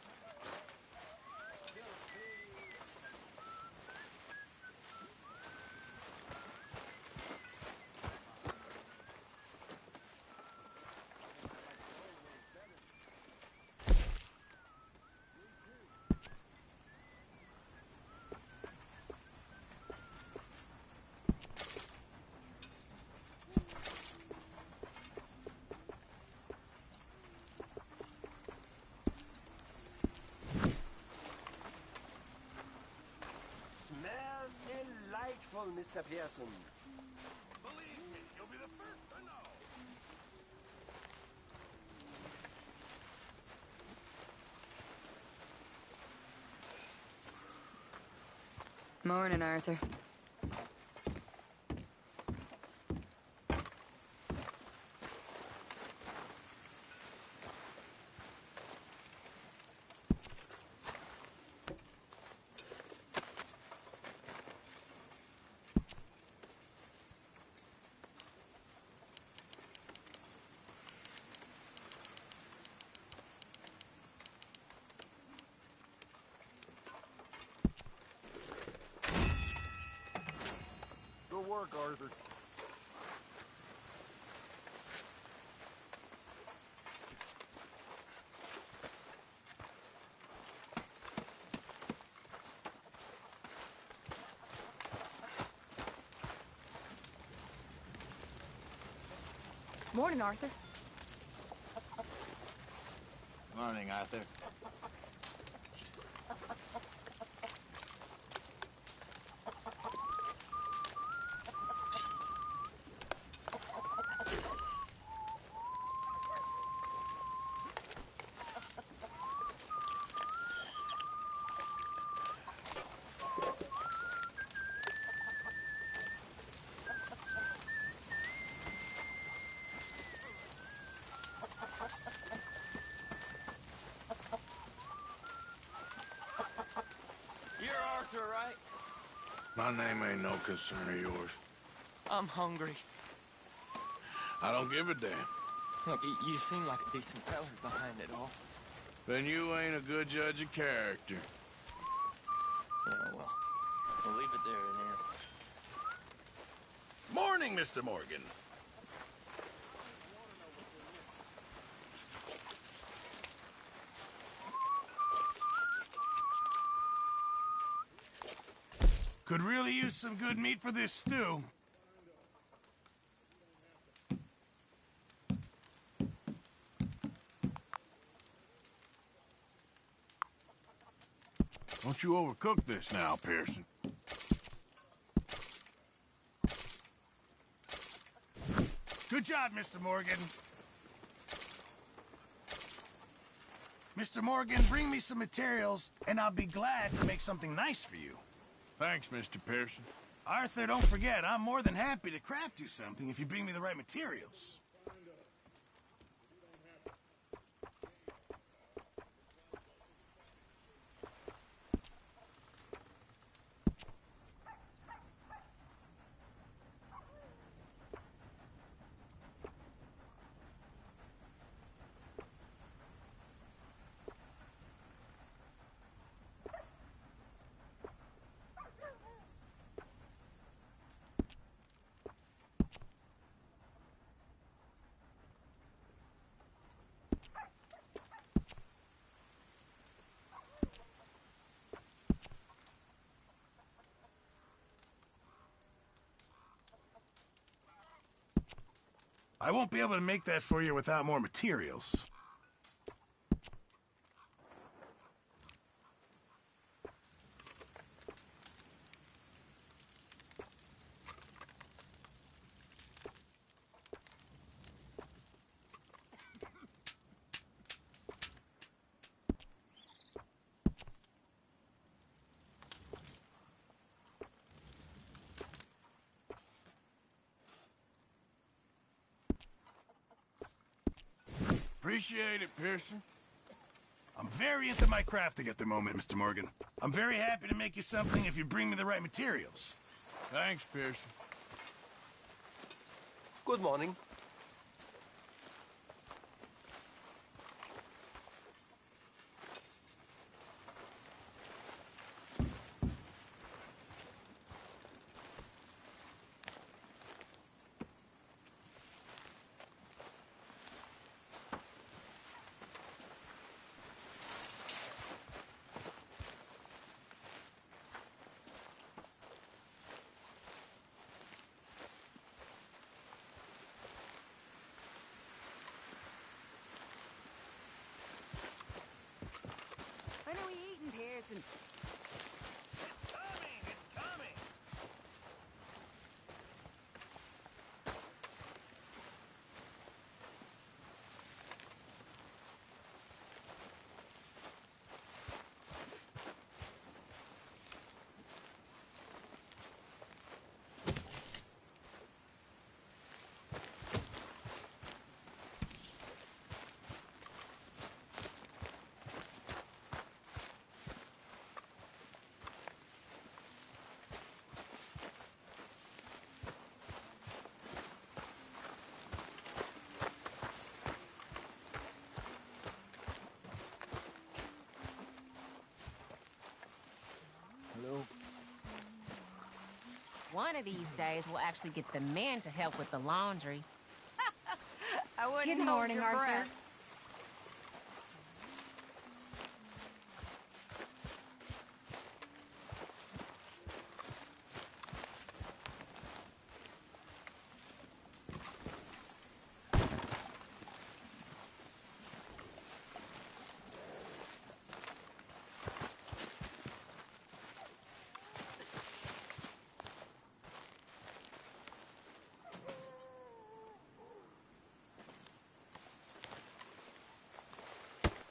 Smells delightful, Mr. Pearson. Believe me, you'll be the first to know. Morning, Arthur. Good work, Arthur. Morning, Arthur. Morning, Arthur. You're Arthur, right? My name ain't no concern of yours. I'm hungry. I don't give a damn. Look, you seem like a decent fella behind it all. Then you ain't a good judge of character. Yeah, well, we'll leave it there then. Morning, Mr. Morgan. Could really use some good meat for this stew. Don't you overcook this now, Pearson. Good job, Mr. Morgan. Mr. Morgan, bring me some materials, and I'll be glad to make something nice for you. Thanks, Mr. Pearson. Arthur, don't forget, I'm more than happy to craft you something if you bring me the right materials. I won't be able to make that for you without more materials. Appreciate it, Pearson. I'm very into my crafting at the moment, Mr. Morgan. I'm very happy to make you something if you bring me the right materials. Thanks, Pearson. Good morning. When are we eating, Pearson? It's coming! It's coming! Hello? One of these days, we'll actually get the men to help with the laundry. I wouldn't Good hold morning, your Arthur. breath.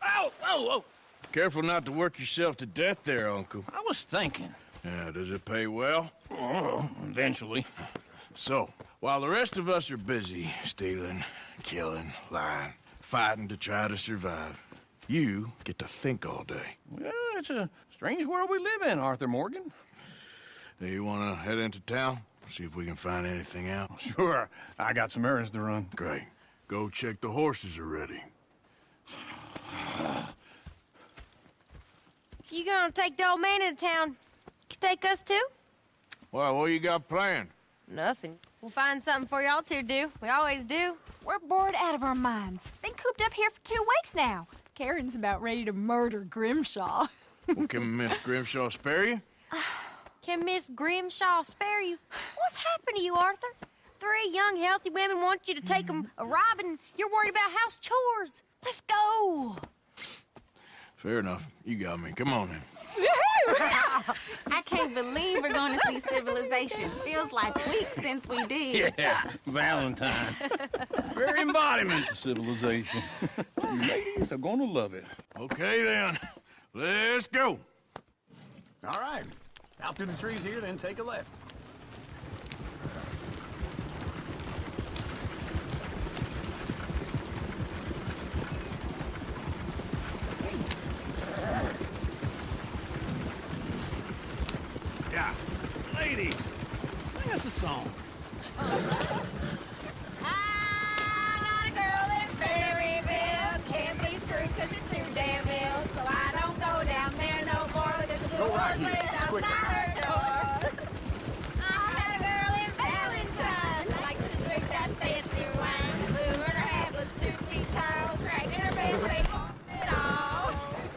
Ow! Whoa, whoa! Careful not to work yourself to death there, Uncle. I was thinking. Yeah, does it pay well? Oh, eventually. So, while the rest of us are busy stealing, killing, lying, fighting to try to survive, you get to think all day. Well, it's a strange world we live in, Arthur Morgan. Do you want to head into town? See if we can find anything out? Sure. I got some errands to run. Great. Go check the horses are ready. You gonna take the old man into town? You take us too? Well, what you got planned? Nothing. We'll find something for y'all to do. We always do. We're bored out of our minds. Been cooped up here for 2 weeks now. Karen's about ready to murder Grimshaw. Well, can Miss Grimshaw spare you? Can Miss Grimshaw spare you? What's happened to you, Arthur? 3 young, healthy women want you to take them a robbing. You're worried about house chores. Let's go. Fair enough. You got me. Come on then. I can't believe we're going to see civilization. Feels like weeks since we did. Yeah, Valentine. Very embodiment of civilization. You ladies are gonna love it. Okay, then. Let's go. All right. Out through the trees here, then take a left. Yeah. Ladies, sing us a song. Go right here. Quick.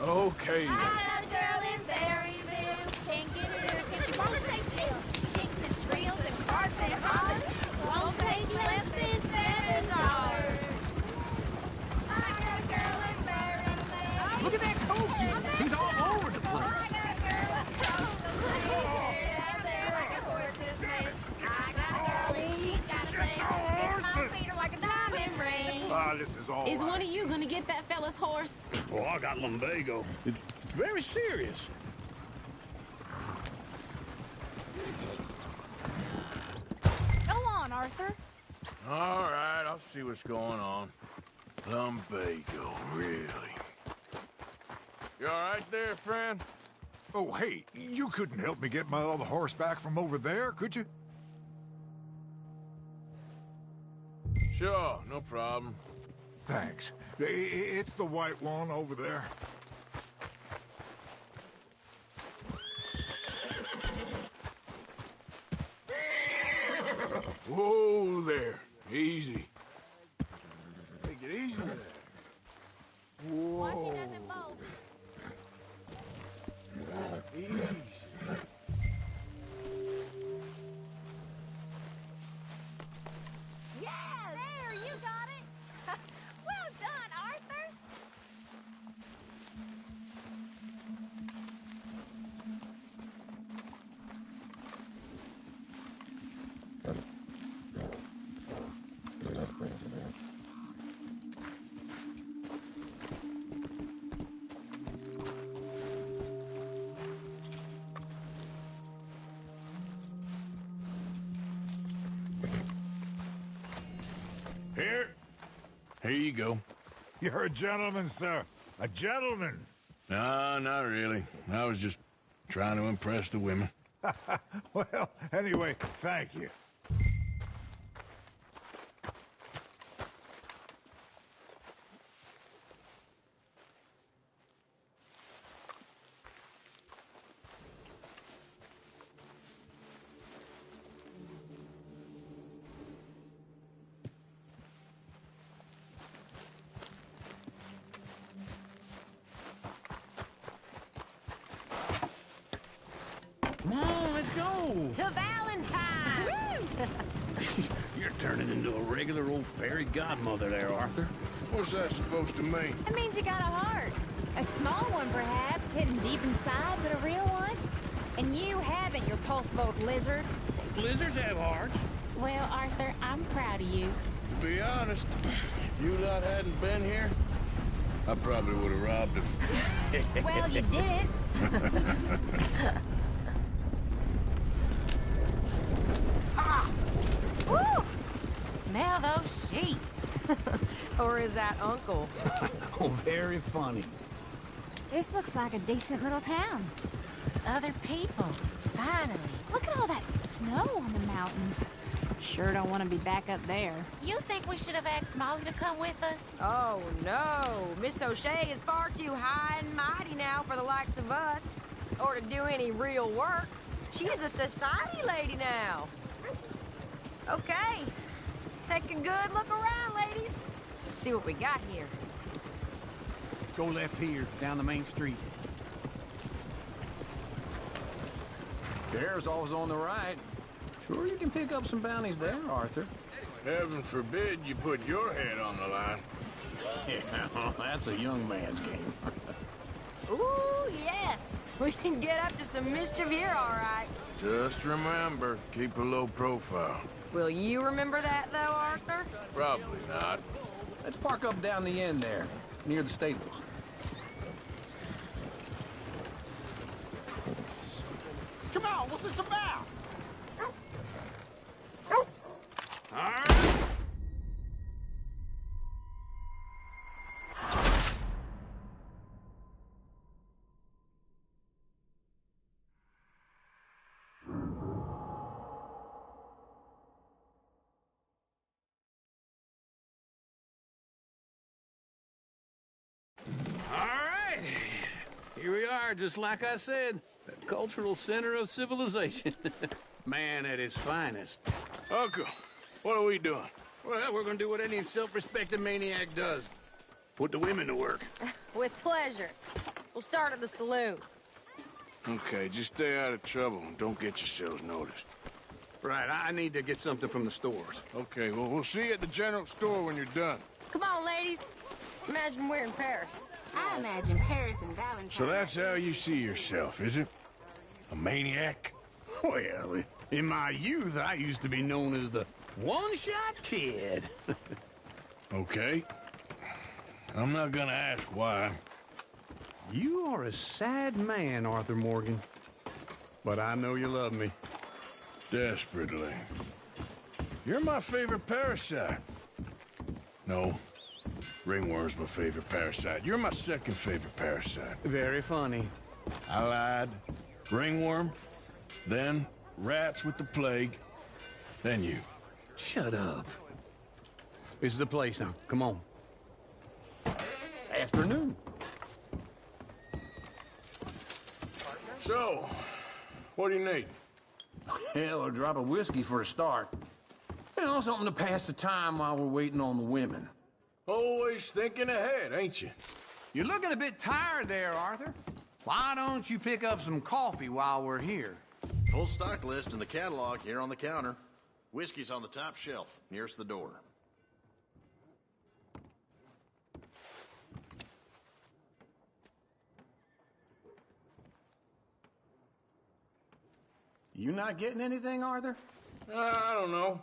Okay. Look at that coach. He's all over the place. Ah, this is all Is right. one of you gonna get that fella's horse? Oh, I got lumbago. It's very serious. Go on, Arthur. All right, I'll see what's going on. Lumbago, really? You all right there, friend? Oh, hey, you couldn't help me get my other horse back from over there, could you? Sure, no problem. Thanks. It's the white one over there. Whoa there. Easy. Take it easy there. Whoa. Easy. Yeah, there, you got it. Well done, Arthur. Here you go. You're a gentleman, sir. A gentleman. No, not really. I was just trying to impress the women. Well, anyway, thank you. Come on, let's go. To Valentine! You're turning into a regular old fairy godmother there, Arthur. What's that supposed to mean? It means you got a heart. A small one, perhaps, hidden deep inside, but a real one. And you haven't, you repulsive old lizard. Lizards have hearts. Well, Arthur, I'm proud of you. To be honest, if you lot hadn't been here, I probably would have robbed him. Well, you didn't. Woo! Smell those sheep. Or is that Uncle? Oh, very funny. This looks like a decent little town. Other people. Finally. Look at all that snow on the mountains. Sure don't want to be back up there. You think we should have asked Molly to come with us? Oh, no. Miss O'Shea is far too high and mighty now for the likes of us, or to do any real work. She's a society lady now. Okay. Take a good look around, ladies. Let's see what we got here. Go left here, down the main street. Sheriff's always on the right. Sure you can pick up some bounties there, Arthur. Heaven forbid you put your head on the line. Yeah, that's a young man's game. Ooh, yes. We can get up to some mischief here, all right. Just remember, keep a low profile. Will you remember that, though, Arthur? Probably not. Let's park up down the end there. near the stables. Come on, what's this about? All right. All right. Here we are, just like I said. The cultural center of civilization. Man at his finest. Uncle, what are we doing? Well, we're gonna do what any self-respecting maniac does. Put the women to work. With pleasure. We'll start at the saloon. Okay, just stay out of trouble and don't get yourselves noticed. Right, I need to get something from the stores. Okay, well, we'll see you at the general store when you're done. Come on, ladies. Imagine we're in Paris. I imagine Paris and Valentine. So that's how you see yourself, is it? A maniac? Well, in my youth, I used to be known as the one-shot kid. Okay. I'm not gonna ask why. You are a sad man, Arthur Morgan. But I know you love me. Desperately. You're my favorite parasite. No. Ringworm's my favorite parasite. You're my second favorite parasite. Very funny. I lied. Ringworm, then rats with the plague, then you. Shut up. This is the place now. Come on. Afternoon. So, what do you need? Hell, a drop of whiskey for a start. You know, something to pass the time while we're waiting on the women. Always thinking ahead, ain't you? You're looking a bit tired there, Arthur. Why don't you pick up some coffee while we're here? Full stock list in the catalog here on the counter. Whiskey's on the top shelf, nearest the door. You not getting anything, Arthur? I don't know.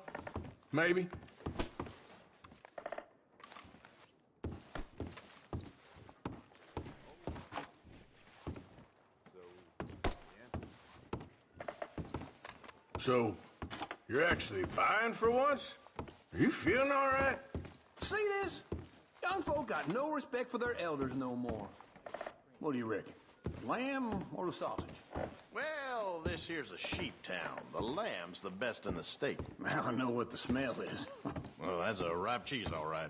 Maybe. So, you're actually buying for once? Are you feeling all right? See this? Young folk got no respect for their elders no more. What do you reckon? Lamb or the sausage? Well, this here's a sheep town. The lamb's the best in the state. Now I know what the smell is. Well, that's a ripe cheese, all right.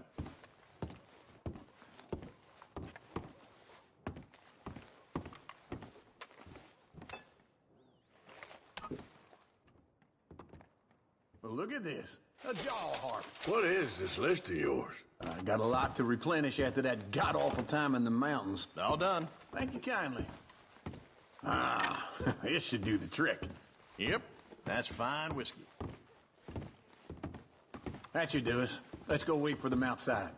Well, look at this. A jaw harp. What is this list of yours? I got a lot to replenish after that god-awful time in the mountains. All done. Thank you kindly. Ah, this should do the trick. Yep, that's fine whiskey. That should do us. Let's go wait for them outside.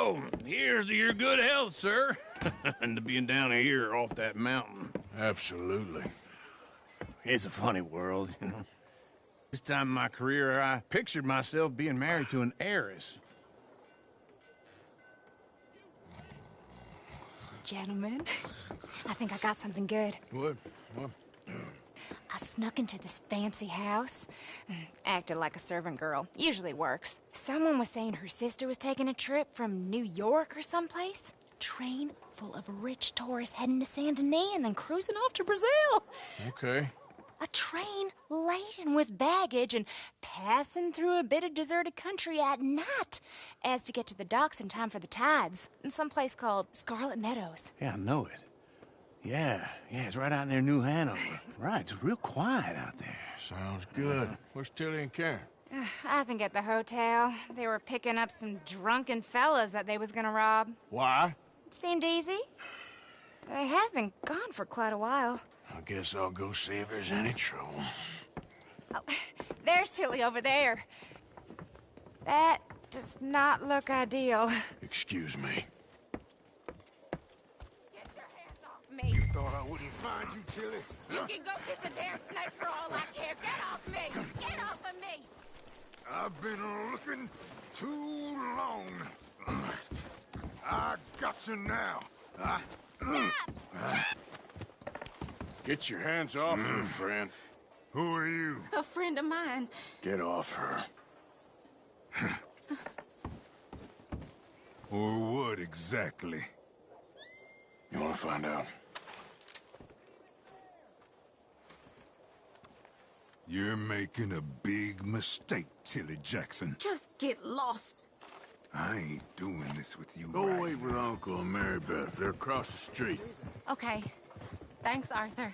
So, here's to your good health, sir. And to being down here off that mountain. Absolutely. It's a funny world, you know. This time in my career, I pictured myself being married to an heiress. Gentlemen, I think I got something good. What? I snuck into this fancy house. Acted like a servant girl. Usually works. Someone was saying her sister was taking a trip from New York or someplace. Train full of rich tourists heading to Saint Denis and then cruising off to Brazil. Okay. A train laden with baggage and passing through a bit of deserted country at night as to get to the docks in time for the tides in some place called Scarlet Meadows. Yeah, I know it. Yeah, it's right out near New Hanover. Right, it's real quiet out there. Sounds good. Where's Tilly and Karen? I think at the hotel. They were picking up some drunken fellas that they was gonna rob. Why? It seemed easy. They have been gone for quite a while. I guess I'll go see if there's any trouble. Oh, there's Tilly over there. That does not look ideal. Excuse me. Get your hands off me. You thought I wouldn't find you, Tilly? You can go kiss a damn snake for all I care. Get off me! Get off of me! I've been looking too long. I got you now. Get your hands off her, friend. Who are you? A friend of mine. Get off her. Or what exactly? You want to find out? You're making a big mistake, Tilly Jackson. Just get lost. I ain't doing this with you. Go right wait with Uncle and Mary Beth. They're across the street. Okay. Thanks, Arthur.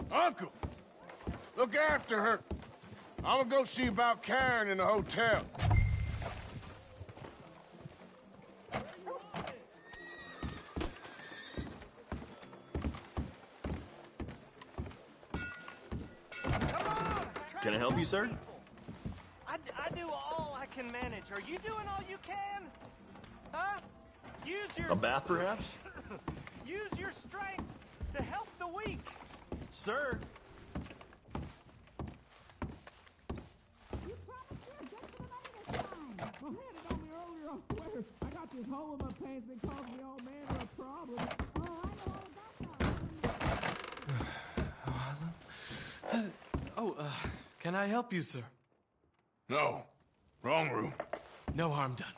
Uncle! Look after her. I'm gonna go see about Karen in the hotel. Can I help you, sir? I do all I can manage. Are you doing all you can? Huh? Use your... A bath, perhaps? Use your strength to help the weak. Sir? I got this hole in my pants that caused me all manner of problems. Can I help you, sir? No. Wrong room. No harm done.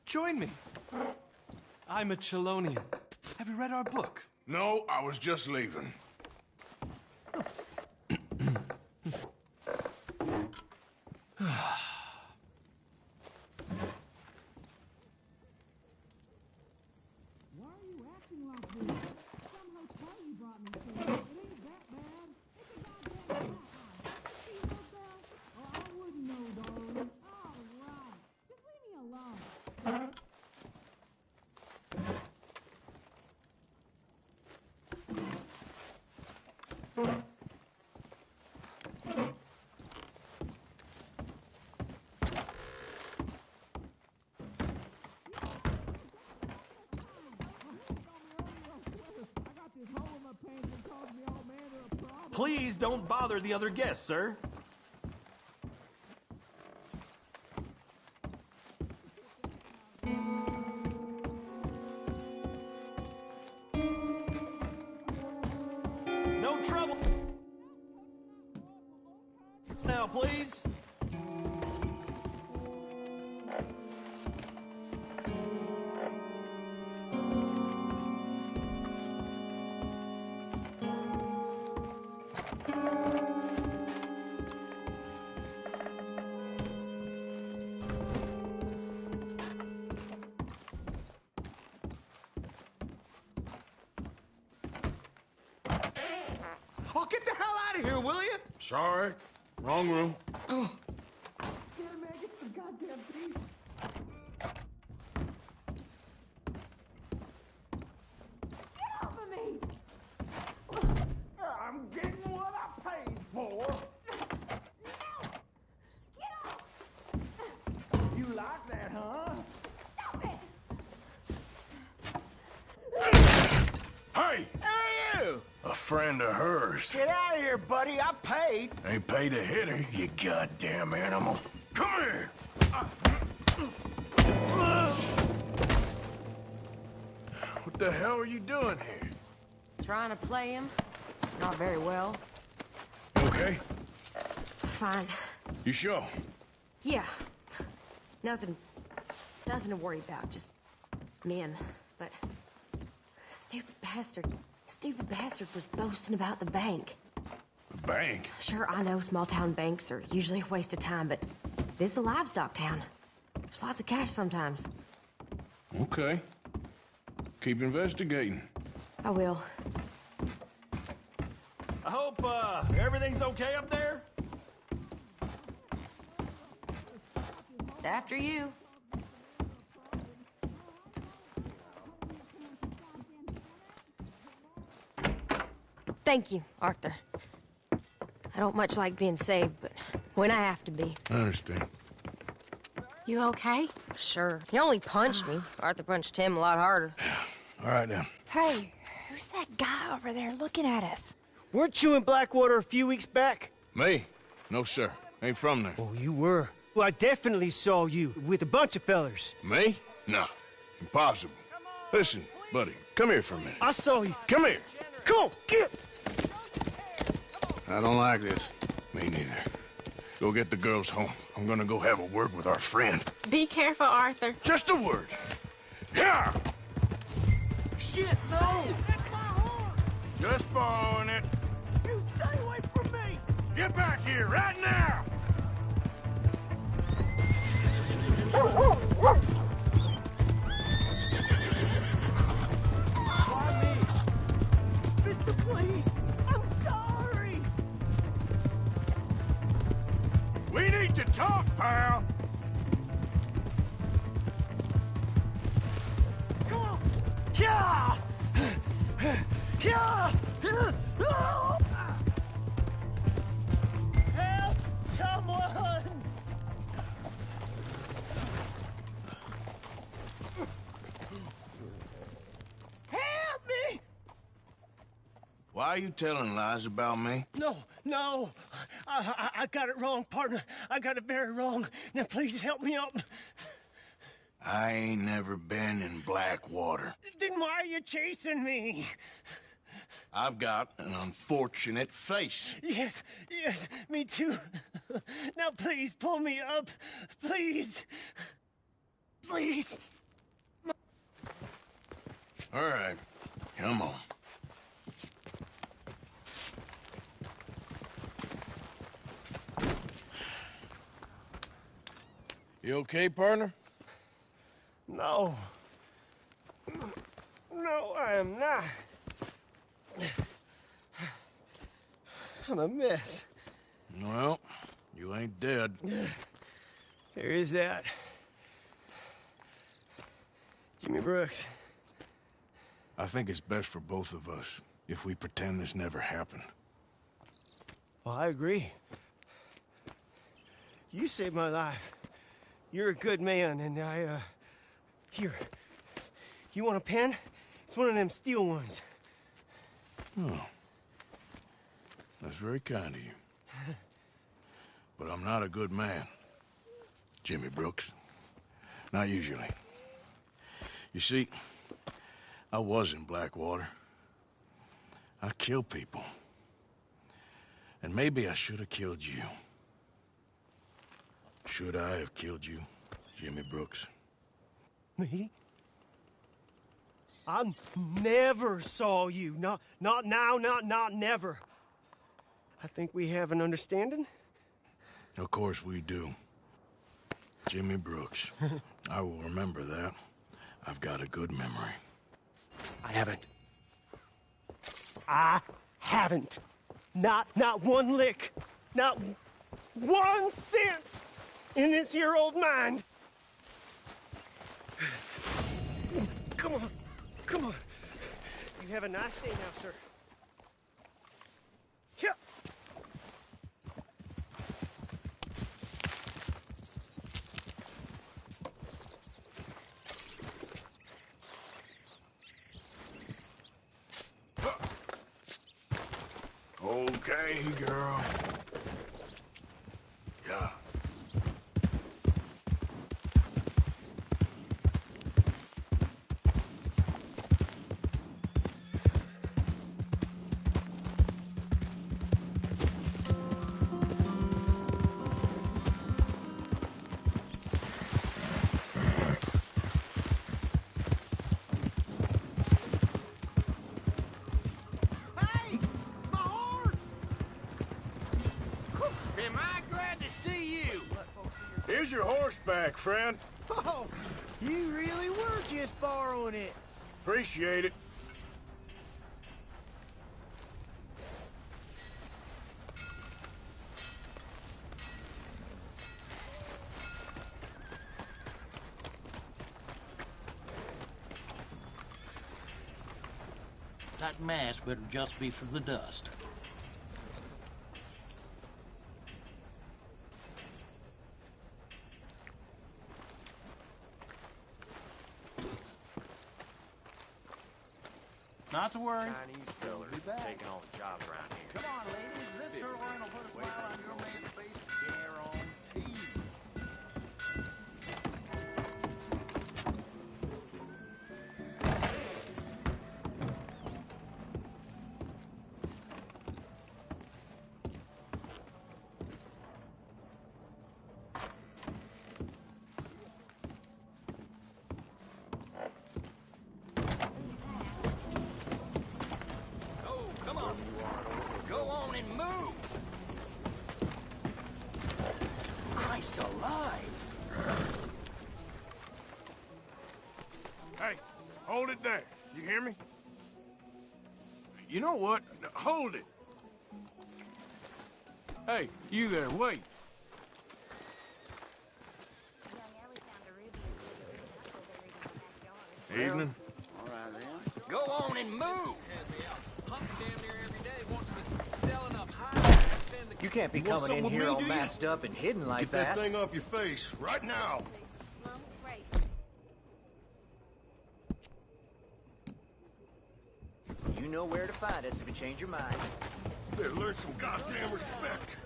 Join me. I'm a Chelonian. Have you read our book? No, I was just leaving. Please don't bother the other guests, sir. No trouble. Now, please. Oh, get the hell out of here, will you? Sorry. Wrong room. I'm getting what I paid for. You like that, huh? Hey! Who are you? A friend of hers. Get out of here, buddy. I paid. Ain't paid to hit her, you goddamn animal. Come here! What the hell are you doing here? Trying to play him? Not very well. You okay? Fine. You sure? Yeah. Nothing to worry about. Just men. But stupid bastard was boasting about the bank. The bank? Sure, I know small town banks are usually a waste of time, but this is a livestock town. There's lots of cash sometimes. Okay. Keep investigating. I will. I hope, everything's okay up there? After you. Thank you, Arthur. I don't much like being saved, but when I have to be. I understand. You okay? Sure. He only punched me. Arthur punched him a lot harder. All right, now. Hey, who's that guy over there looking at us? Weren't you in Blackwater a few weeks back? Me? No, sir. Ain't from there. Oh, you were. Well, I definitely saw you with a bunch of fellers. Me? No. Impossible. Listen, buddy, come here for a minute. I saw you. Come here. Come on, get! I don't like this. Me neither. Go get the girls home. I'm gonna go have a word with our friend. Be careful, Arthur. Just a word. Yeah! Shit, no! Just borrowing it. You stay away from me! Get back here right now! Why me? Mr. Please, I'm sorry! We need to talk, pal. Come on! Yeah! Yeah! Help someone! Help me! Why are you telling lies about me? No. I got it wrong, partner. I got it very wrong. Now, please help me up. I ain't never been in Blackwater. Then why are you chasing me? I've got an unfortunate face. Yes, me too. Now, please, pull me up. Please. Please. All right, come on. You okay, partner? No. No, I am not. I'm a mess. Well, you ain't dead. There is that. Jimmy Brooks. I think it's best for both of us if we pretend this never happened. Well, I agree. You saved my life. You're a good man, and here. You want a pen? It's one of them steel ones. Oh. That's very kind of you. But I'm not a good man, Jimmy Brooks. Not usually. You see, I was in Blackwater. I killed people. And maybe I should have killed you. Should I have killed you, Jimmy Brooks? Me? I never saw you. Not now, not never. I think we have an understanding. Of course we do. Jimmy Brooks. I will remember that. I've got a good memory. I haven't. Not one lick. Not 1 cent in this here old mind. Come on, come on. You have a nice day now, sir. Yep. Okay, girl. Yeah. Hey! My horse! Am I glad to see you? Here's your horseback, friend. Oh, you really were just borrowing it. Appreciate it. That mask better just be for the dust. Not to worry. Chinese fellers taking all the jobs around here. Come on, ladies. This girl will put a smile on your man's face. Guaranteed. Oh, come on. Go on and move. Christ alive. Hey, hold it there. You hear me? You know what? Hold it. Hey, you there, wait. Evening. All right, then. Go on and move. You can't be coming in here all masked up and hidden like that. Get that thing off your face, right now. You know where to find us if you change your mind. Better learn some goddamn respect.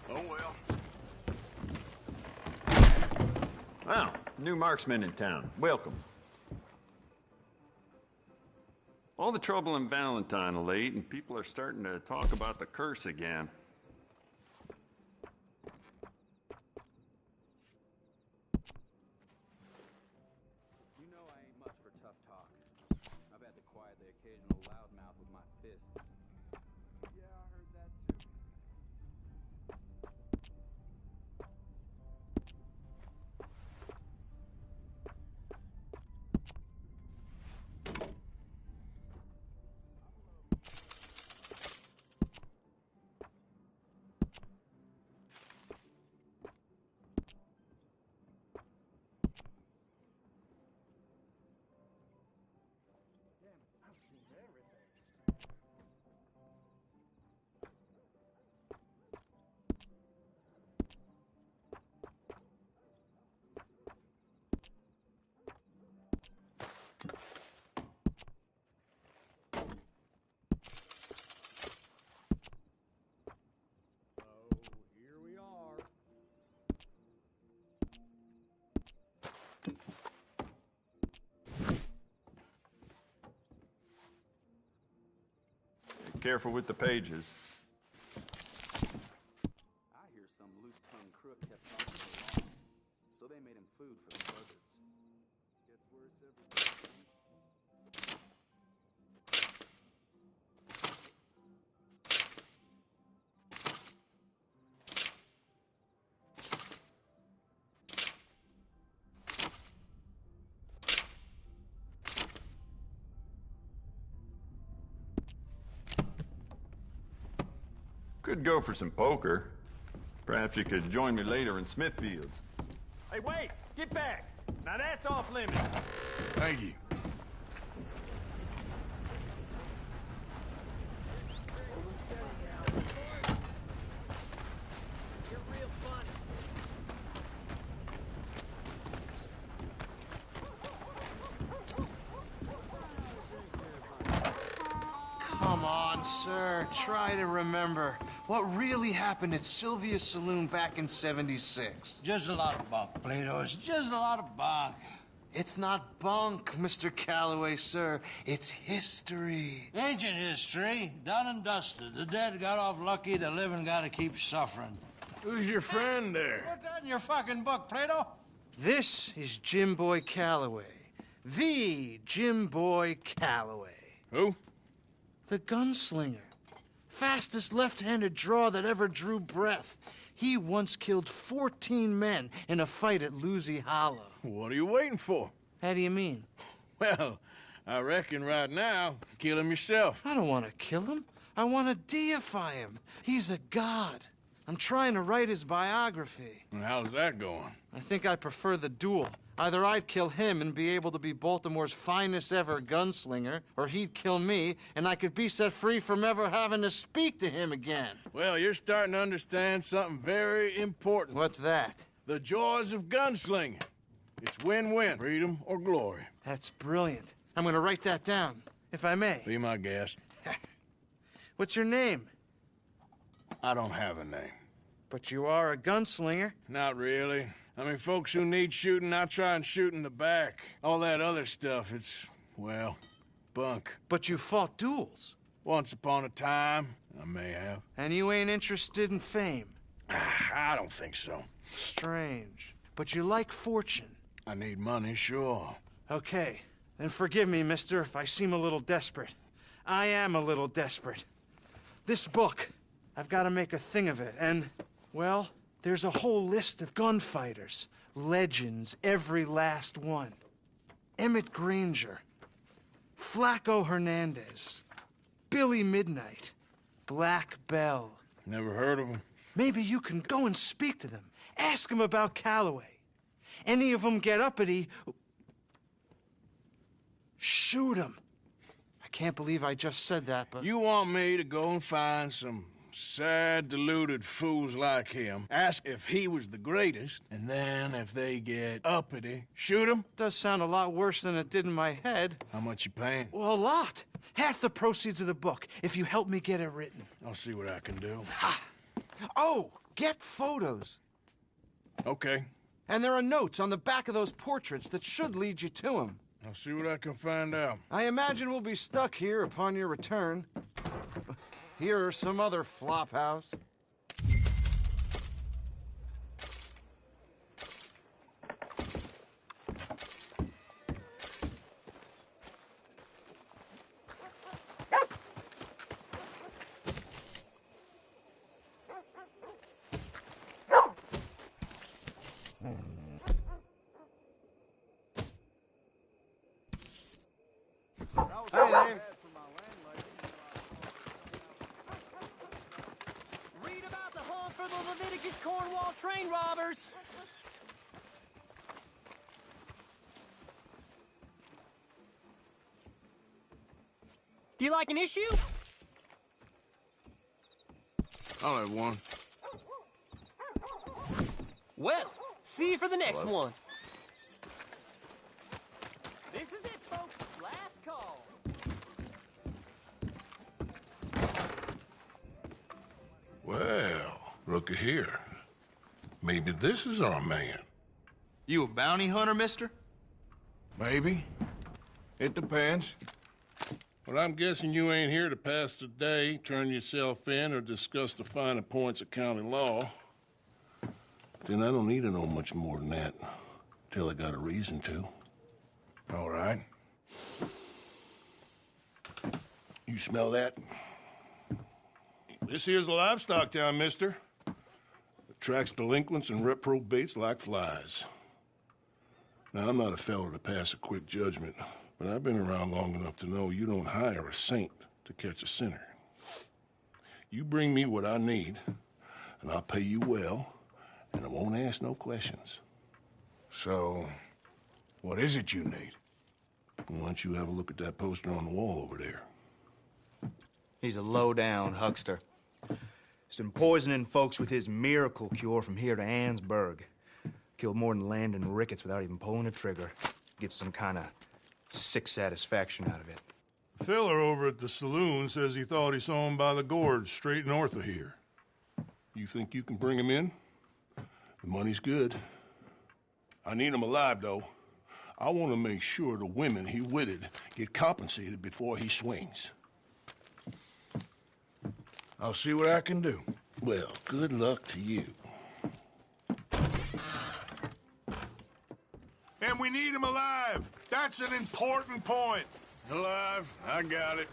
Oh, well. Wow, new marksman in town. Welcome. All the trouble in Valentine of late, and people are starting to talk about the curse again. You know I ain't much for tough talk. I've had to quiet the occasional loudmouth with my fists. Yeah, I heard that too. Careful with the pages. I hear some loose-tongued crook kept talking so long, so they made him food for the buzzards. Gets worse every day. Could go for some poker. Perhaps you could join me later in Smithfield. Hey, wait! Get back! Now that's off limits. Thank you. Come on, sir. Try to remember what really happened at Sylvia's Saloon back in '76. Just a lot of bunk, Plato. It's just a lot of bunk. It's not bunk, Mr. Calloway, sir. It's history. Ancient history, done and dusted. The dead got off lucky, the living gotta keep suffering. Who's your friend there? Put that in your fucking book, Plato. This is Jim Boy Calloway. The Jim Boy Calloway. Who? The gunslinger. Fastest left-handed draw that ever drew breath. He once killed 14 men in a fight at Lucy Hollow. What are you waiting for? How do you mean? Well, I reckon right now, kill him yourself. I don't want to kill him. I want to deify him. He's a god. I'm trying to write his biography. And how's that going? I think I prefer the duel. Either I'd kill him and be able to be Baltimore's finest ever gunslinger, or he'd kill me, and I could be set free from ever having to speak to him again. Well, you're starting to understand something very important. What's that? The joys of gunslinging. It's win-win, freedom or glory. That's brilliant. I'm going to write that down, if I may. Be my guest. What's your name? I don't have a name. But you are a gunslinger. Not really. I mean, folks who need shooting, I try and shoot in the back. All that other stuff, it's, well, bunk. But you fought duels. Once upon a time, I may have. And you ain't interested in fame? I don't think so. Strange. But you like fortune. I need money, sure. Okay. Then forgive me, mister, if I seem a little desperate. I am a little desperate. This book, I've got to make a thing of it, and, well, there's a whole list of gunfighters. Legends, every last one. Emmett Granger. Flaco Hernandez. Billy Midnight. Black Bell. Never heard of them. Maybe you can go and speak to them. Ask them about Calloway. Any of them get uppity, shoot them. I can't believe I just said that, but... You want me to go and find some sad, deluded fools like him, ask if he was the greatest, and then if they get uppity, shoot him? Does sound a lot worse than it did in my head. How much you paying? Well, a lot. Half the proceeds of the book, if you help me get it written. I'll see what I can do. Ha! Oh, get photos. Okay. And there are notes on the back of those portraits that should lead you to him. I'll see what I can find out. I imagine we'll be stuck here upon your return. Here are some other flophouse. Hey there. Read about the hunt for the Leviticus Cornwall train robbers. Do you like an issue? I'll have one. Well, see you for the next one. This is it, folks. Last call. Well, looky here. Maybe this is our man. You a bounty hunter, mister? Maybe. It depends. Well, I'm guessing you ain't here to pass the day, turn yourself in, or discuss the finer points of county law. Then I don't need to know much more than that, till I got a reason to. All right. You smell that? This here's a livestock town, mister. Attracts delinquents and reprobates like flies. Now, I'm not a fellow to pass a quick judgment, but I've been around long enough to know you don't hire a saint to catch a sinner. You bring me what I need, and I'll pay you well, and I won't ask no questions. So, what is it you need? Why don't you have a look at that poster on the wall over there? He's a low-down huckster. He's been poisoning folks with his miracle cure from here to Annesburg. Killed more than Landon Ricketts without even pulling a trigger. Gets some kind of sick satisfaction out of it. The feller over at the saloon says he thought he saw him by the gorge straight north of here. You think you can bring him in? The money's good. I need him alive, though. I want to make sure the women he witted get compensated before he swings. I'll see what I can do. Well, good luck to you. And we need him alive. That's an important point. Alive, I got it.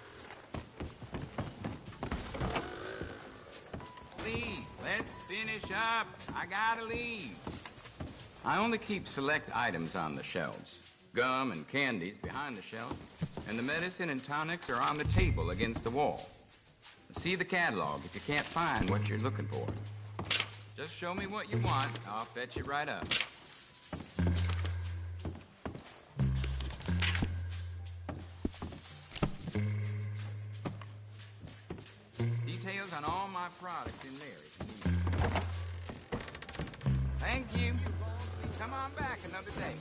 Please, let's finish up. I gotta leave. I only keep select items on the shelves. Gum and candies behind the shelf, and the medicine and tonics are on the table against the wall. See the catalog if you can't find what you're looking for. Just show me what you want, I'll fetch it right up. Details on all my products in there if you need them. Thank you. Come on back another day.